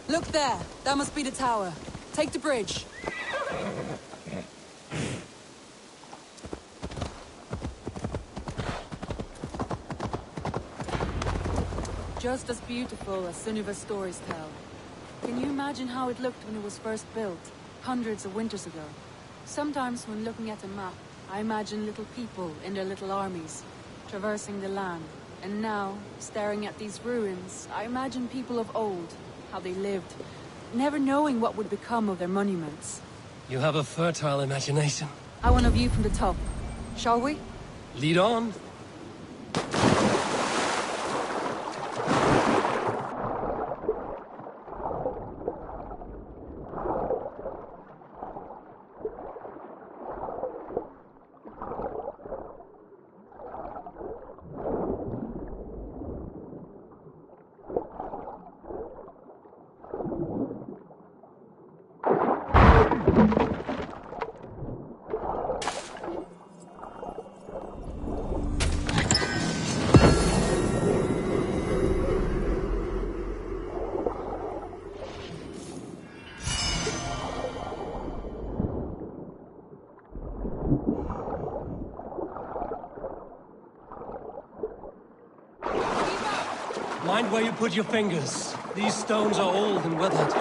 Speaker 12: Look there! That must be the tower. Take the bridge. Just as beautiful as Sunniva's stories tell. Can you imagine how it looked when it was first built, hundreds of winters ago? Sometimes when looking at a map, I imagine little people in their little armies, traversing the land. And now, staring at these ruins, I imagine people of old, how they lived, never knowing what would become of their monuments.
Speaker 3: You have a fertile imagination.
Speaker 12: I want a view from the top. Shall we?
Speaker 3: Lead on. Mind where you put your fingers. These stones are old and weathered.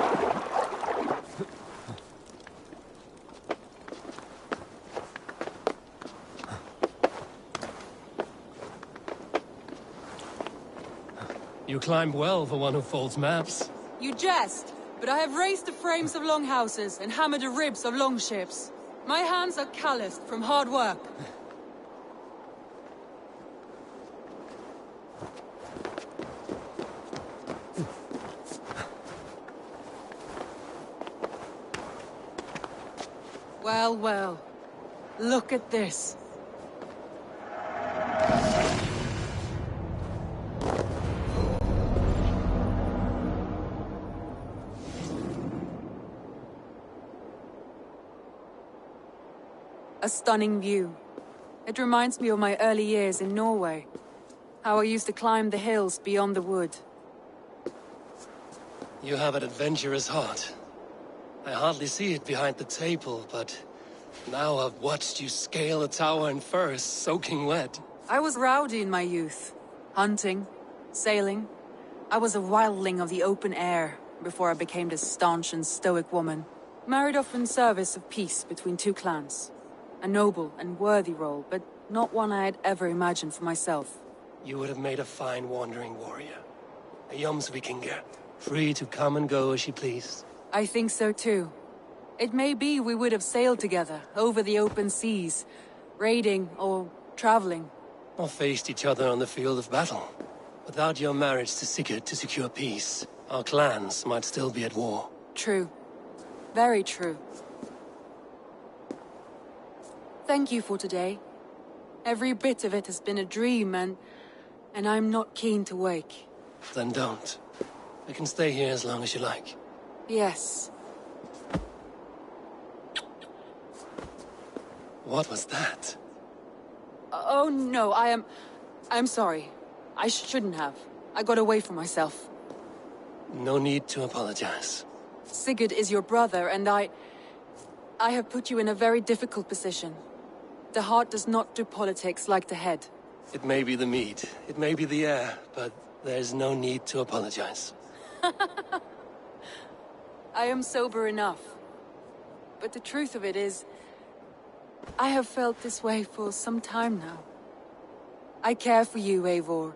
Speaker 3: You climb well for one who folds maps.
Speaker 12: You jest, but I have raised the frames of longhouses and hammered the ribs of longships. My hands are calloused from hard work. Well, well. Look at this. A stunning view. It reminds me of my early years in Norway. How I used to climb the hills beyond the wood.
Speaker 3: You have an adventurous heart. I hardly see it behind the table, but now I've watched you scale a tower in furs, soaking wet.
Speaker 12: I was rowdy in my youth. Hunting, sailing. I was a wildling of the open air before I became this staunch and stoic woman. Married off in service of peace between two clans. A noble and worthy role, but not one I had ever imagined for myself.
Speaker 3: You would have made a fine wandering warrior. A Jomsvikinger, free to come and go as she pleased.
Speaker 12: I think so too. It may be we would have sailed together, over the open seas, raiding or traveling.
Speaker 3: Or faced each other on the field of battle. Without your marriage to Sigurd to secure peace, our clans might still be at war.
Speaker 12: True. Very true. Thank you for today. Every bit of it has been a dream, and I'm not keen to wake.
Speaker 3: Then don't. I can stay here as long as you like.
Speaker 12: Yes.
Speaker 3: What was that?
Speaker 12: Oh no, I'm sorry. I shouldn't have. I got away from myself.
Speaker 3: No need to apologize.
Speaker 12: Sigurd is your brother, and I have put you in a very difficult position. The heart does not do politics like the head.
Speaker 3: It may be the meat, it may be the air, but there's no need to apologize.
Speaker 12: I am sober enough. But the truth of it is, I have felt this way for some time now. I care for you, Eivor.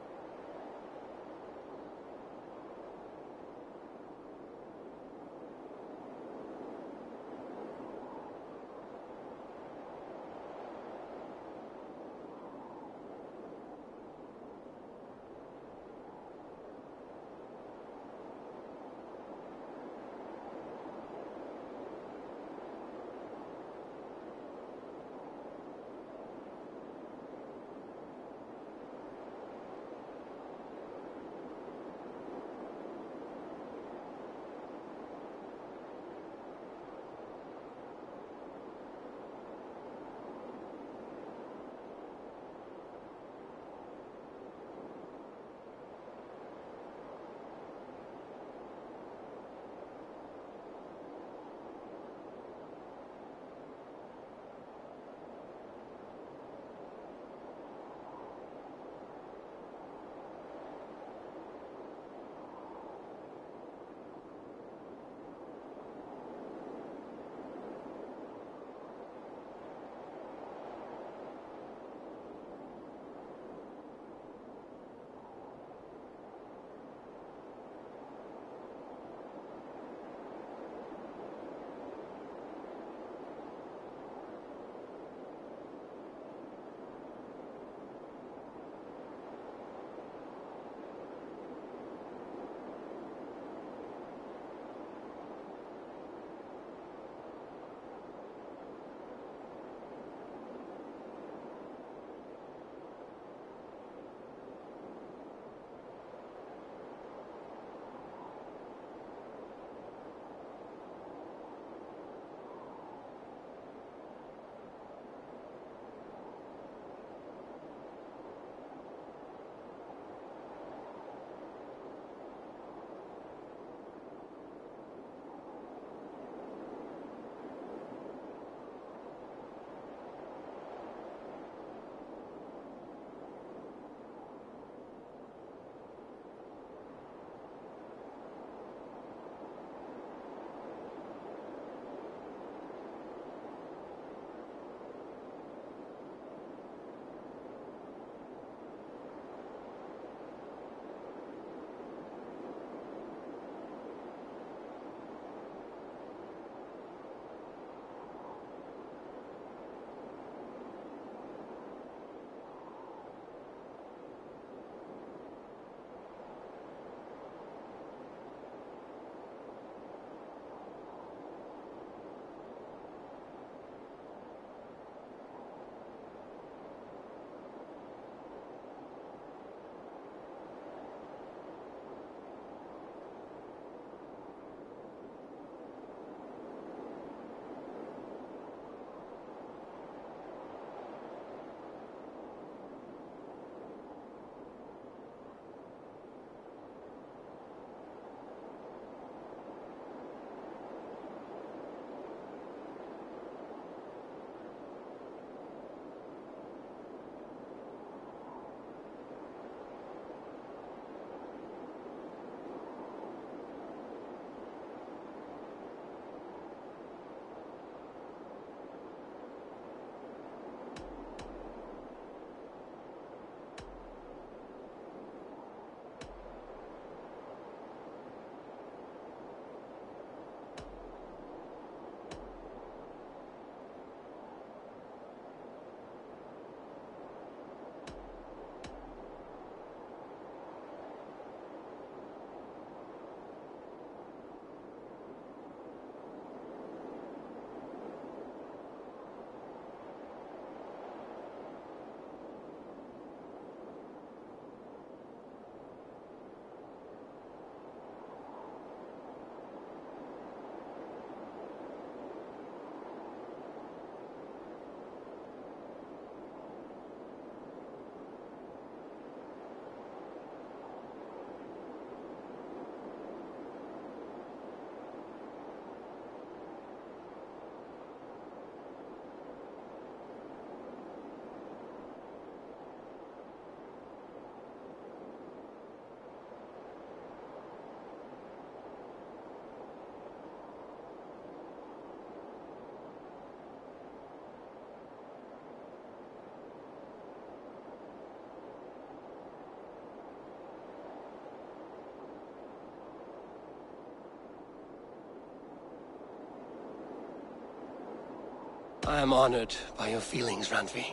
Speaker 2: I am honored by your feelings, Randvi.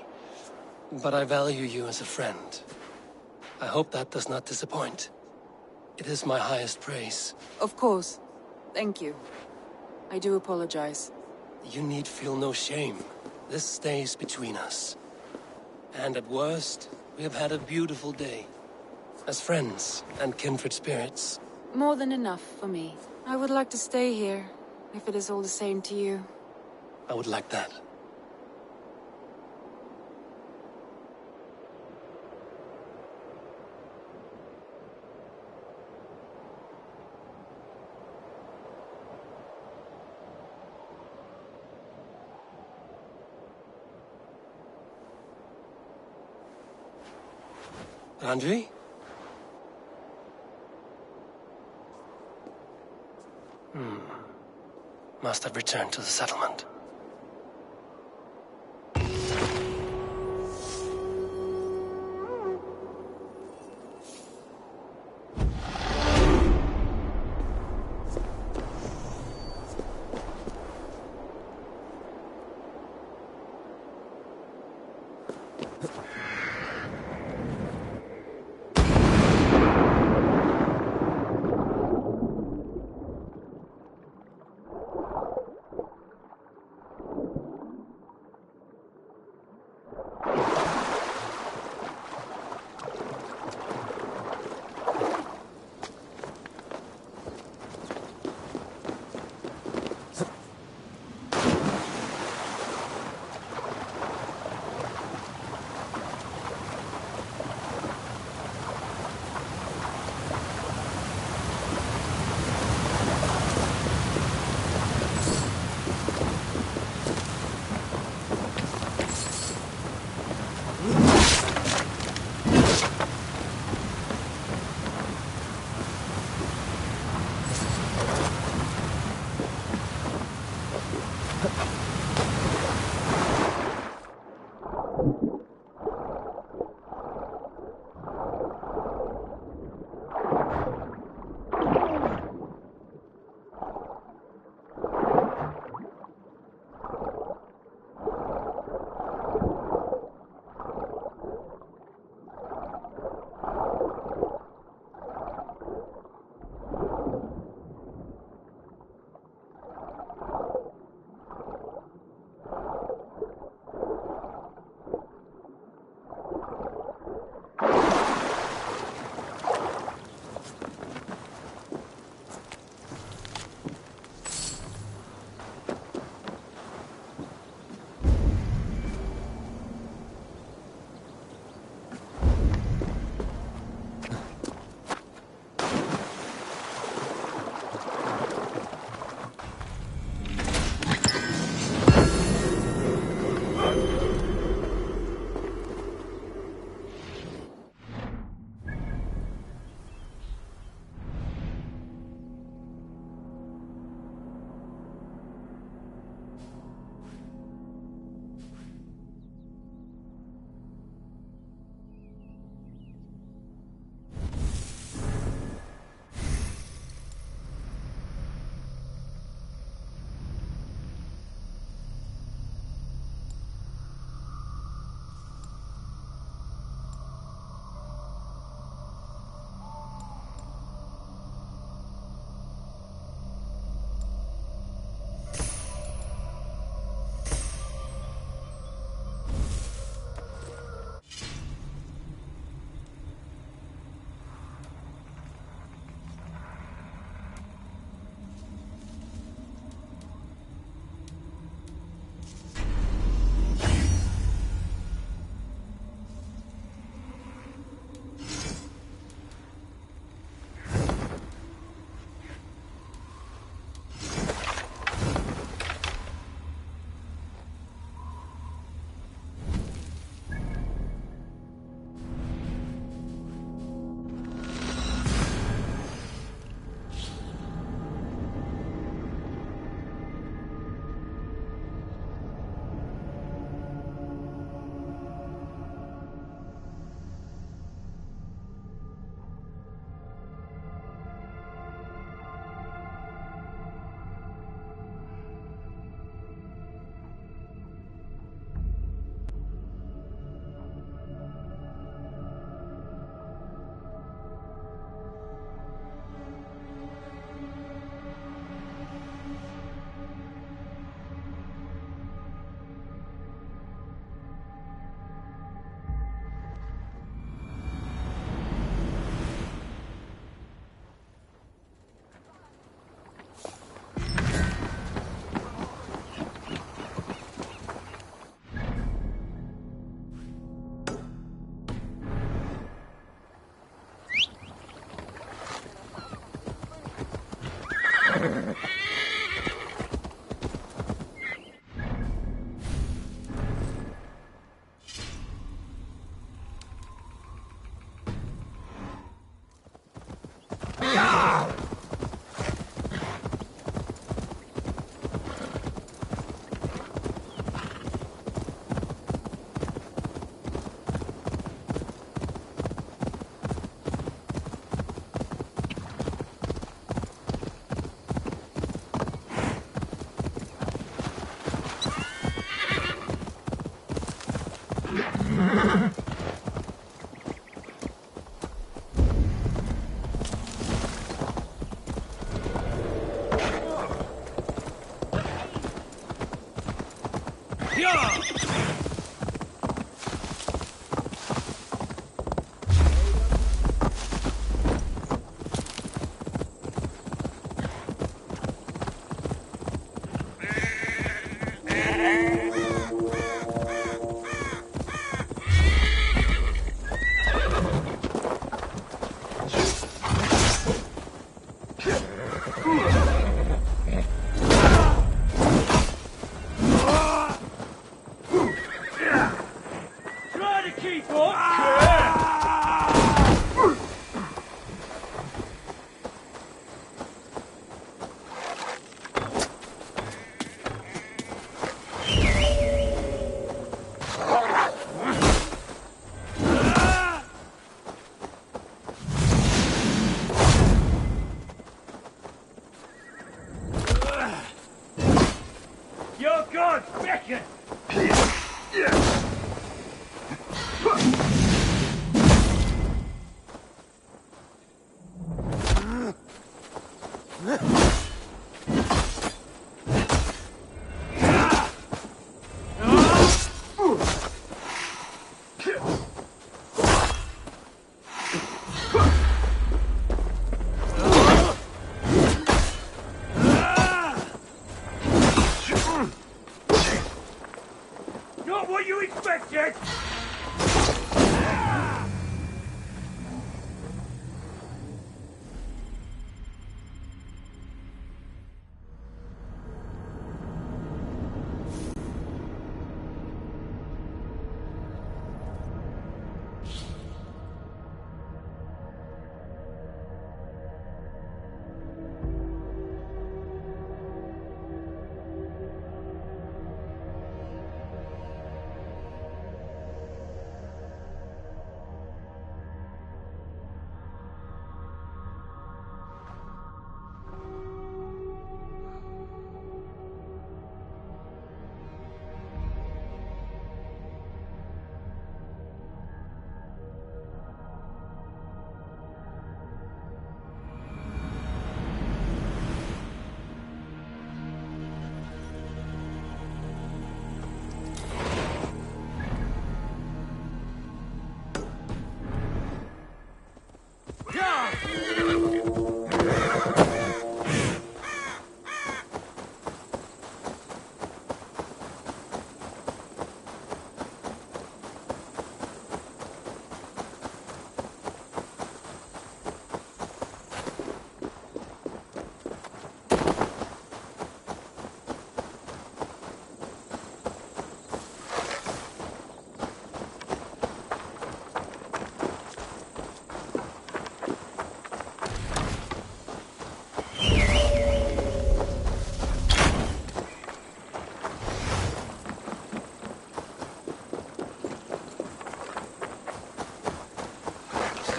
Speaker 2: But I value you as a friend. I hope that does not disappoint. It is my highest praise.
Speaker 12: Of course. Thank you. I do apologize.
Speaker 2: You need feel no shame. This stays between us. And at worst, we have had a beautiful day. As friends and kindred spirits.
Speaker 12: More than enough for me. I would like to stay here, if it is all the same to you.
Speaker 2: I would like that. Randvi? Must have returned to the settlement.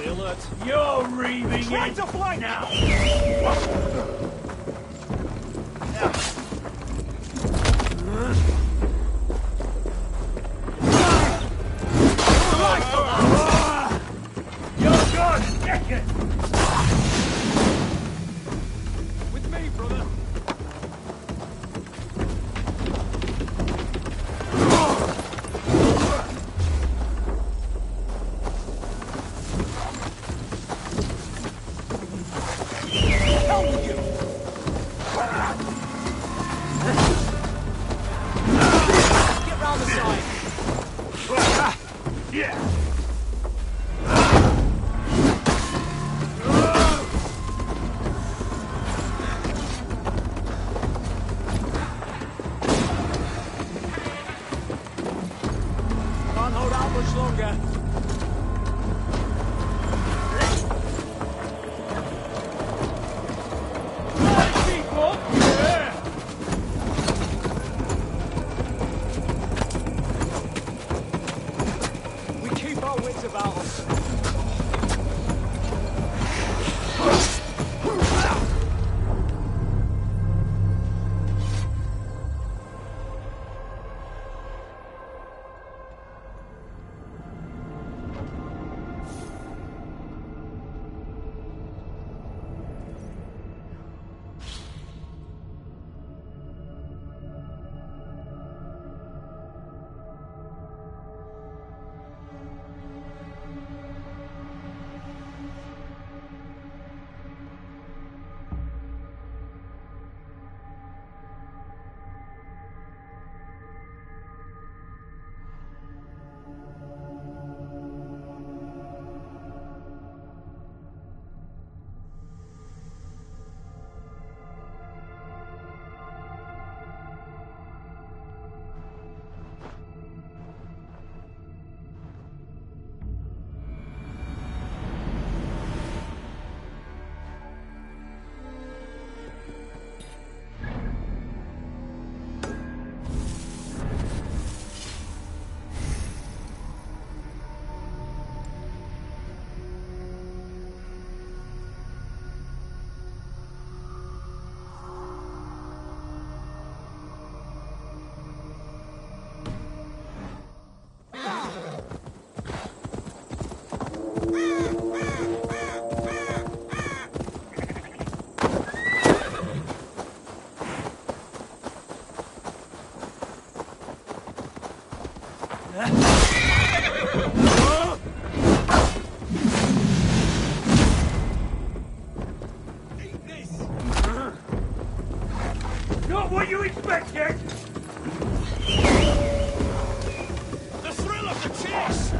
Speaker 24: Stay alert.
Speaker 9: You're reaving
Speaker 24: Try
Speaker 9: it!
Speaker 24: to fly now!
Speaker 9: You're good! Take it!
Speaker 24: With me, brother. Hell with you! Get round the side.
Speaker 9: Yeah!
Speaker 24: Can't hold out much longer. We keep our wits about us.
Speaker 9: Not what you expected!
Speaker 24: The thrill of the chase!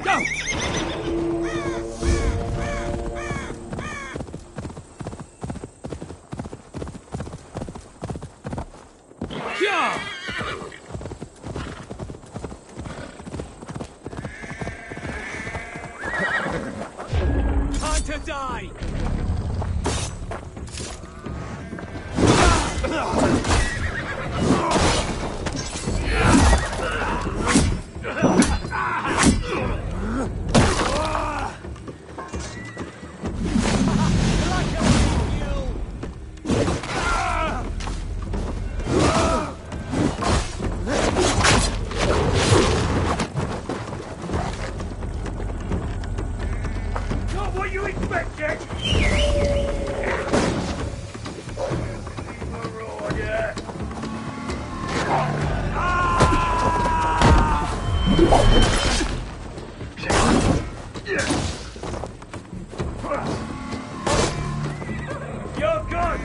Speaker 3: Time to die!
Speaker 24: Not what you expected! Marauder! You're good!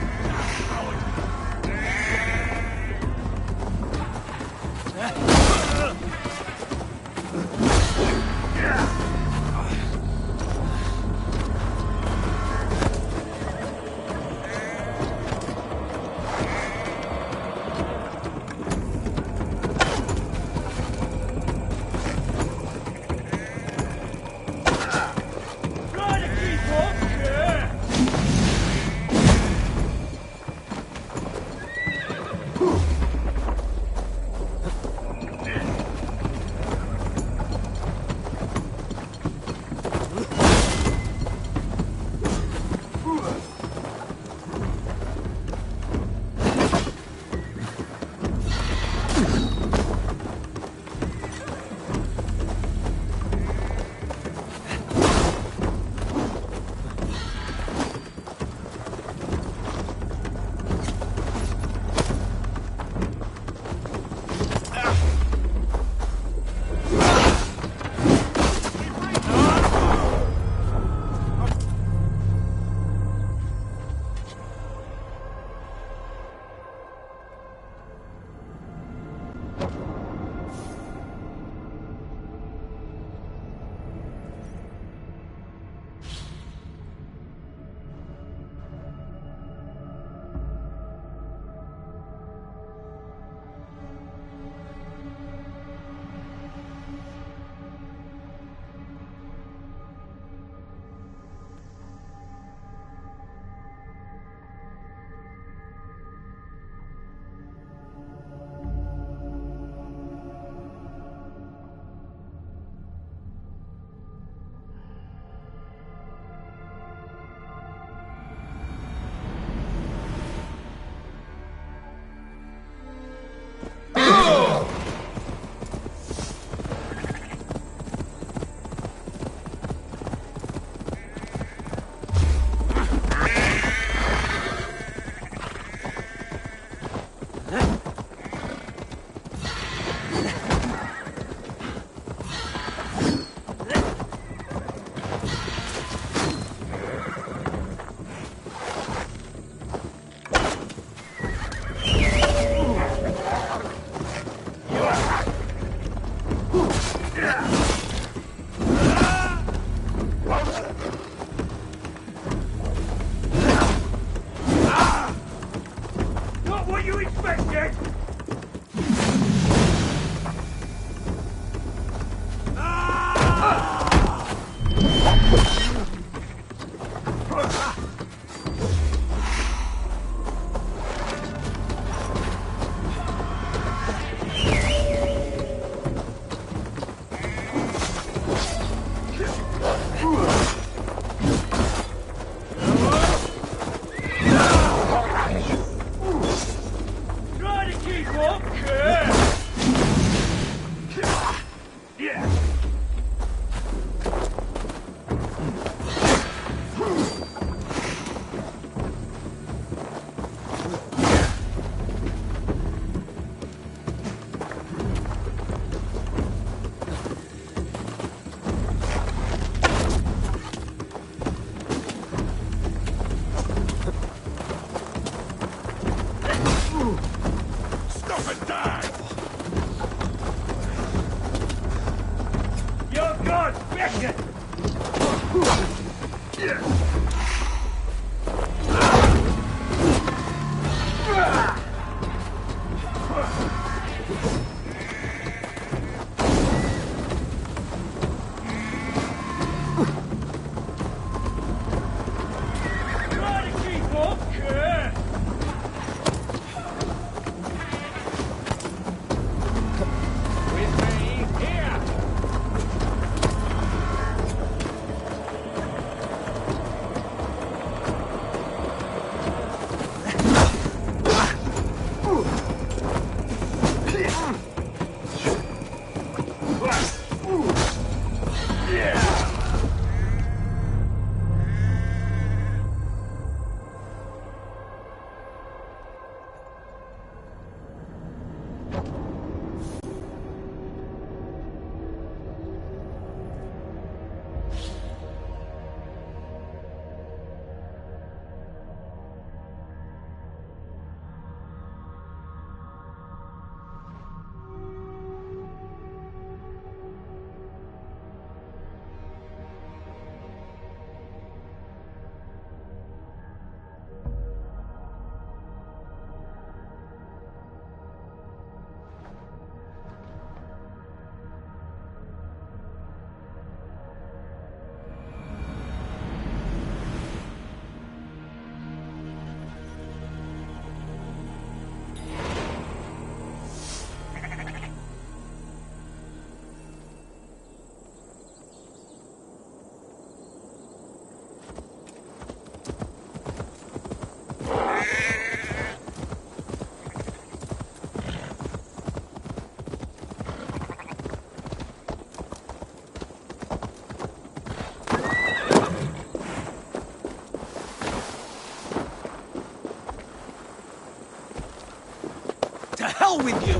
Speaker 5: To hell with you!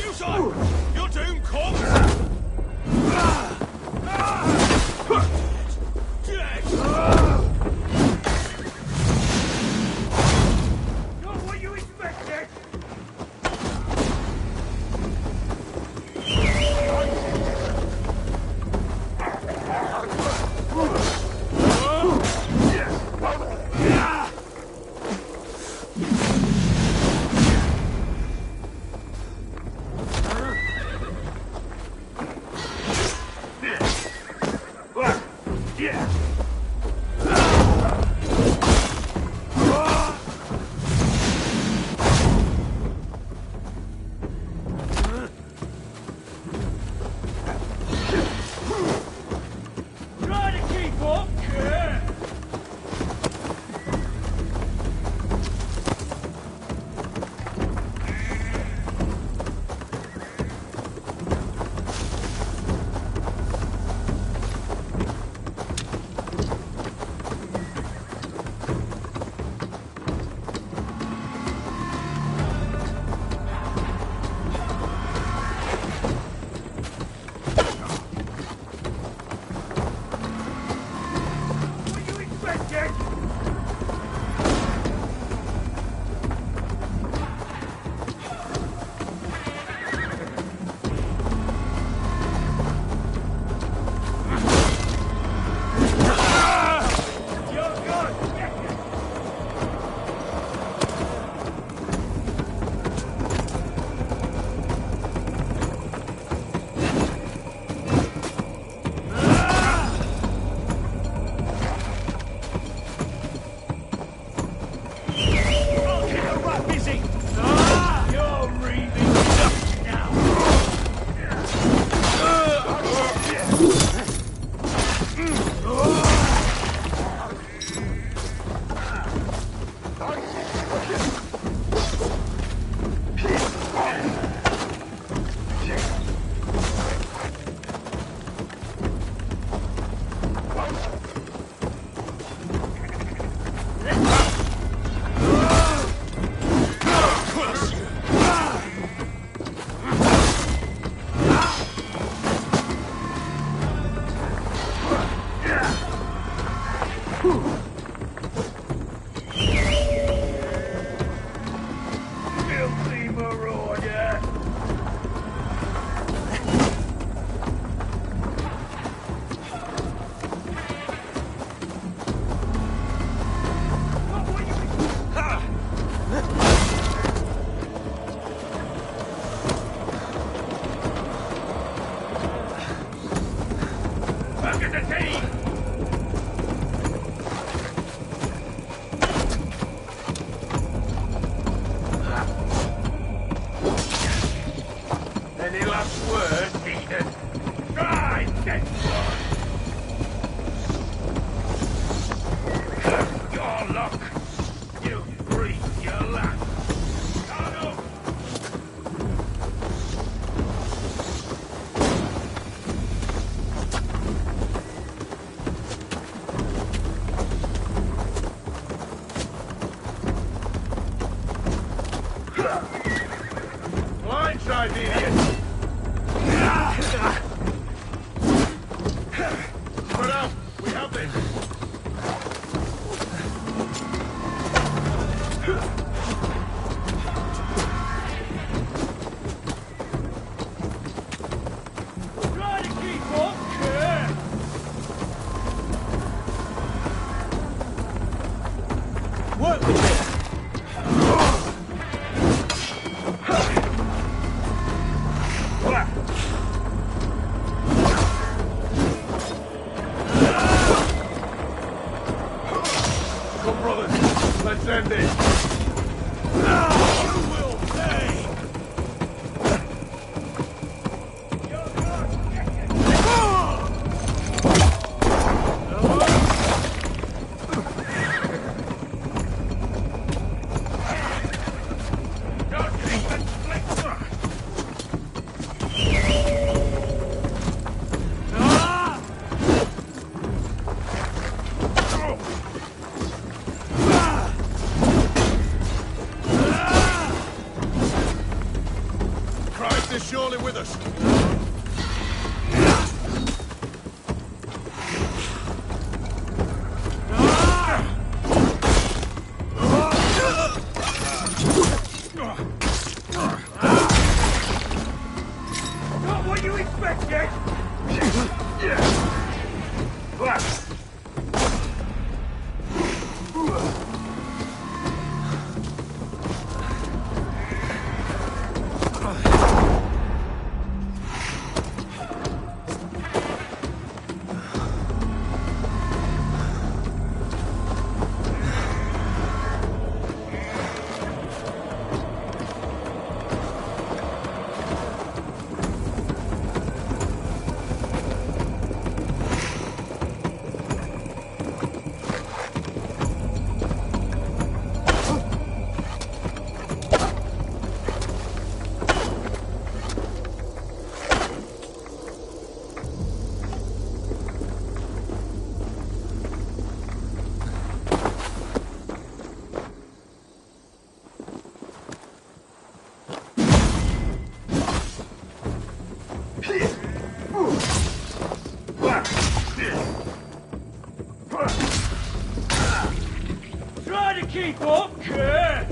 Speaker 24: You son! Your doom comes! Not what you expected!
Speaker 9: Any last word, needed? Try, get one! Your luck! You breathe your last! Start up! Blindside, idiot! Spread out! We have this! Try to keep up! Yeah. Work with it! Come, brothers, let's end this. You will pay! Christ is surely with us. Not what you expected! Try to keep up, yeah.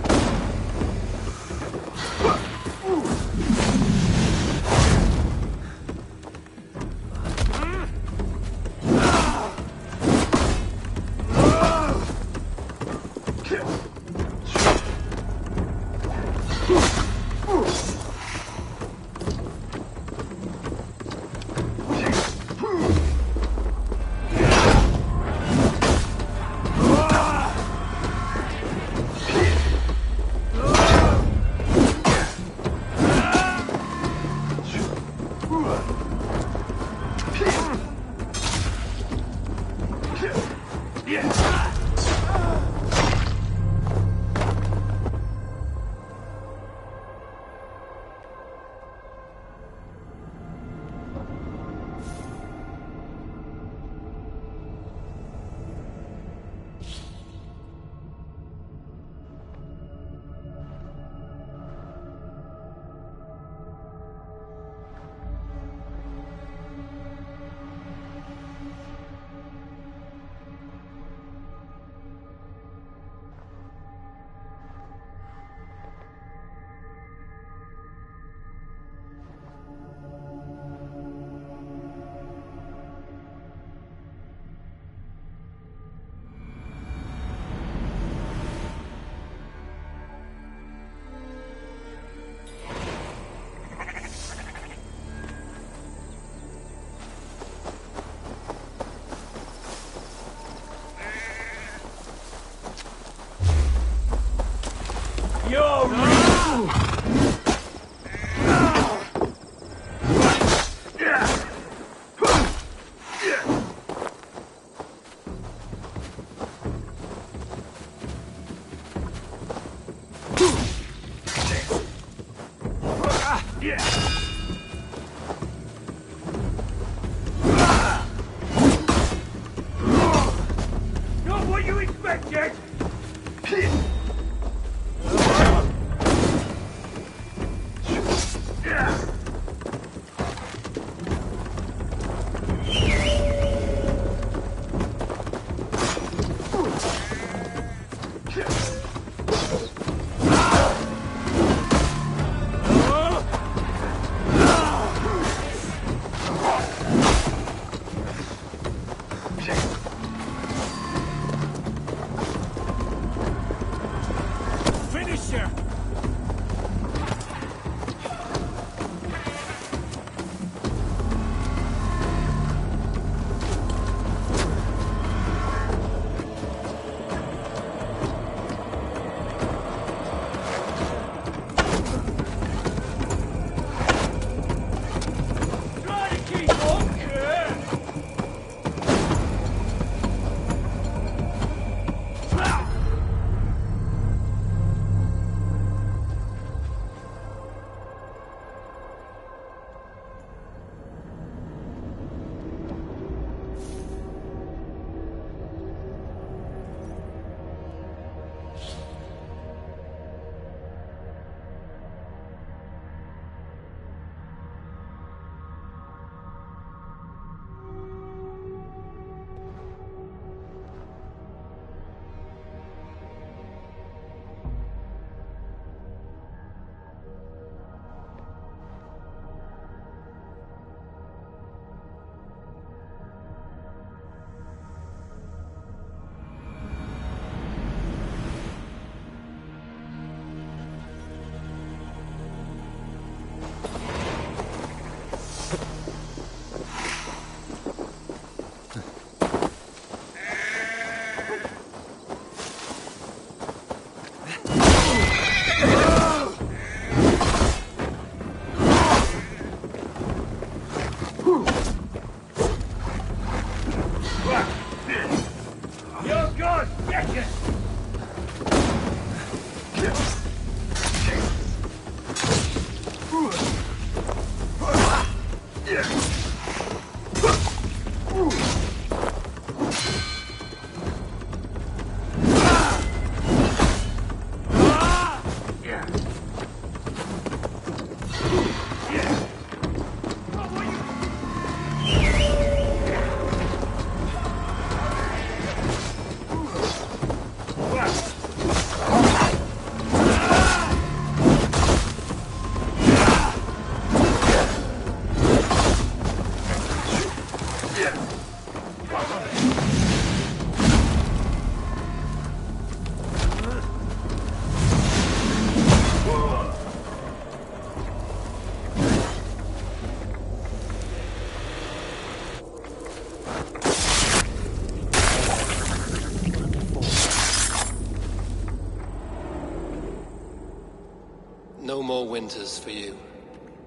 Speaker 2: No more winters for you.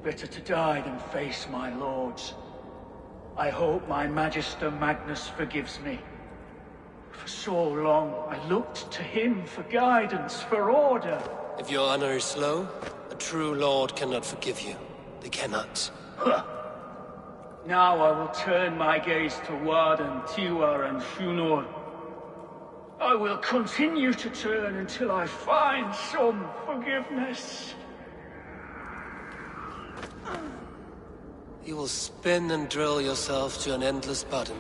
Speaker 4: Better to die than face my lords. I hope my Magister Magnus forgives me. For so long, I looked to him for guidance, for order.
Speaker 2: If your honor is slow, a true lord cannot forgive you. They cannot.
Speaker 4: Huh. Now I will turn my gaze to Warden, Tiwar, and Shunor. I will continue to turn until I find some forgiveness.
Speaker 2: You will spin and drill yourself to an endless bottom.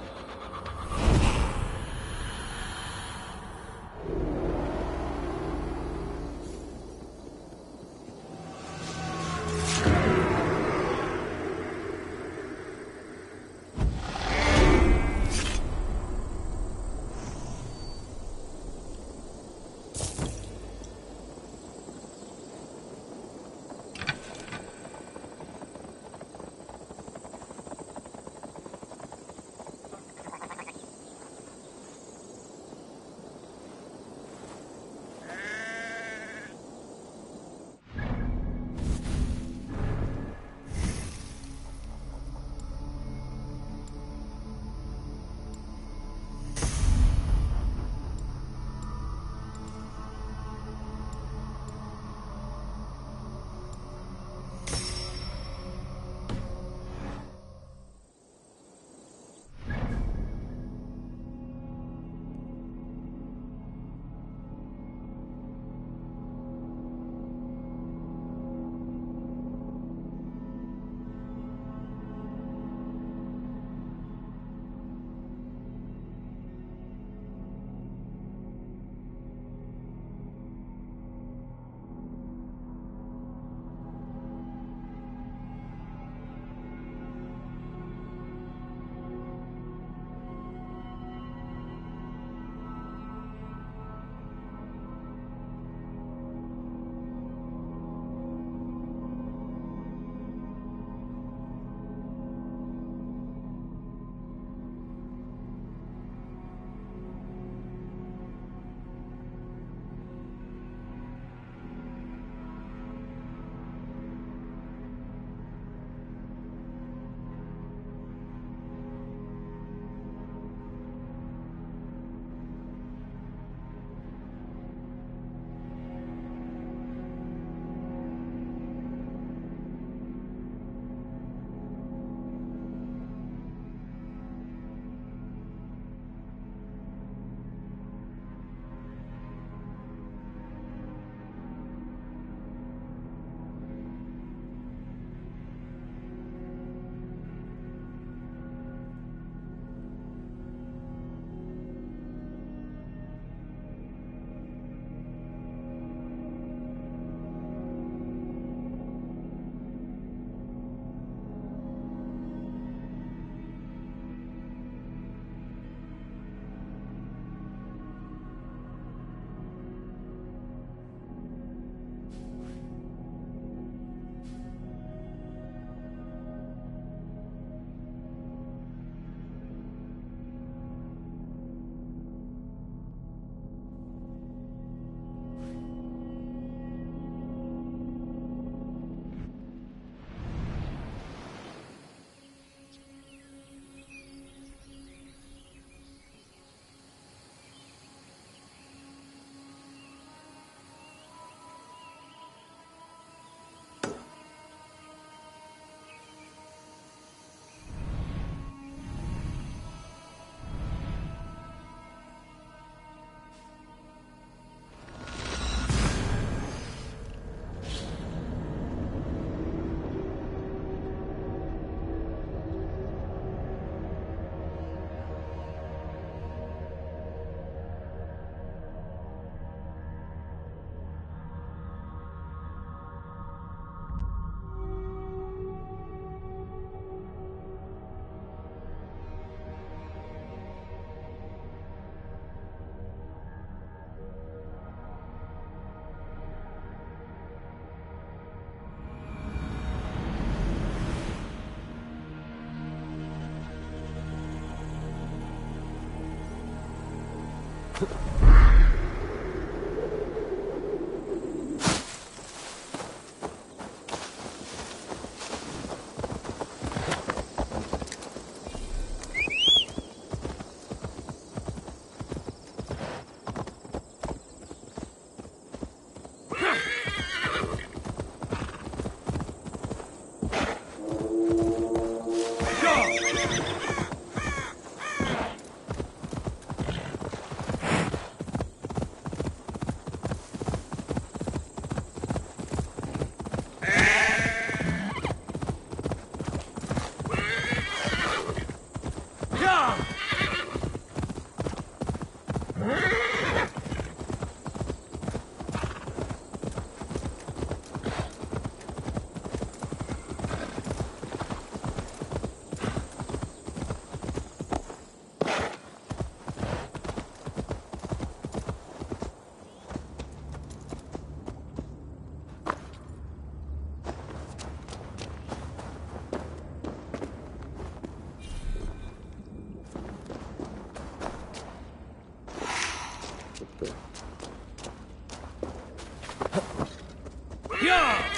Speaker 3: Yeah!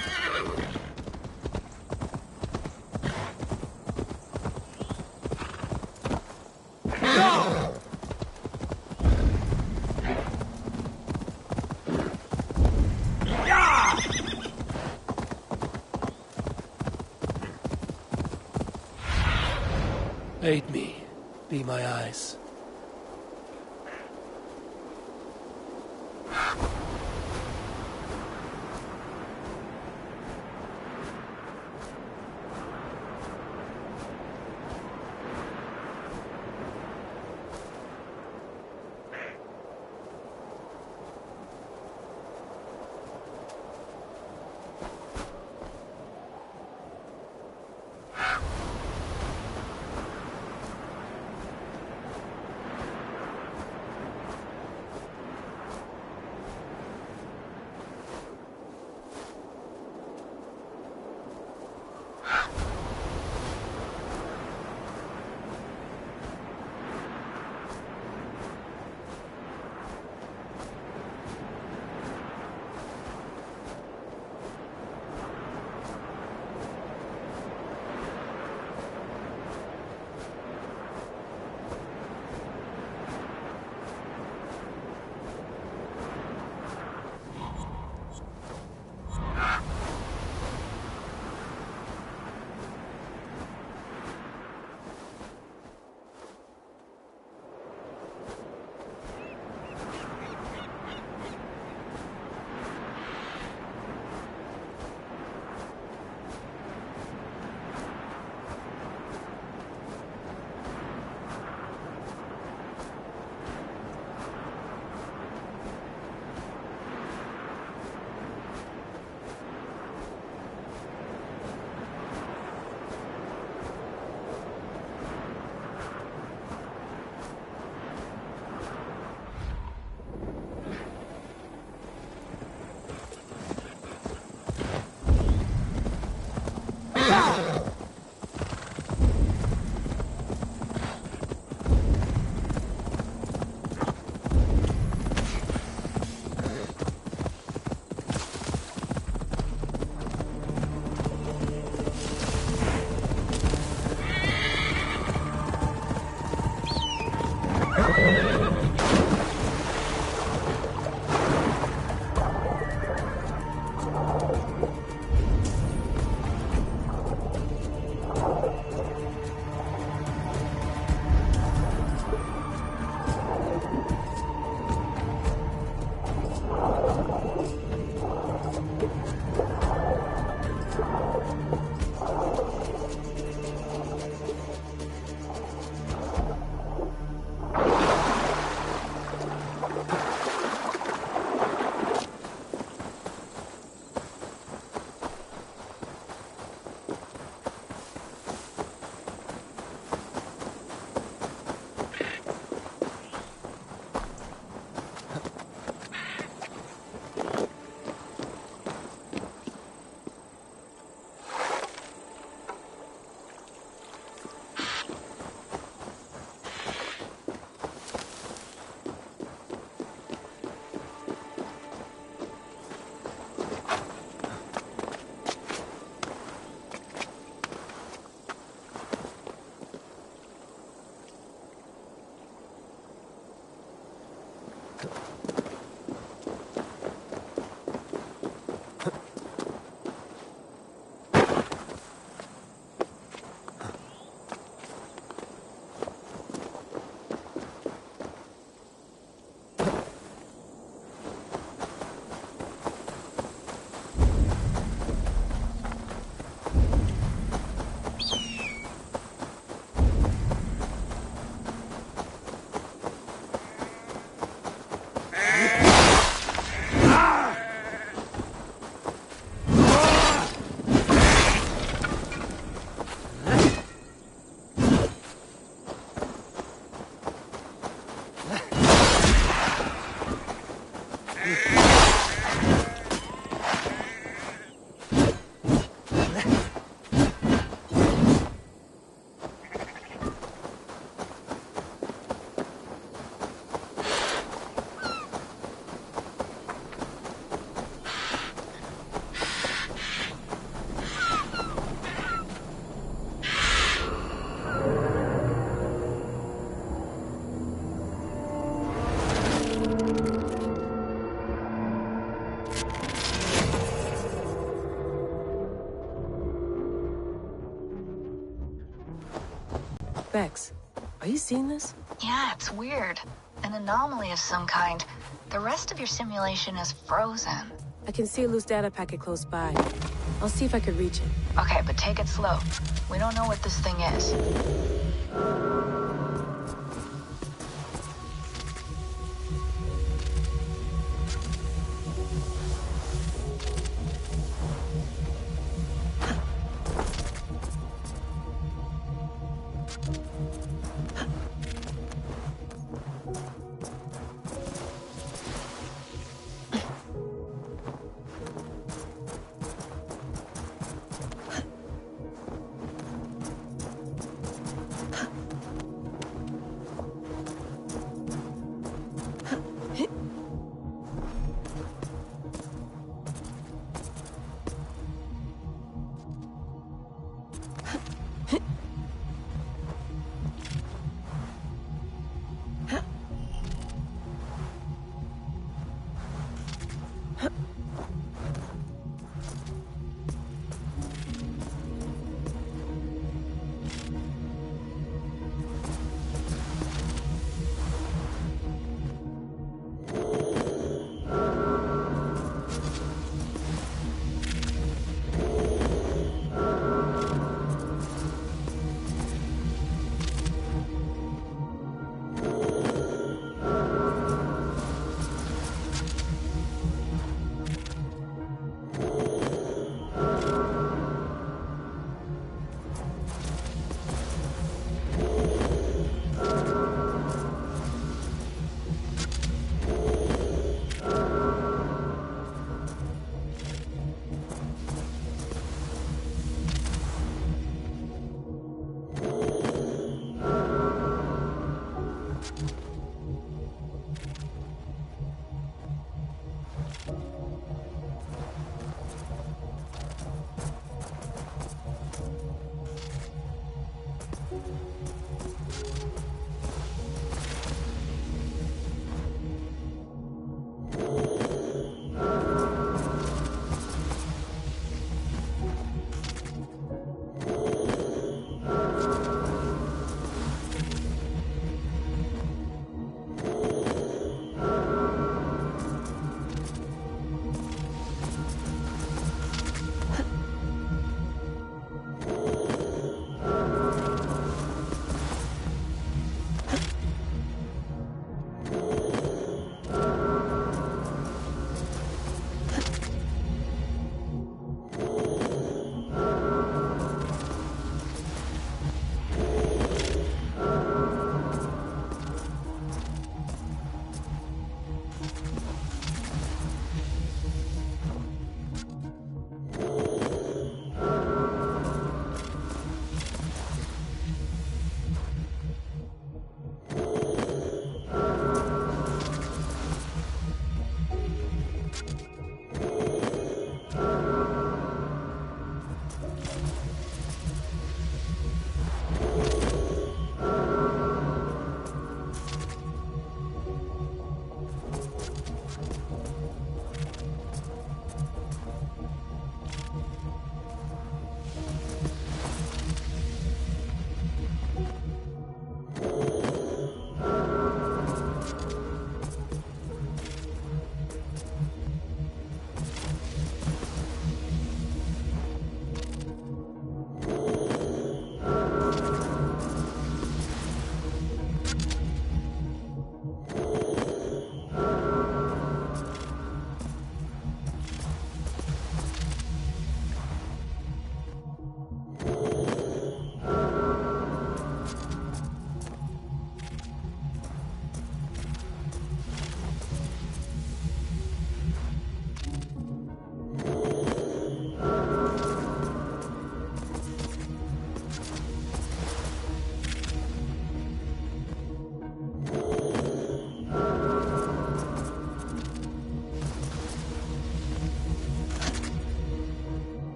Speaker 2: Aid me. Be my eyes.
Speaker 1: Bex, are you seeing this?
Speaker 15: Yeah, it's weird. An anomaly of some kind. The rest of your simulation is frozen.
Speaker 1: I can see a loose data packet close by. I'll see if I could reach it.
Speaker 15: Okay, but take it slow. We don't know what this thing is.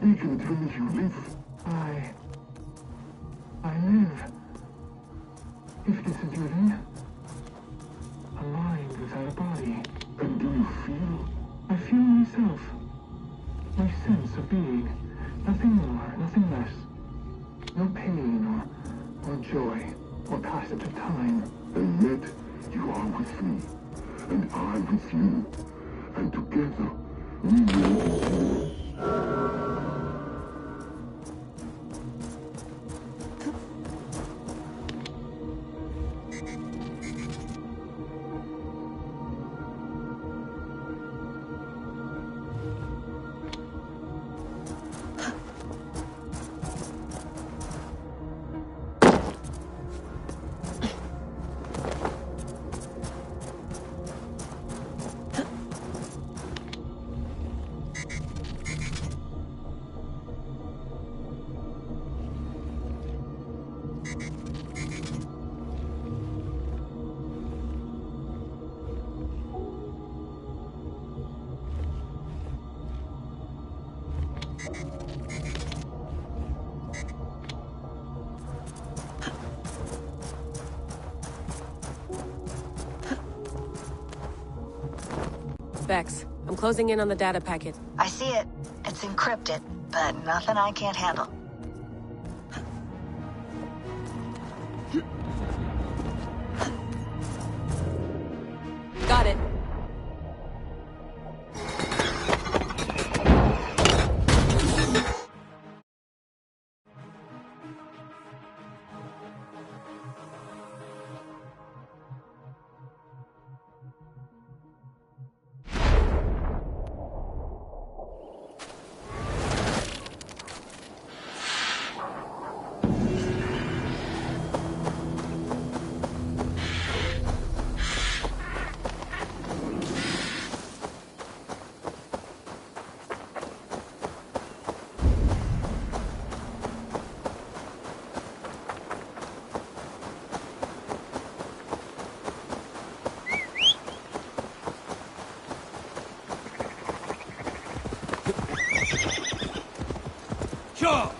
Speaker 16: Speak and tell me you live. I live. If this is living, a mind without a body. And do you feel? I feel myself. My sense of being. Nothing more, nothing less. No pain or joy or passage of time.
Speaker 17: And yet you are with me, and I with you. And together we will endure.
Speaker 1: Vex. I'm closing in on the data packet.
Speaker 15: I see it. It's encrypted, but nothing I can't handle.
Speaker 1: Got it.
Speaker 3: Sure!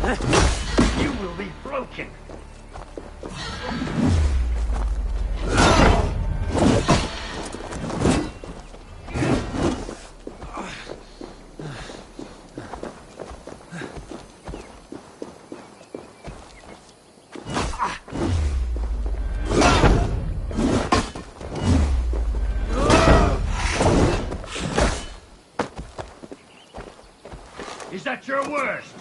Speaker 4: You will be broken. Is that your worst?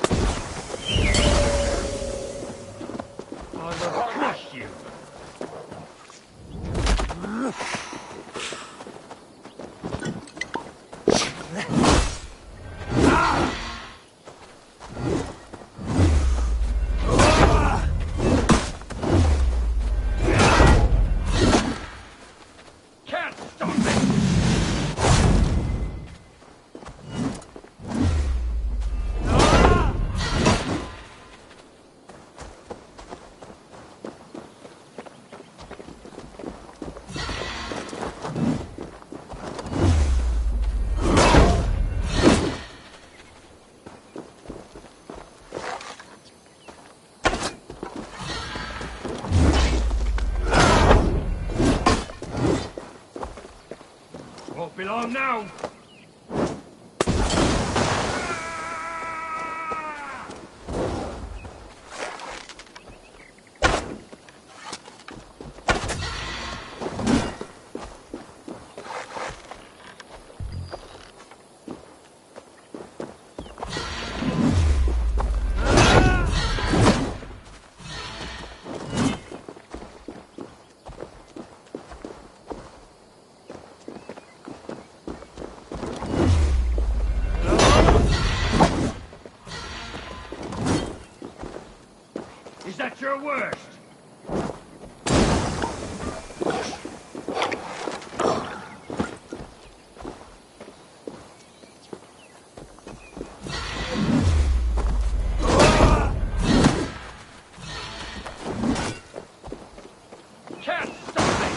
Speaker 4: I will crush you. Can't stop me. Won't be long now. Is that your worst? Can't stop me!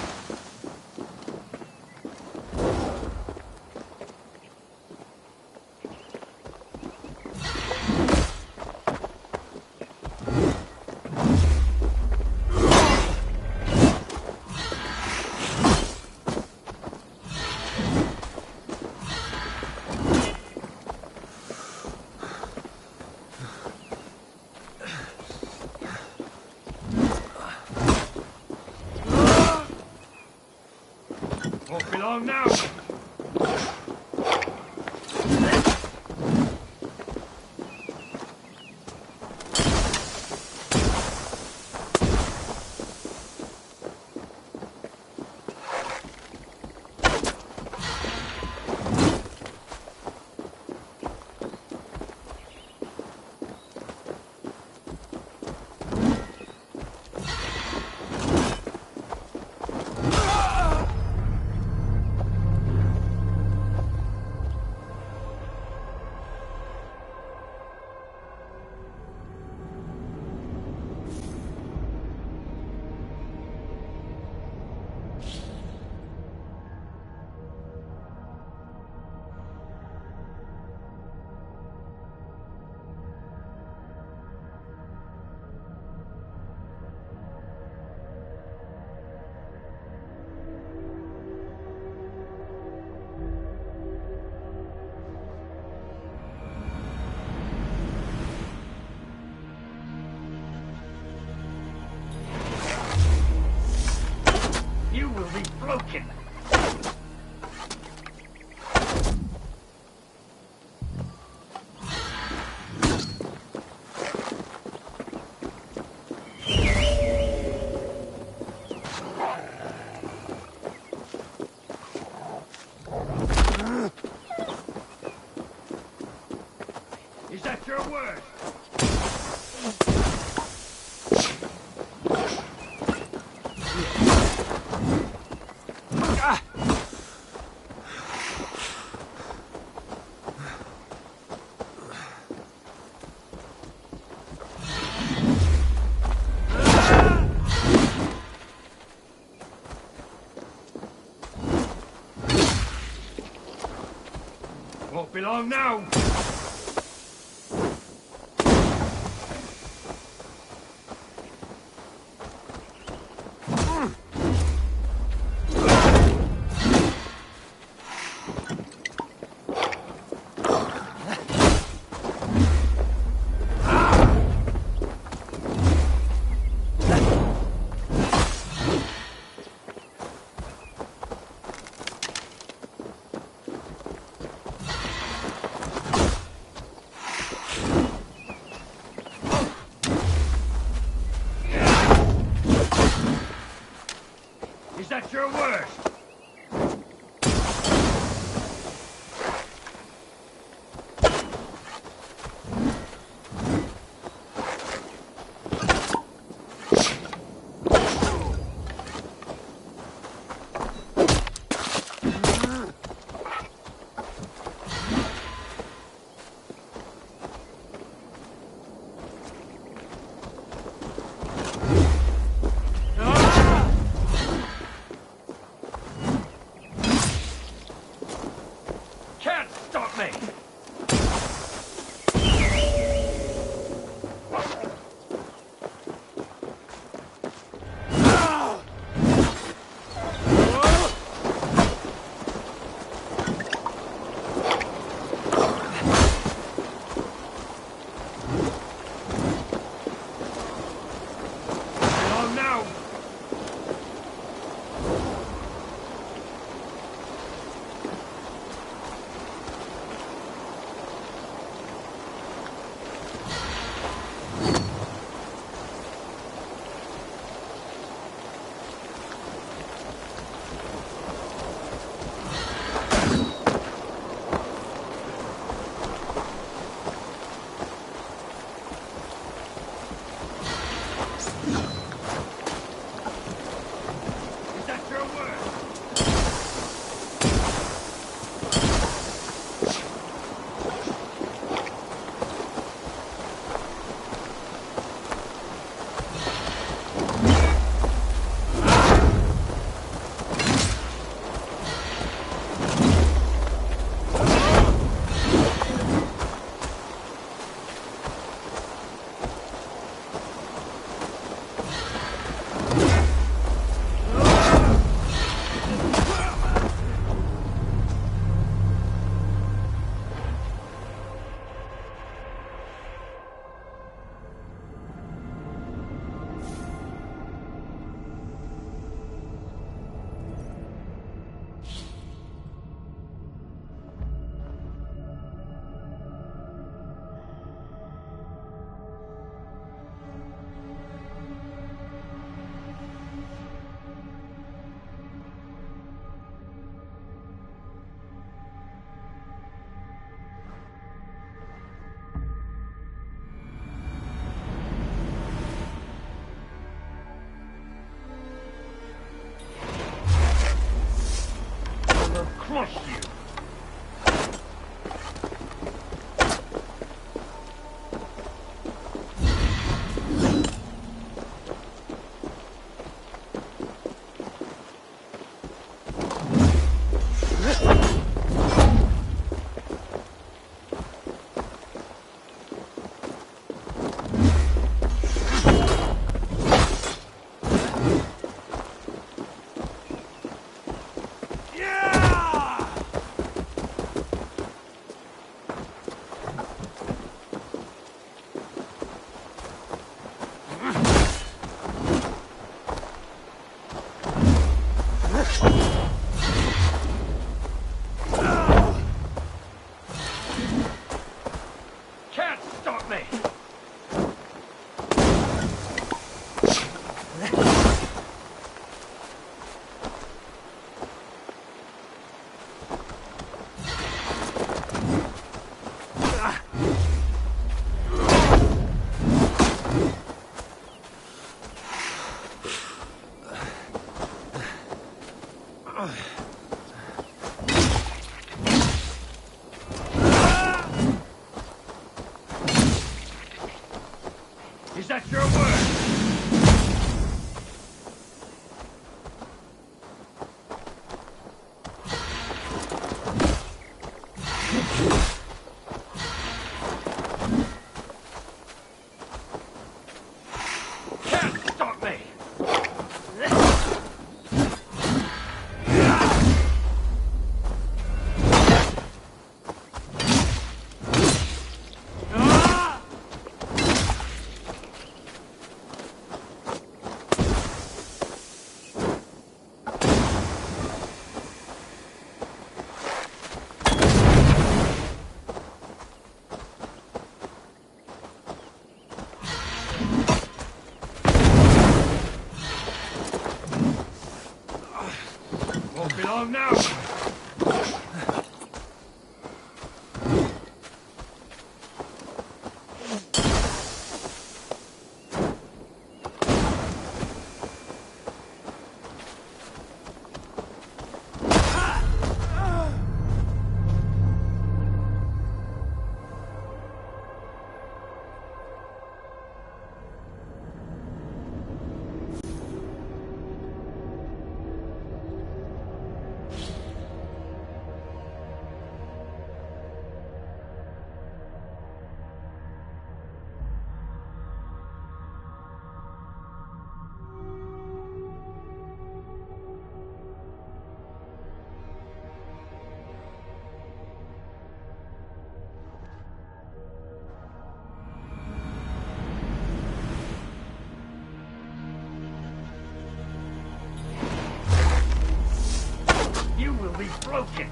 Speaker 4: Won't be long now. You will be broken. Is that your word? Won't be long now. that your worst? Can't stop me! Oh no! Is that your word? Crush you! Can't stop me! Is that your word? Can't stop me!
Speaker 3: belong now! You will be broken!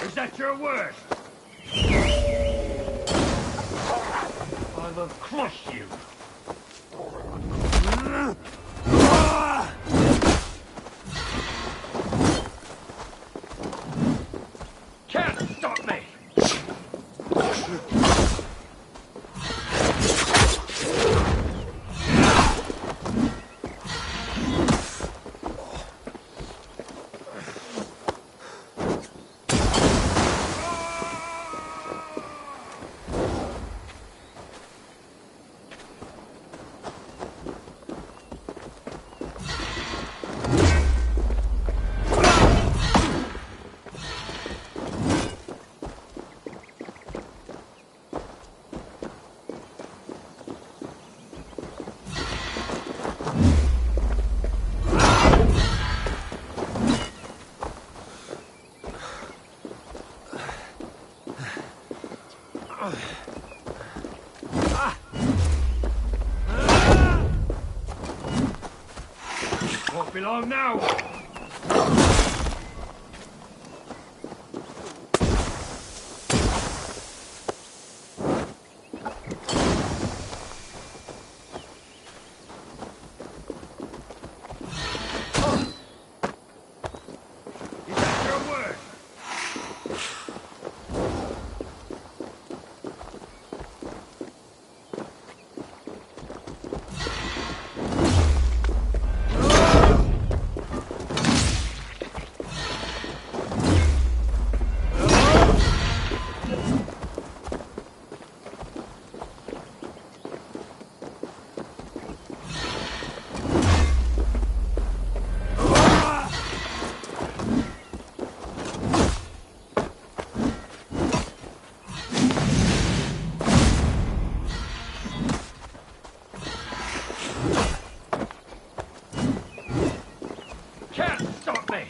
Speaker 3: Is that your worst? I will crush you! Can't stop me! Won't be long now! Is that your word? Can't stop me!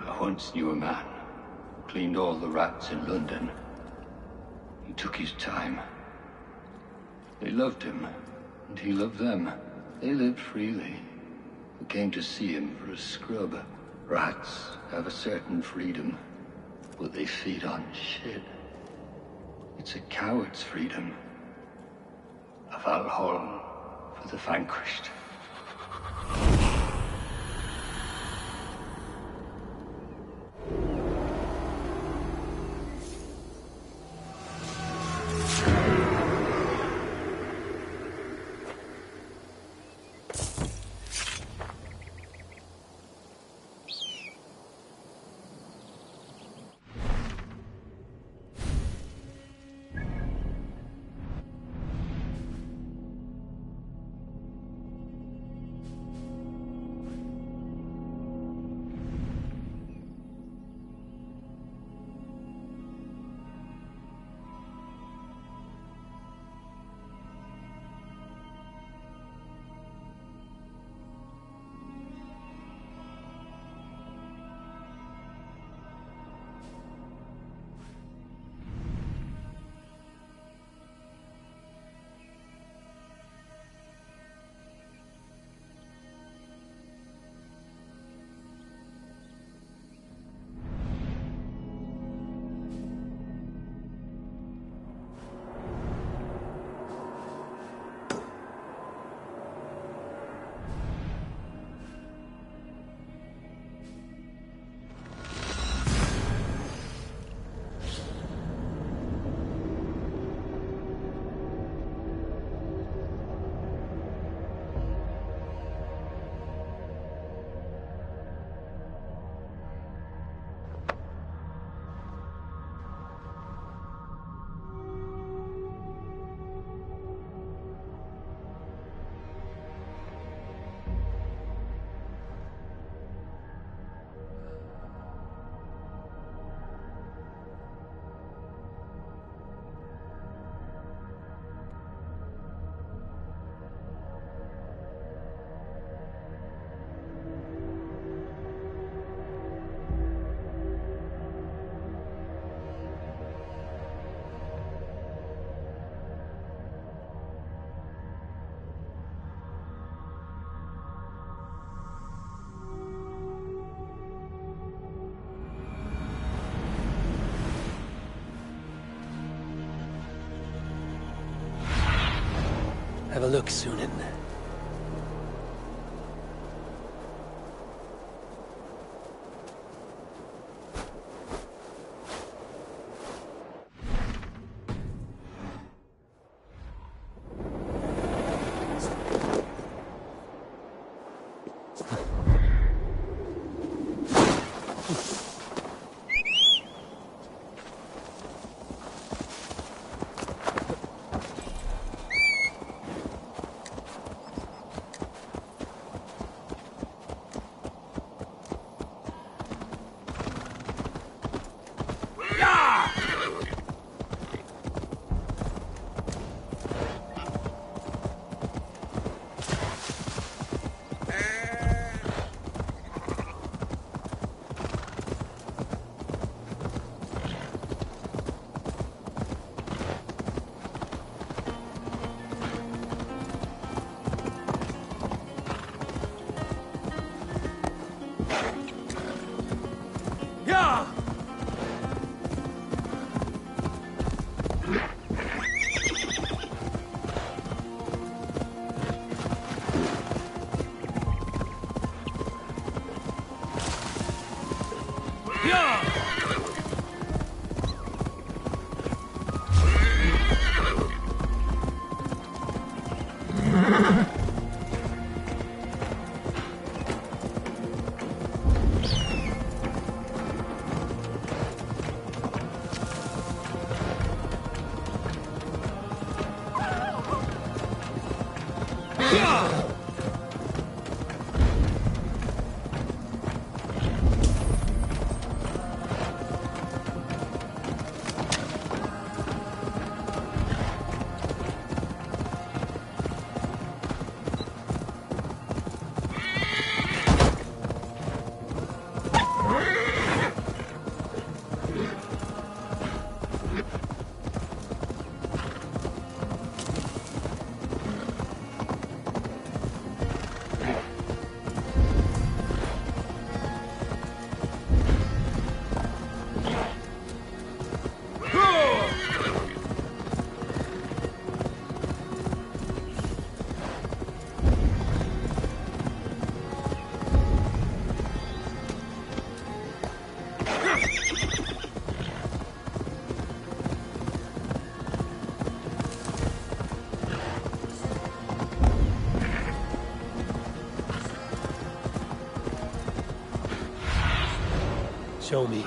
Speaker 17: I once knew a man who cleaned all the rats in London. He took his time. They loved him, and he loved them. They lived freely. We came to see him for a scrub. Rats have a certain freedom, but they feed on shit. It's a coward's freedom. A Valhalla for the vanquished.
Speaker 2: have a look, Sunan. Show me.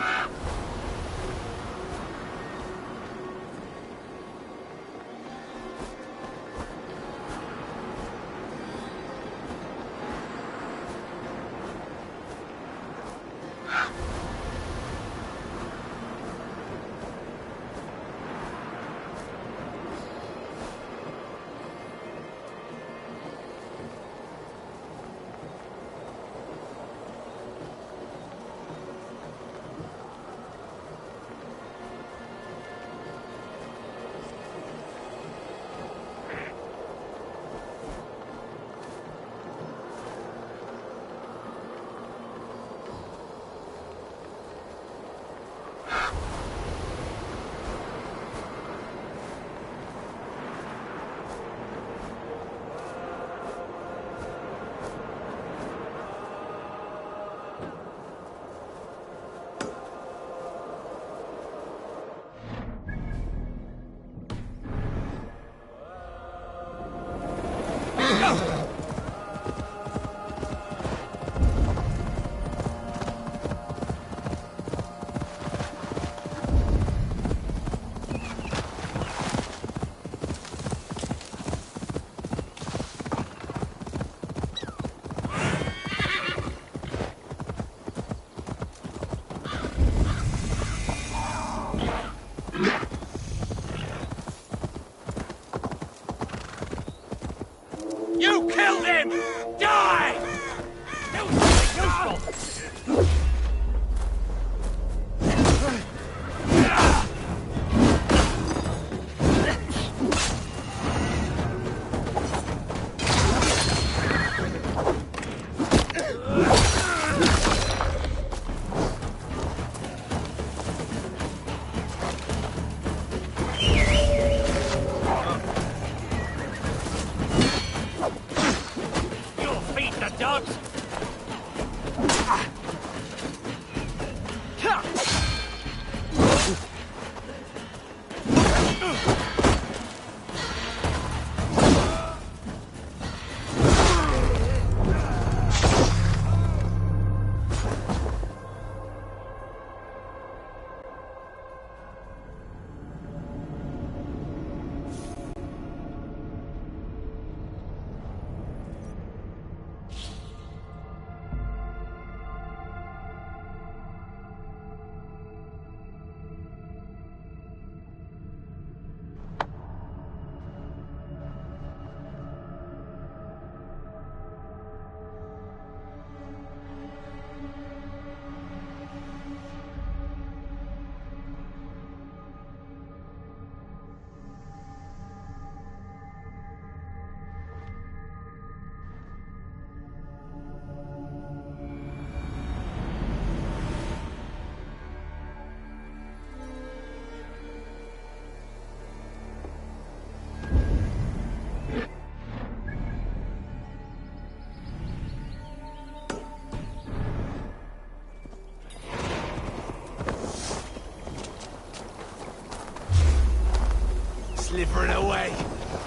Speaker 9: slithering away.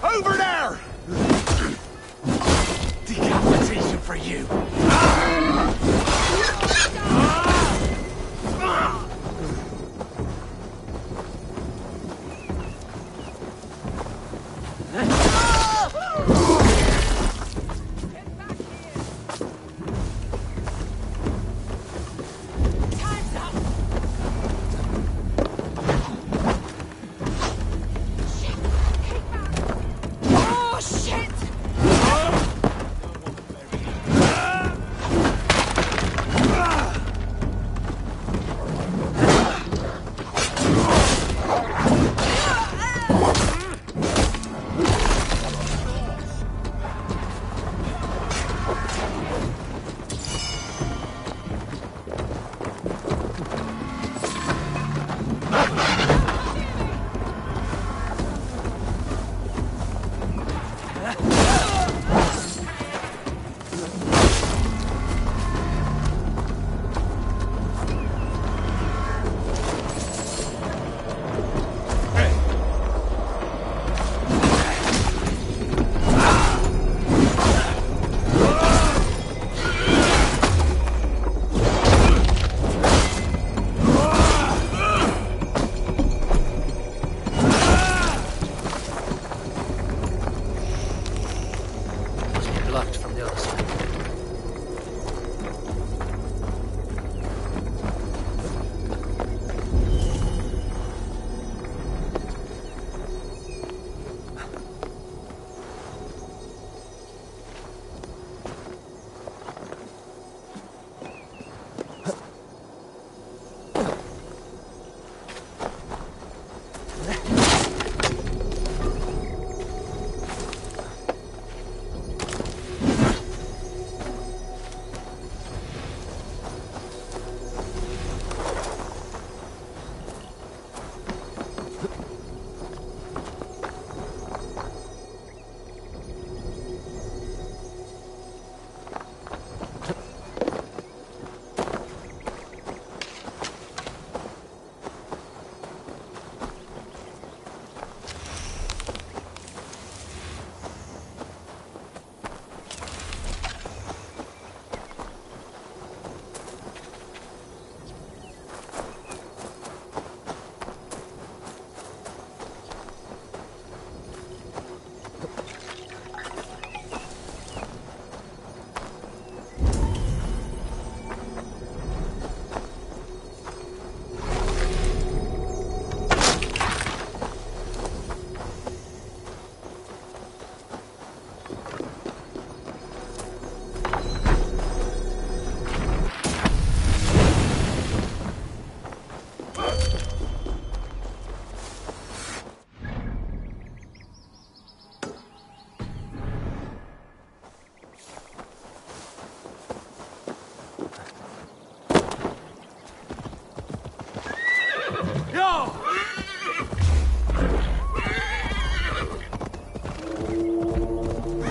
Speaker 9: Over there! Decapitation for you.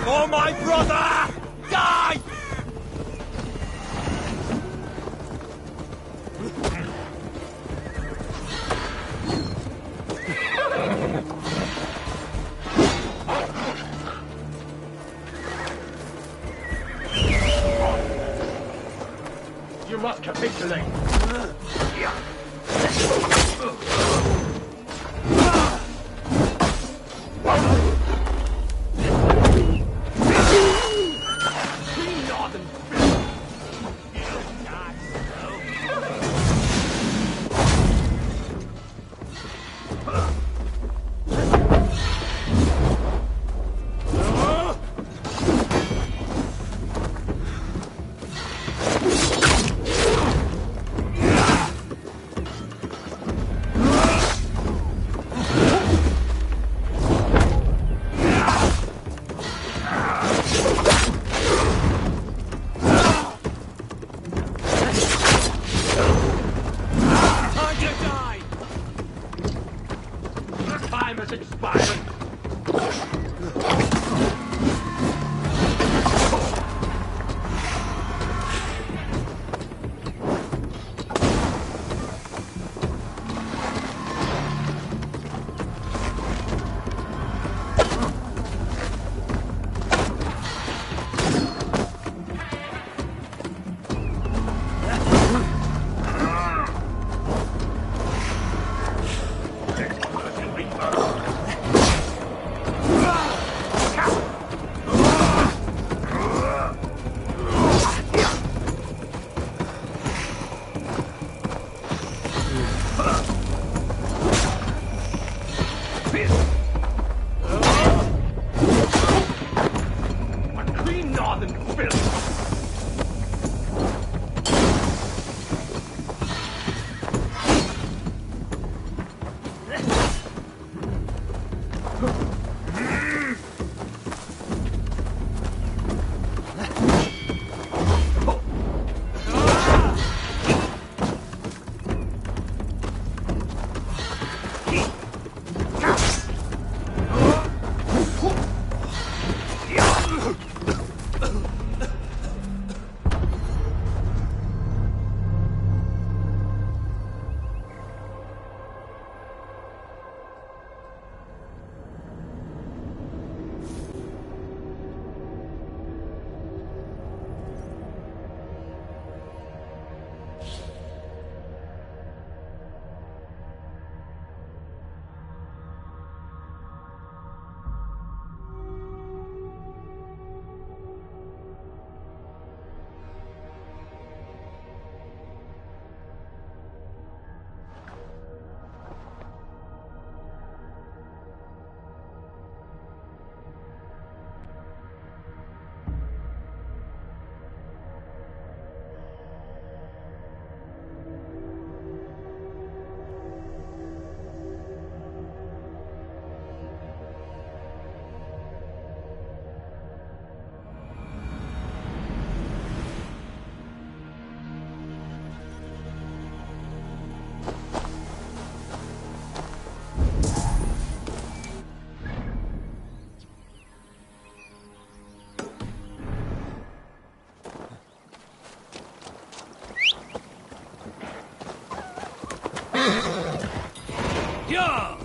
Speaker 3: For my brother! Die!
Speaker 4: You must capitulate.
Speaker 3: Yeah! Yeah!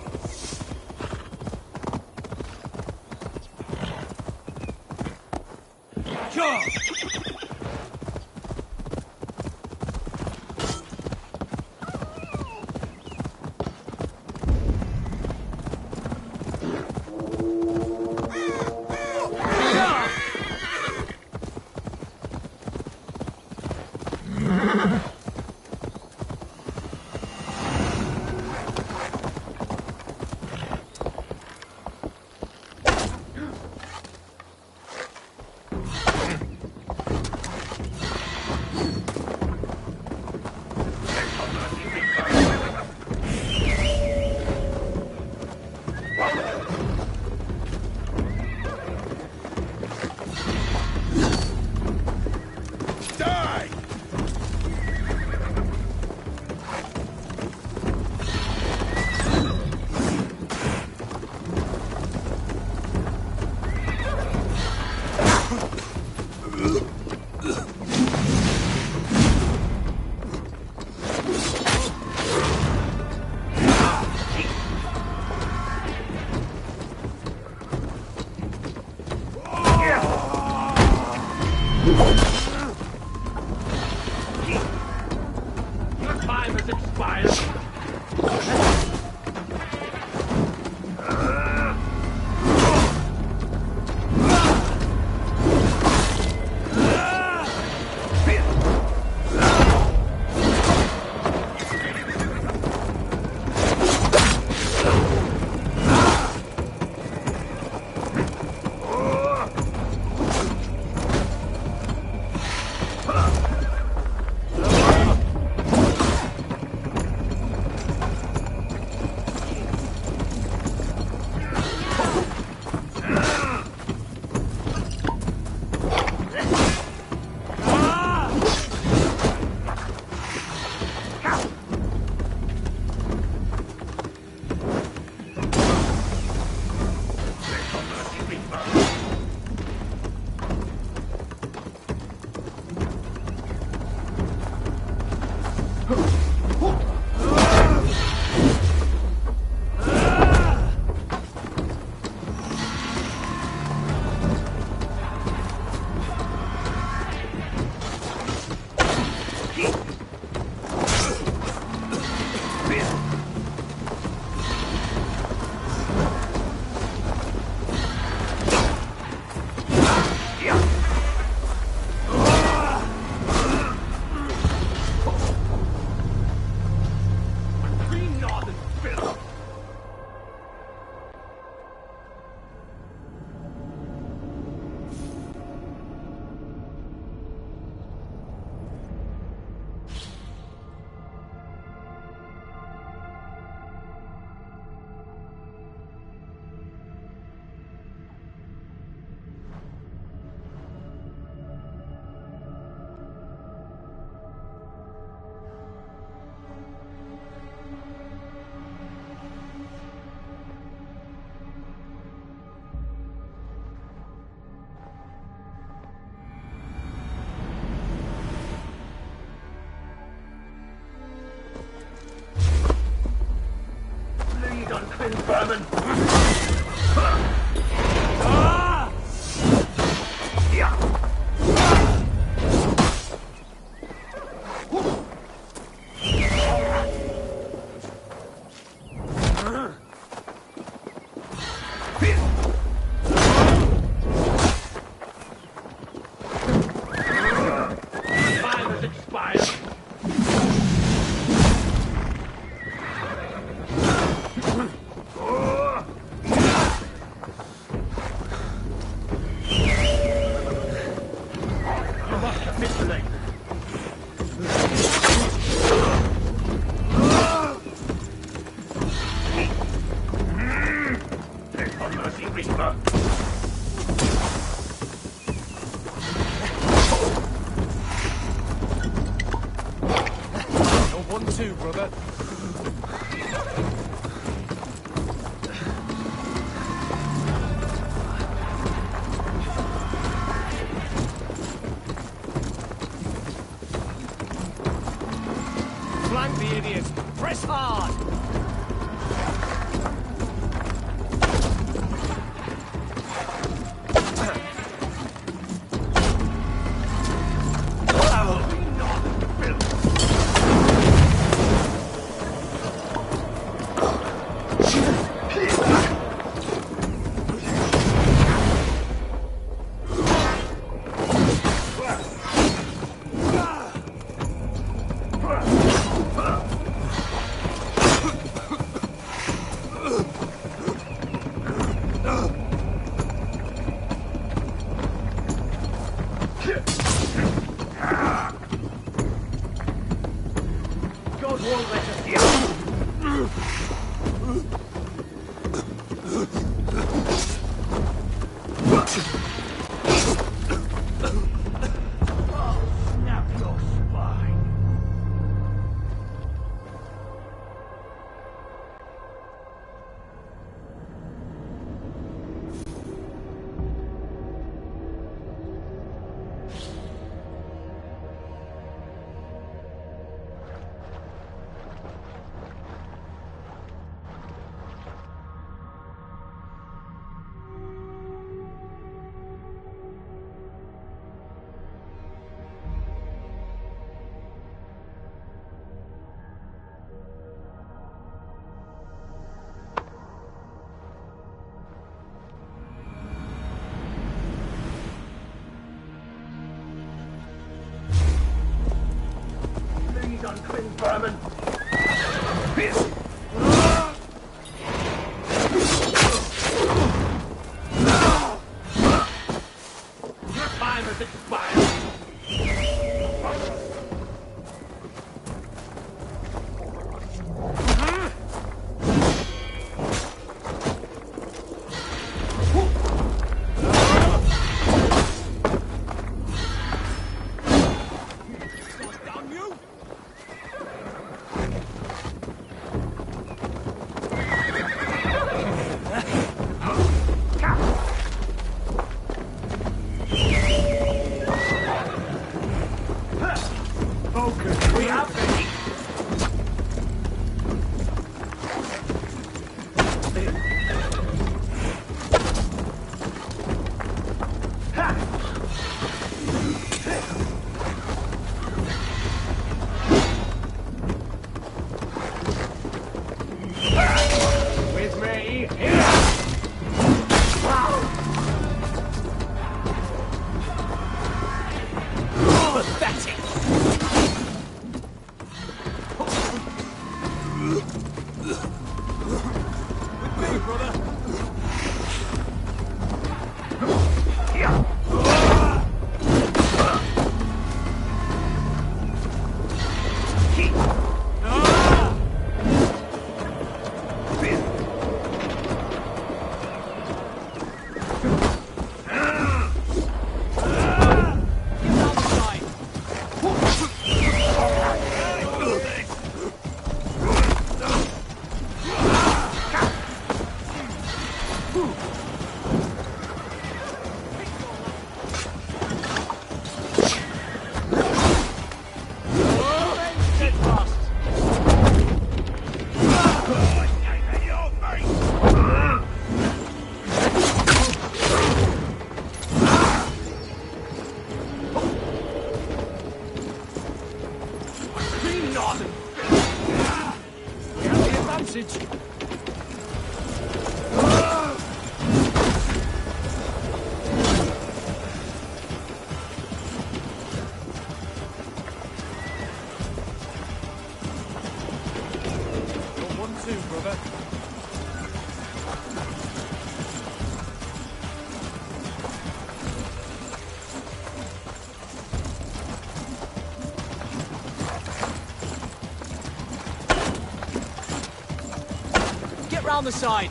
Speaker 3: Your time has expired.
Speaker 4: Unclean vermin! Time has expired.
Speaker 3: Too, brother. Flank the idiot! Press hard!
Speaker 4: Unclean vermin! Time as it expires!
Speaker 3: Round the side.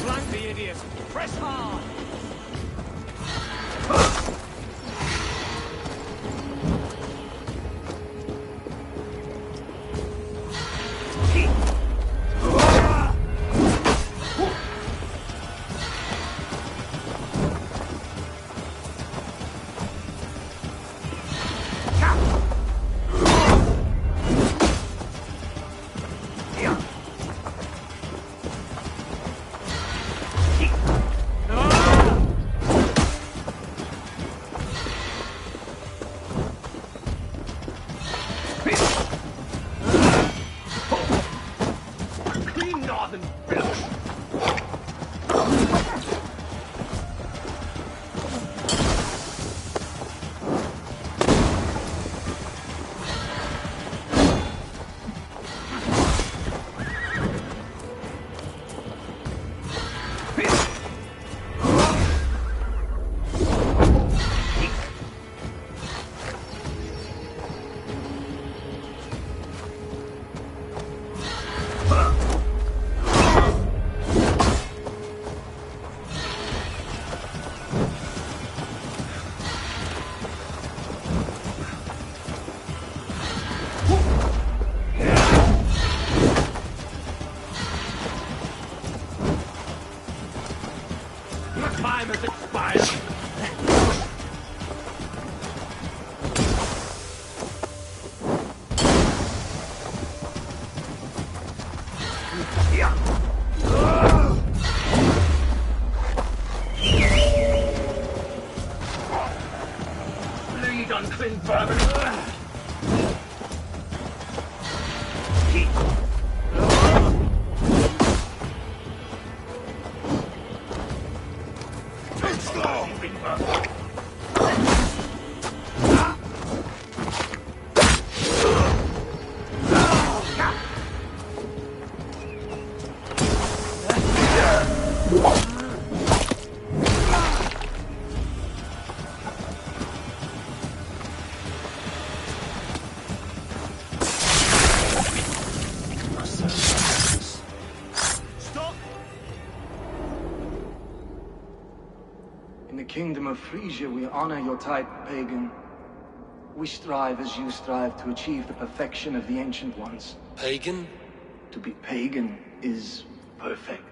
Speaker 3: Flank the idiot. Press hard.
Speaker 24: nothing. Time has expired. Bleed, unclean vermin.
Speaker 6: In the kingdom of Frisia, we honor your type, pagan. We strive as you strive to achieve the perfection of the Ancient Ones.
Speaker 2: Pagan?
Speaker 6: To be pagan is perfect.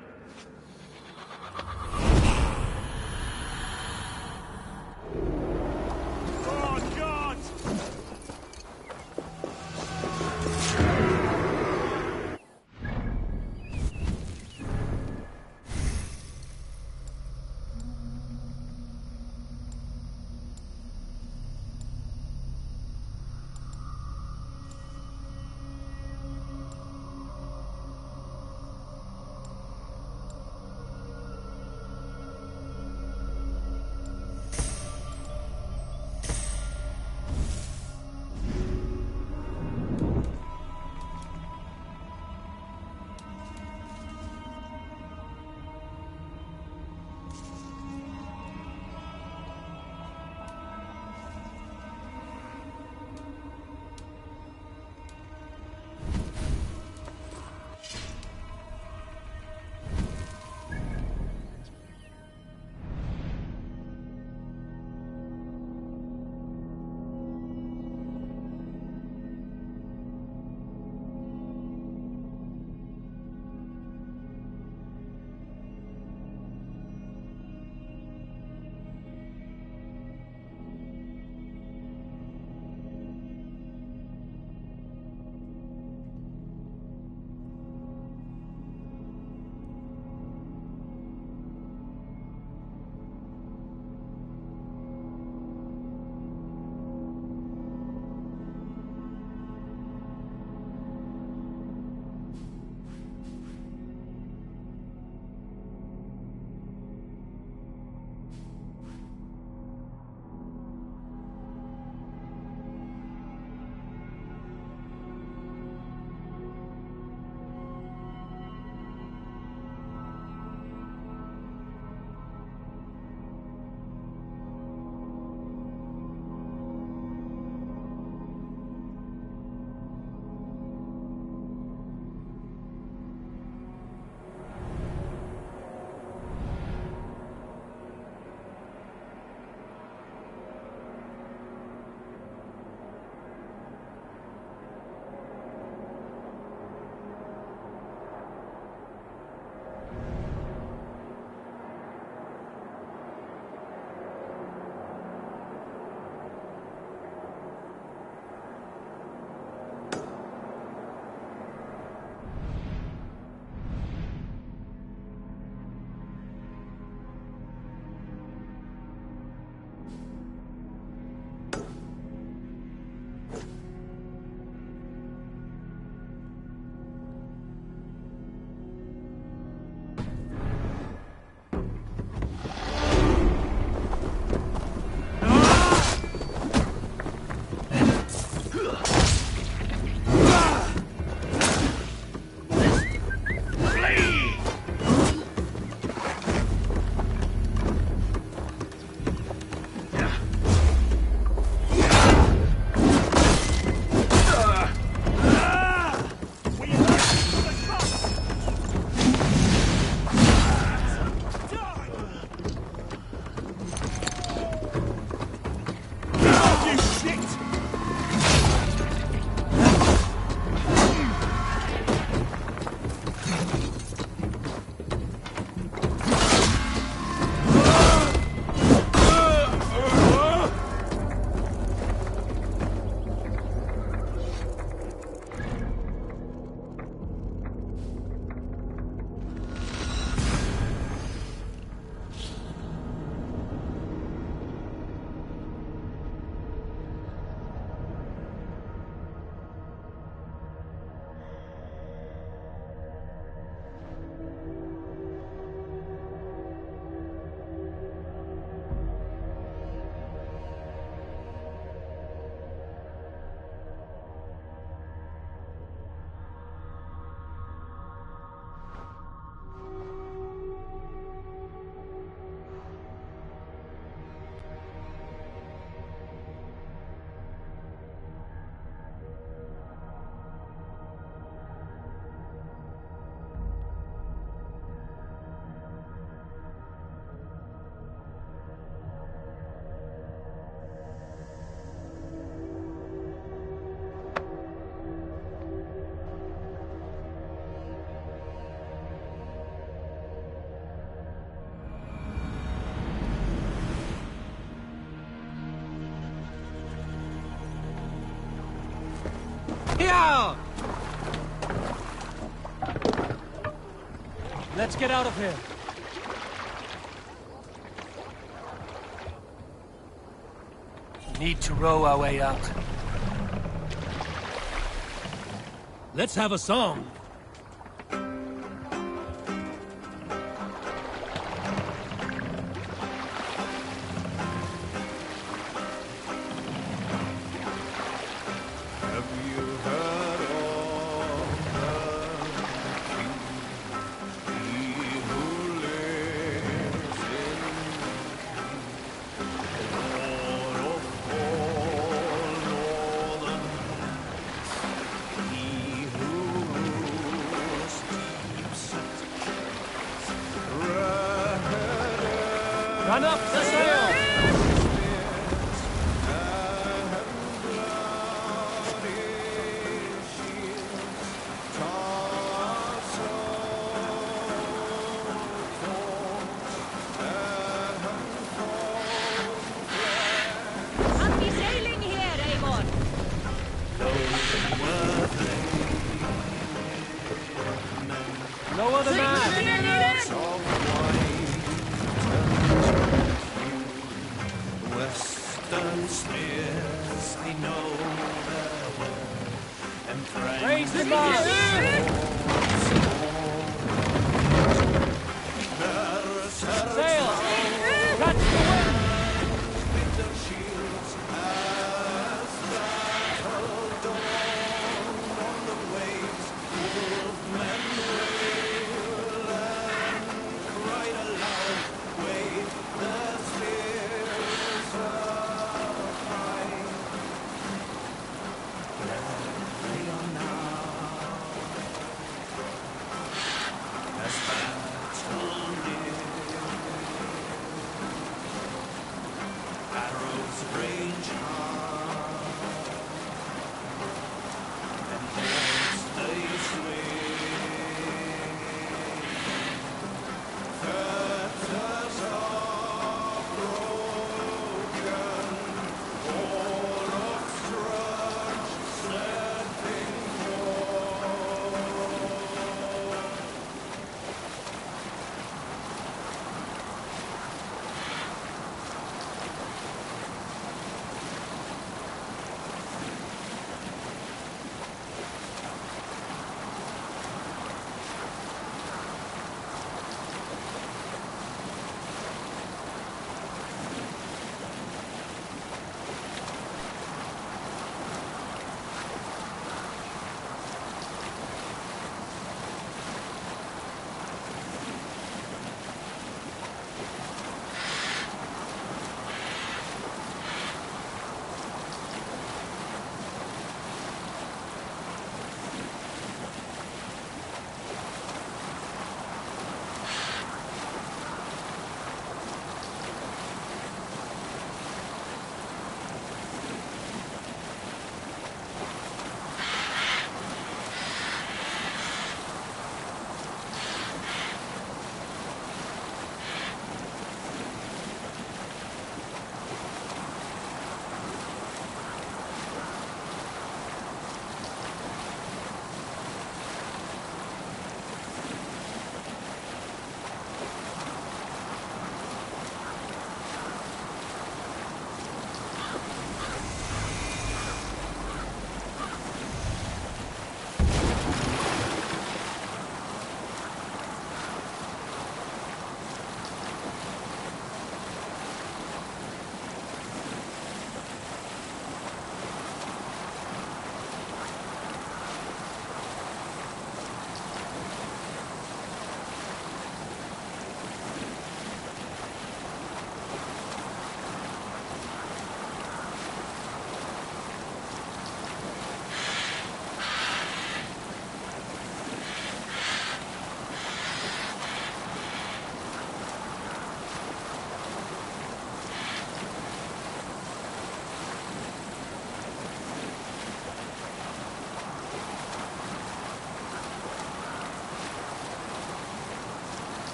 Speaker 3: Let's get out of here.
Speaker 2: We need to row our way out.
Speaker 3: Let's have a song. Run up the sail!
Speaker 11: Happy sailing here, Eivor!
Speaker 3: Lower the mast!
Speaker 5: Western spears, they know and
Speaker 3: Raise the mast! Sail! Catch the wind!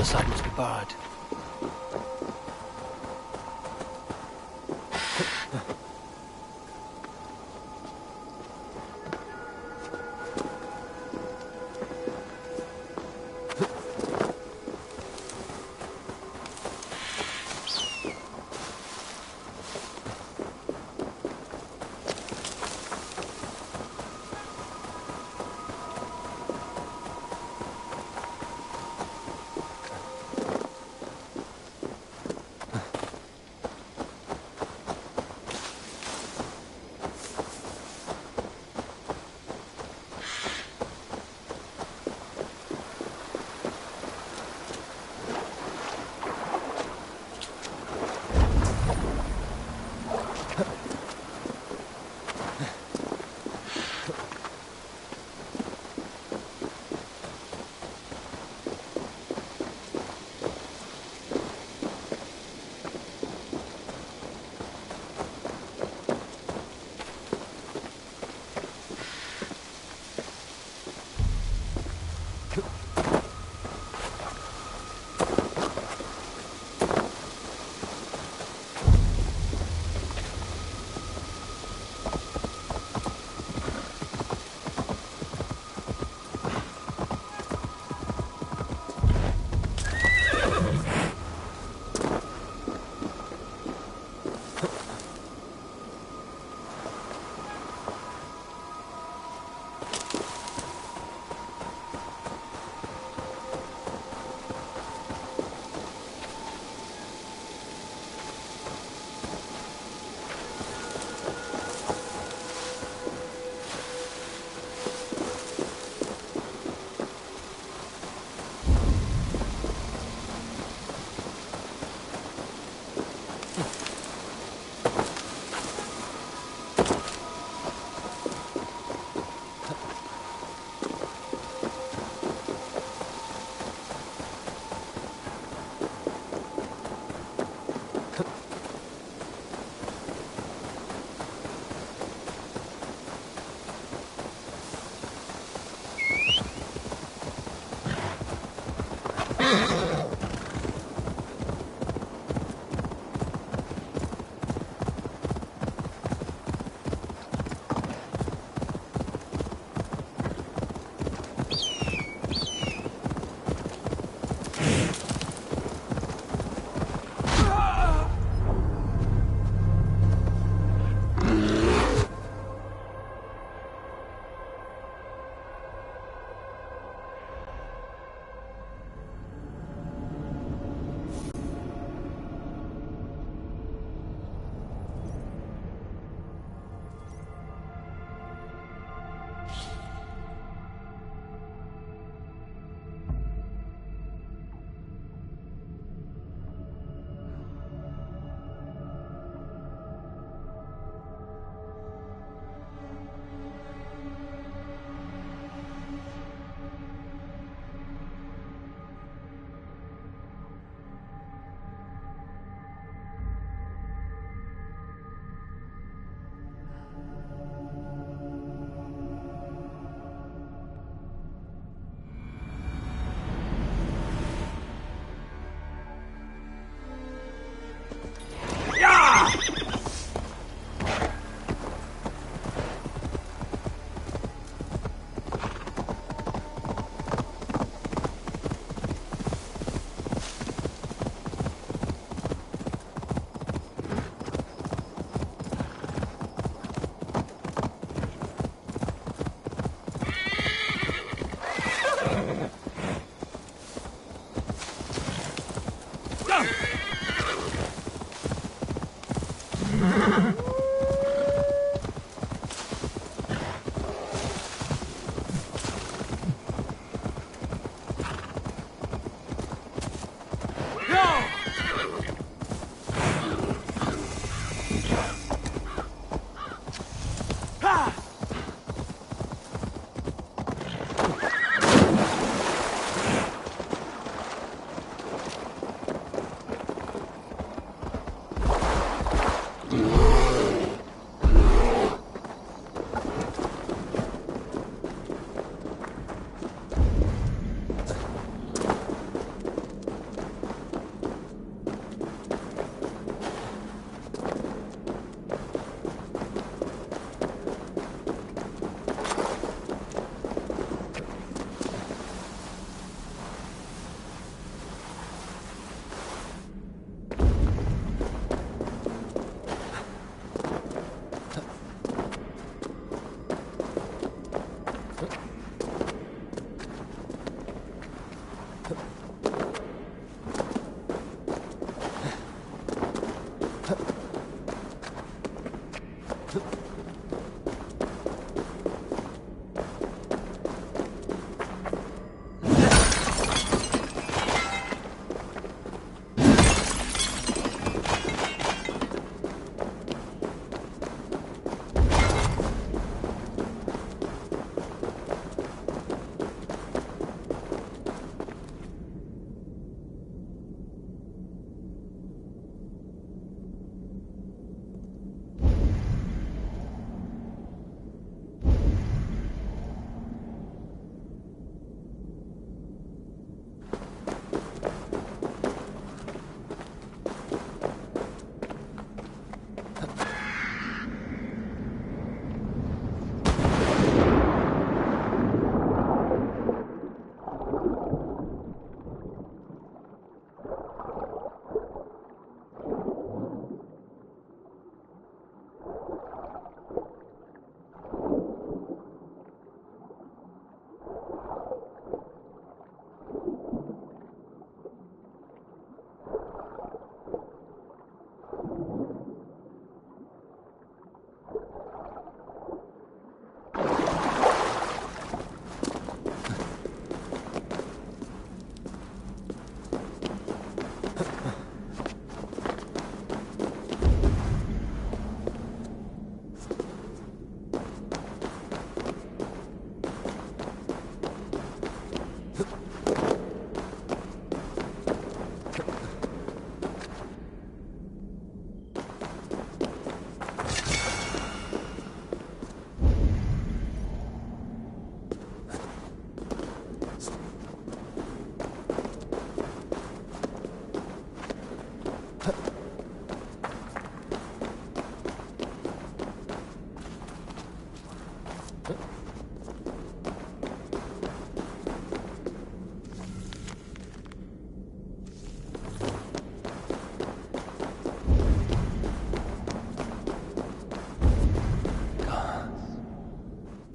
Speaker 3: side must be barred.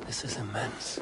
Speaker 2: This is immense.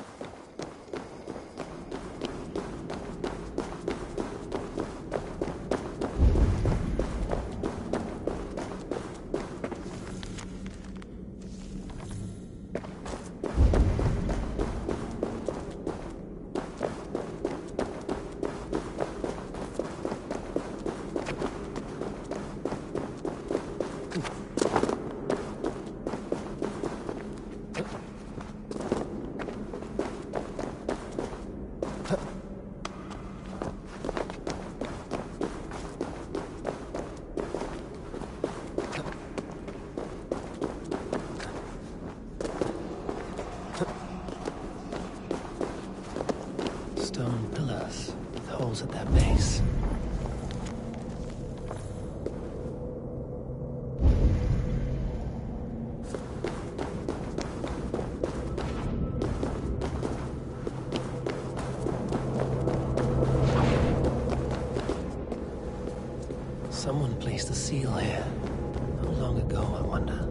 Speaker 2: Stone pillars with holes at their base. Someone placed a seal here. How long ago, I wonder?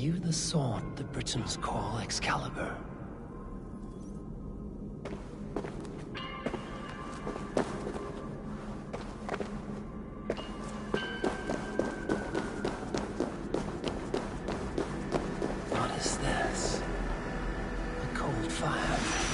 Speaker 2: you the sword the Britons call Excalibur? What is this? A cold fire.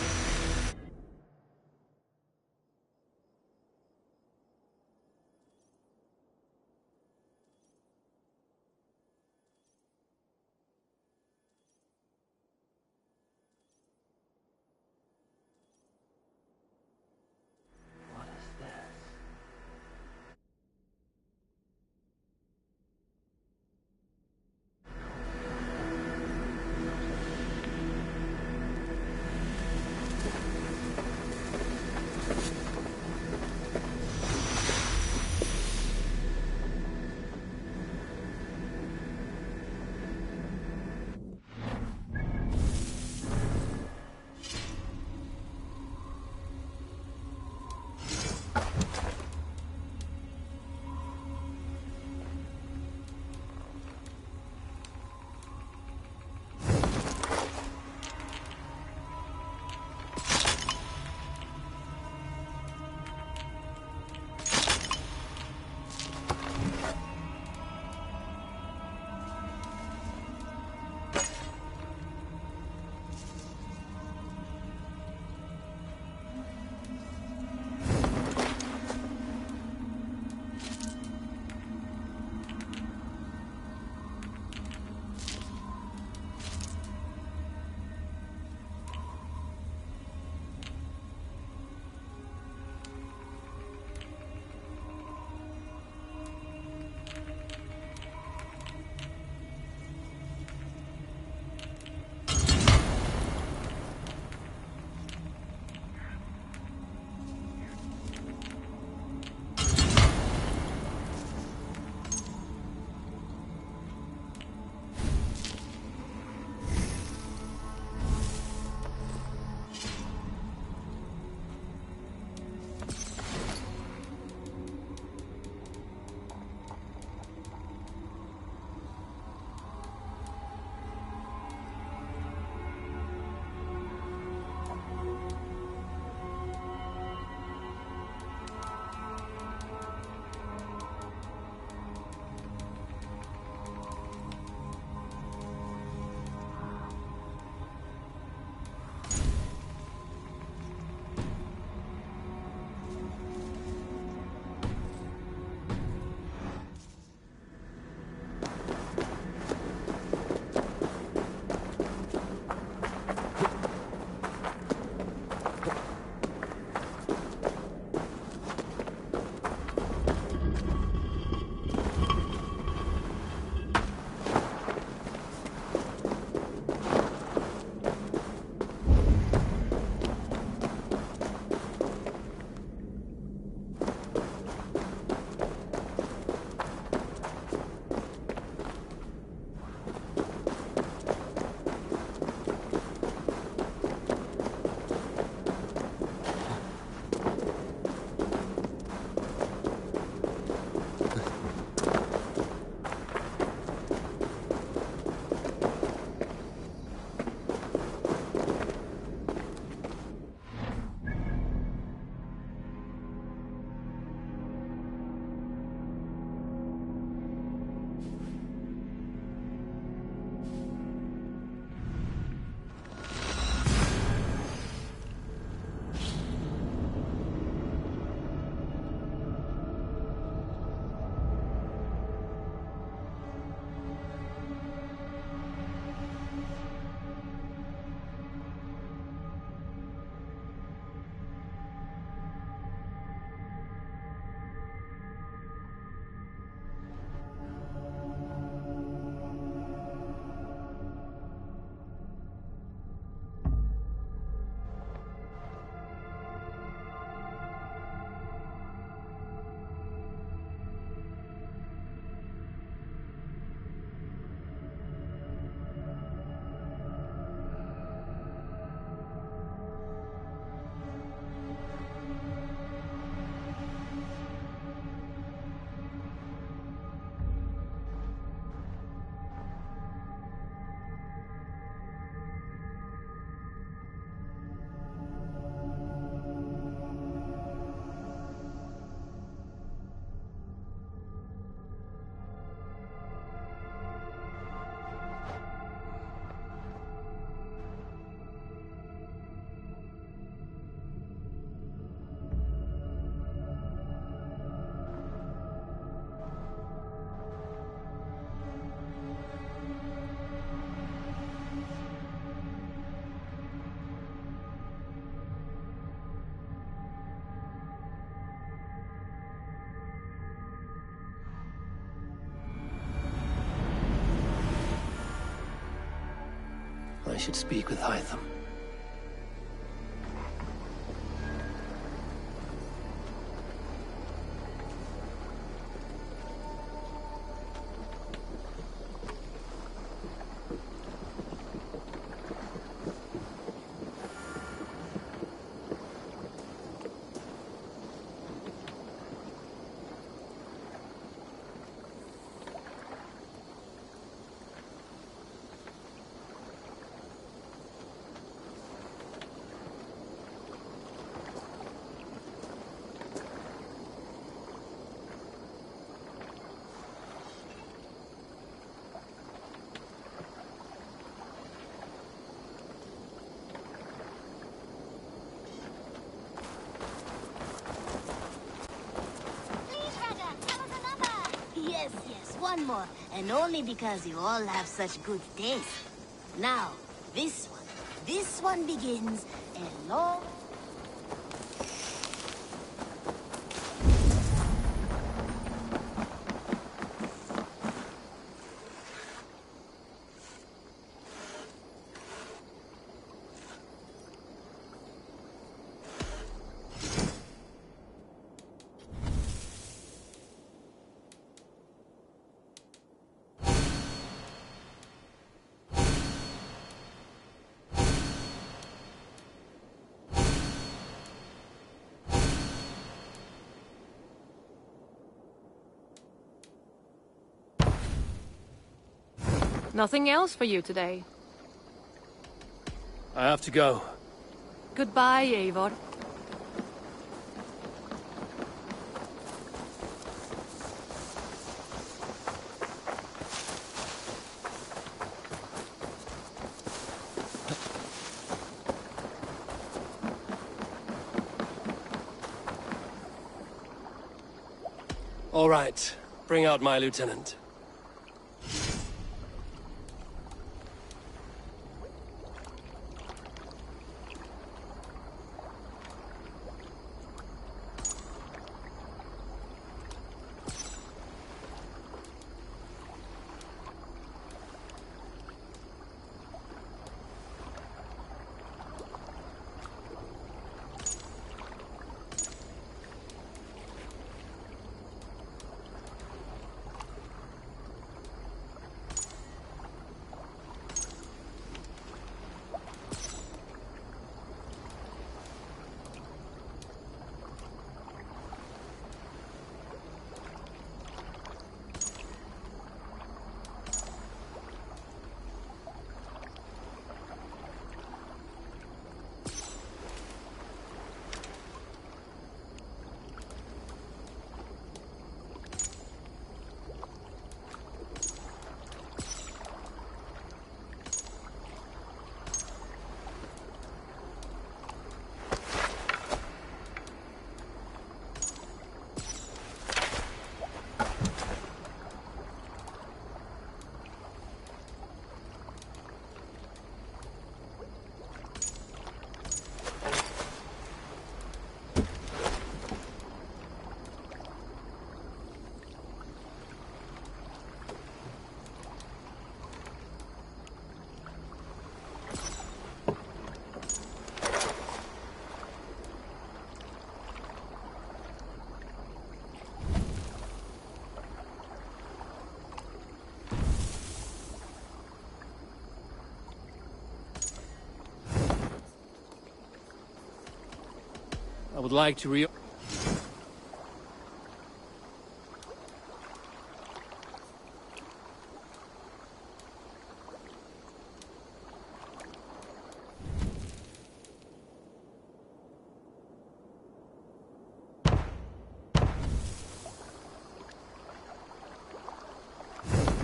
Speaker 2: I should speak with Hytham.
Speaker 13: Yes, yes, one more. And only because you all have such good taste. Now, this one. This one begins a long...
Speaker 14: Nothing else for you today.
Speaker 3: I have to go.
Speaker 14: Goodbye, Eivor.
Speaker 2: All right. Bring out my lieutenant.
Speaker 3: I would like to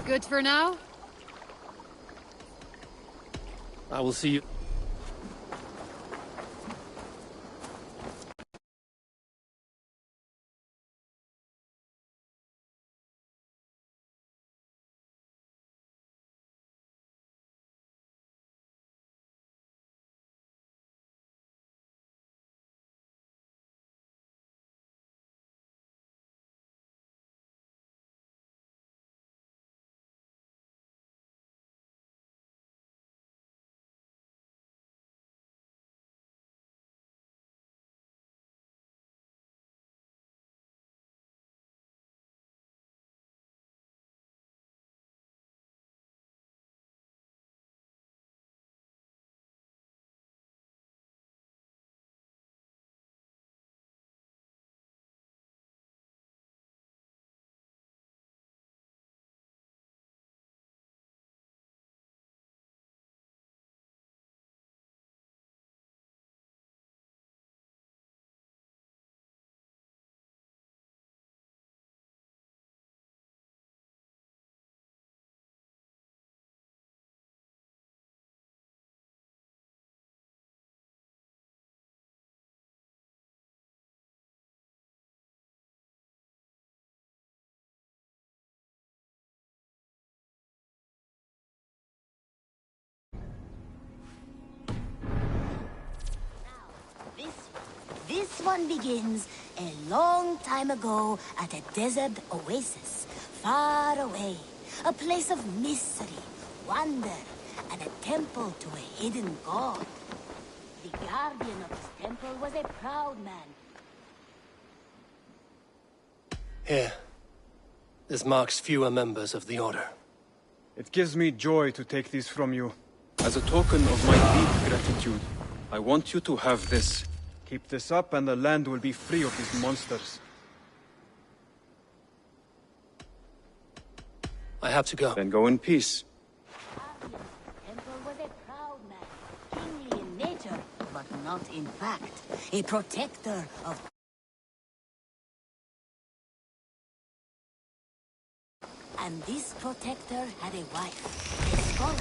Speaker 14: Good for now?
Speaker 3: I will see you.
Speaker 13: this one begins a long time ago at a desert oasis, far away. A place of mystery, wonder, and a temple to a hidden god. The guardian of this temple was a proud man.
Speaker 2: Here. This marks fewer members of the Order.
Speaker 18: It gives me joy to take these from you. As a token of my deep gratitude, I want you to have this. Keep this up and the land will be free of these monsters.
Speaker 2: I have to go.
Speaker 18: Then go in peace.
Speaker 13: Temple was a proud man, kingly in nature, but not in fact. A protector of... And this protector had a wife, a scholar.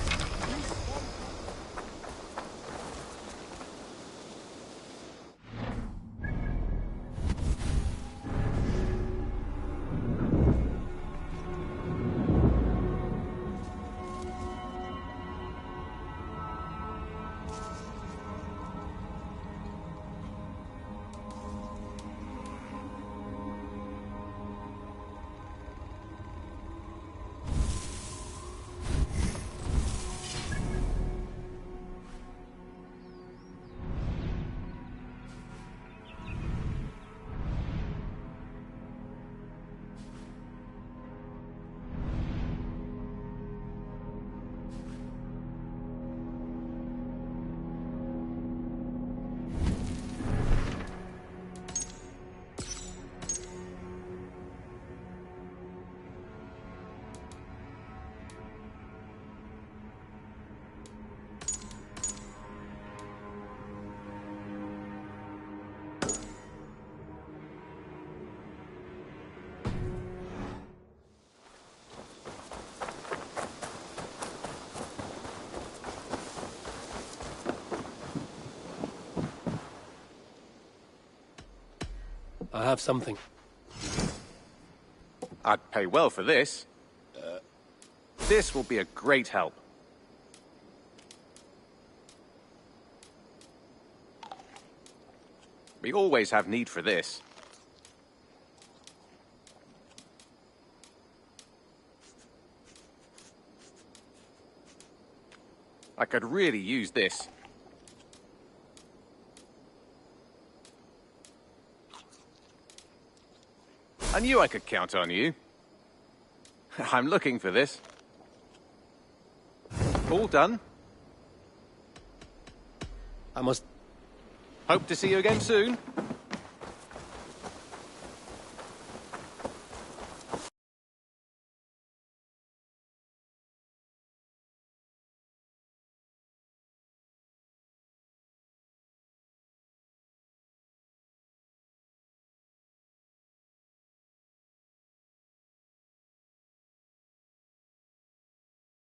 Speaker 2: I have something.
Speaker 20: I'd pay well for this. This will be a great help. We always have need for this. I could really use this. I knew I could count on you. I'm looking for this. All done?
Speaker 2: I must...
Speaker 20: Hope to see you again soon.